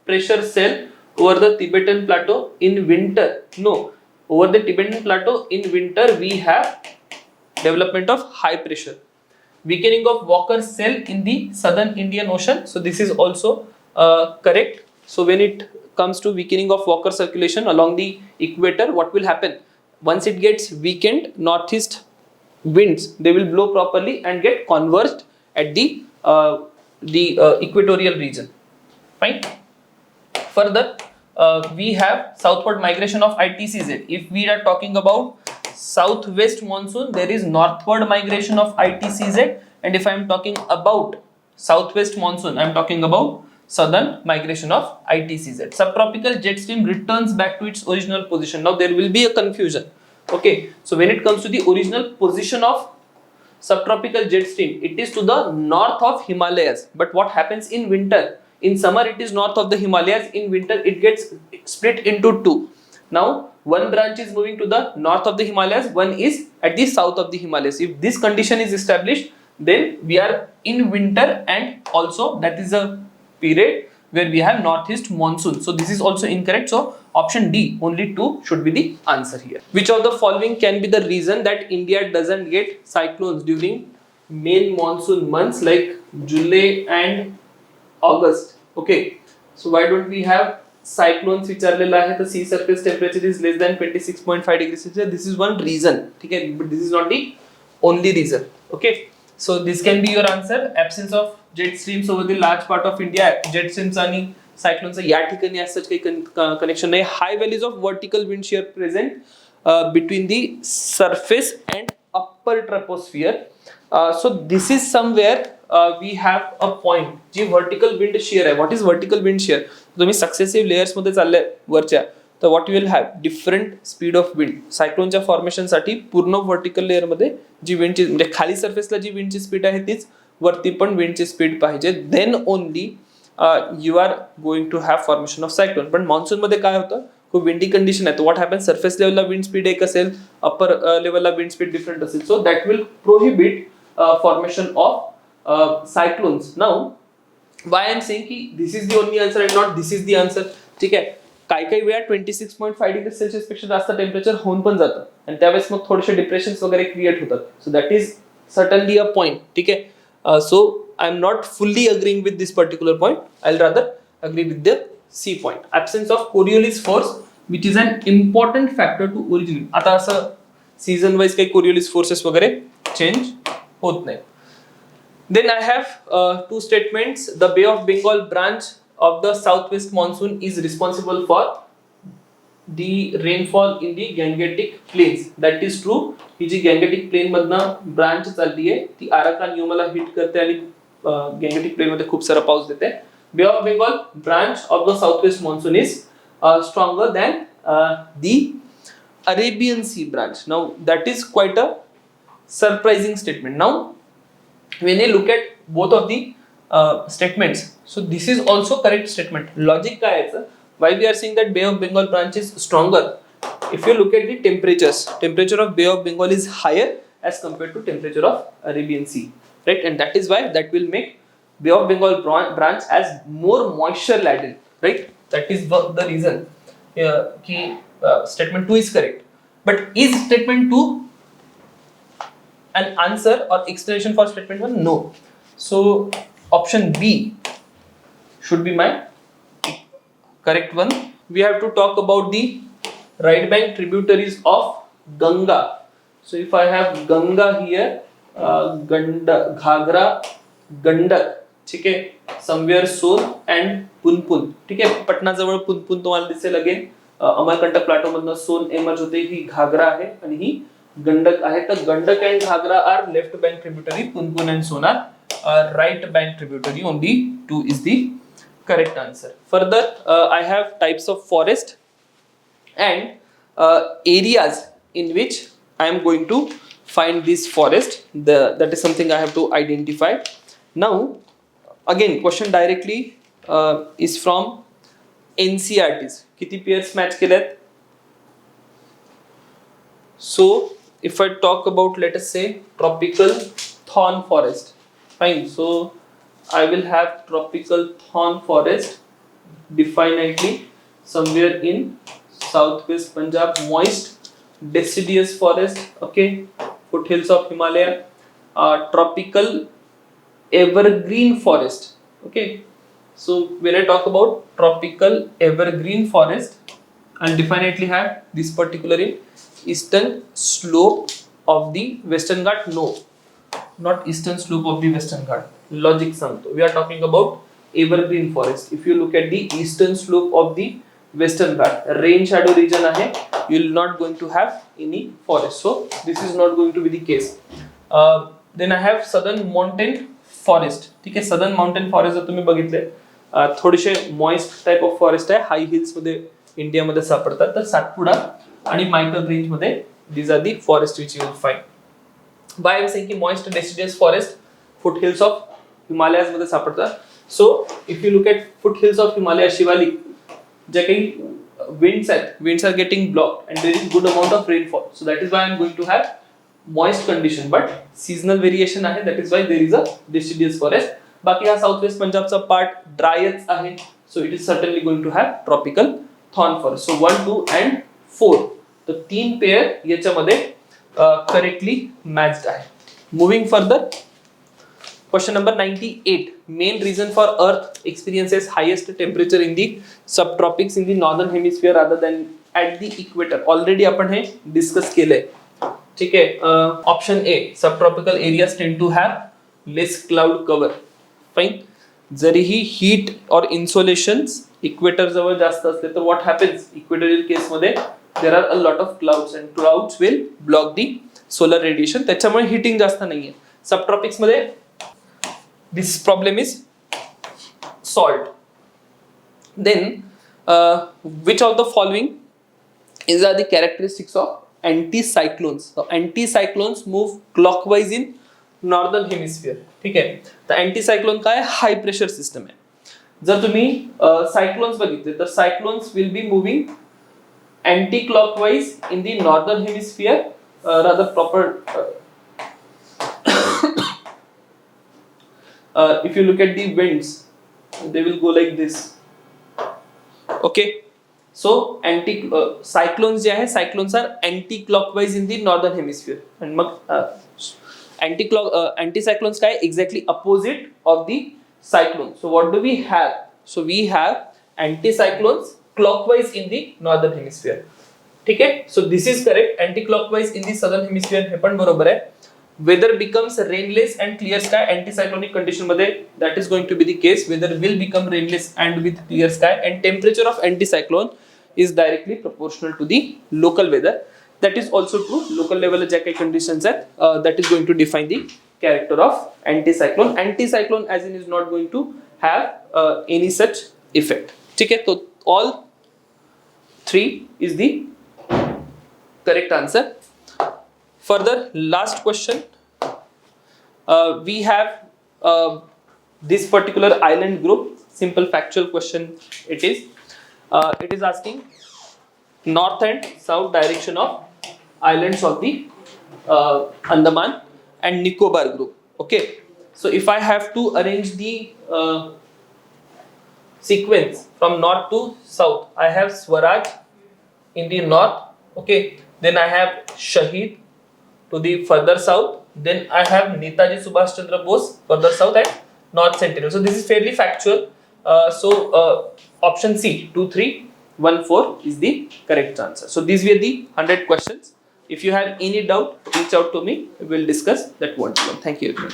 A: pressure cell over the Tibetan plateau in winter. No, over the Tibetan plateau in winter we have development of high pressure. Weakening of Walker cell in the southern Indian Ocean. So this is also correct. So when it comes to weakening of Walker circulation along the equator, what will happen? Once it gets weakened, northeast winds they will blow properly and get converged at the equatorial region. Fine. Further, we have southward migration of ITCZ. If we are talking about southwest monsoon, there is northward migration of ITCZ, and if I am talking about southwest monsoon, I am talking about southern migration of ITCZ. Subtropical jet stream returns back to its original position. Now there will be a confusion. Okay, so when it comes to the original position of subtropical jet stream, it is to the north of Himalayas. But what happens in winter? In summer it is north of the Himalayas. In winter it gets split into two. Now one branch is moving to the north of the Himalayas, one is at the south of the Himalayas. If this condition is established, then we are in winter, and also that is a period where we have northeast monsoon. So this is also incorrect. So option D, only 2 should be the answer here. Which of the following can be the reason that India doesn't get cyclones during main monsoon months like July and August? Okay, so why don't we have cyclones विचारलेला आहे तर sea surface temperature is less than 26.5 degrees Celsius. This is one reason. ठीक है, but this is not the only reason. Okay, so this can be your answer. Absence of jet streams over the large part of India. Jet streams आणि cyclones या ठिकाणी as such काही connection नाही. High values of vertical wind shear present between the surface and upper troposphere. So this is somewhere we have a point ji vertical wind shear आहे. What is vertical wind shear? तुम्ही successive layers मध्ये चालले वरच्या तर what you will have different speed of wind. सायक्लोनच्या formation साठी पूर्ण vertical layer मध्ये जी विंडची म्हणजे खाली सरफेसला जी विंडची स्पीड आहे तीच वरती पण विंडची स्पीड पाहिजे. Then only you are going to have formation of cyclone. पण मान्सून मध्ये काय होतं, खूप विंडी कंडिशन आहे. तर व्हॉट हॅपन, सरफेस लेवलला विंड स्पीड एक असेल, अपर लेवलला विंड स्पीड डिफरंट असेल. So that will prohibit formation of cyclones. Now why I am saying की this is the only answer and not this is the answer. ठीक आहे, काही काही वेळा 26.5 डिग्री सेल्सिअस पेक्षा जास्त टेम्परेचर होऊन पण जातं आणि त्यावेळेस मग थोडेसे डिप्रेशन्स वगैरे क्रिएट होतात. सो that is certainly a point. ठीक है, so I am not fully agreeing with this particular point. I'll rather agree with the C point. Absence of Coriolis force, which is an important factor to origin. आता असं season wise काही Coriolis forces वगैरे change होत नाही. Then I have two statements. The Bay of Bengal branch of the southwest monsoon is responsible for the rainfall in the Gangetic plains. That is true. He ji Gangetic plain मधनं branch चालली आहे ती Arakan न्यूमाला hit करते आणि Gangetic plain मध्ये खूप सारा पाऊस देते. Bay of Bengal branch of the southwest monsoon is stronger than the Arabian Sea branch. Now that is quite a surprising statement. Now when you look at both of the statements, so this is also correct statement. Logic काय आहे? Why we are saying that Bay of Bengal branch is stronger? If you look at the temperatures, temperature of Bay of Bengal is higher as compared to temperature of Arabian Sea, right? And that is why that will make Bay of Bengal branch as more moisture laden, right? That is the reason कि statement 2 is correct. But is statement 2 an answer or explanation for statement 1? No. So option B should be my correct one. We have to talk about the right bank tributaries of Ganga. So if I have Ganga here, Ghagra, Gandak, ठीक है, somewhere Son and Punpun. ठीक है, पटना जवळ पुनपुन तुम्हाला दिसेल again. Amarkantak Plato मधनं सोन emerge होते, ही घागरा आहे आणि ही गंडक आहे. तर Gandak and ghagra are left bank tributary, Punpun and Son are right bank tributary. Only 2 is the correct answer. Further, I have types of forest and areas in which I am going to find this forest. That is something I have to identify. Now, again, question directly is from NCERTs. किती pairs match केलेत? So, if I talk about, let us say, tropical thorn forest, fine. So I will have tropical thorn forest definitely somewhere in southwest Punjab, moist deciduous forest, okay, foothills of Himalaya, tropical evergreen forest, okay. So when I talk about tropical evergreen forest, I'll definitely have this particular in eastern slope of the Western Ghat. No, not eastern slope of the Western Ghat. Logic सांगतो. We are talking about evergreen forest. If you look at the eastern slope of the Western Ghat, rain shadow region आहे, you will not going to have any forest. So this is not going to be the case. Then I have southern mountain forest. ठीक आहे, southern mountain forest जर तुम्ही बघितले, थोडेसे moist type of forest आहे, high hills मध्ये India मध्ये सापडतात. तर सातपुडा आणि मायकल रेंज मध्ये these are the forest which you will find. Why I am saying की moist deciduous forest foothills of Himalayas मध्ये सापडतात. So if you look at foothills of Himalaya, Shivalik, जे काही winds are getting blocked and there is good amount of rainfall. So that is why I am going to have moist condition, but seasonal variation आहे. That is why there is a deciduous forest. बाकी हा साऊथवेस्ट पंजाबचा part ड्रायच आहे. So it is certainly going to have tropical thorn forest. So 1, 2 and 4. तर 3 pair याच्यामध्ये correctly matched आहे. Moving further, question number 98. Main reason for Earth experiences highest temperature in the subtropics in the northern hemisphere rather than at the equator. Already आपण हे discuss केलंय. ठीक आहे. Option A, subtropical areas tend to have less cloud cover. Fine. जरीही heat और insolations equator जवळ जास्त असले तर व्हॉट हॅपन्स, इक्वेटोरियल केस मध्ये there are a lot of clouds and clouds will block the solar radiation. त्याच्यामुळे heating जास्त नाहीये. सबट्रॉपिक्स मध्ये this problem is solved. Then which of the following is are the characteristics of anticyclones? So anticyclones move clockwise in northern hemisphere. ठीक आहे. तर अँटीसायक्लोन काय, high pressure system आहे. जर तुम्ही सायक्लोन्स बघितले तर cyclones will be moving anticlockwise in the northern hemisphere, rather proper. If you look at the winds they will go like this. Okay. So anticyclones जे आहे, cyclones are anticlockwise in the northern hemisphere. आणि मग Anticyclones काय exactly opposite of the cyclone. So what do we have? So we have anticyclones clockwise in the northern hemisphere. ठीक आहे. So this is correct. Anti-clockwise in the southern hemisphere हे पण बरोबर आहे. Weather becomes rainless and clear sky anticyclonic condition मध्ये that is going to be the case. Weather will become rainless and with clear sky, and temperature of anticyclone is directly proportional to the local weather. That is also true. Local level ज्या काही conditions आहेत that is going to define the character of anticyclone. Anticyclone as in is not going to have any such effect. ठीक है. तो all 3 is the correct answer. Further, last question. We have this particular island group. Simple factual question it is. It is asking north and south direction of islands of the Andaman and Nicobar group. Okay. So if I have to arrange the sequence from north to south, I have Swaraj in the north. Okay. Then I have Shahid to the further south. Then I have Netaji Subhash Chandra Bose further south and North Sentinel. So this is fairly factual. Option C 2, 3, 1, 4 is the correct answer. So these were the 100 questions. If you have any doubt, reach out to me. We will discuss that one to one. Thank you everyone.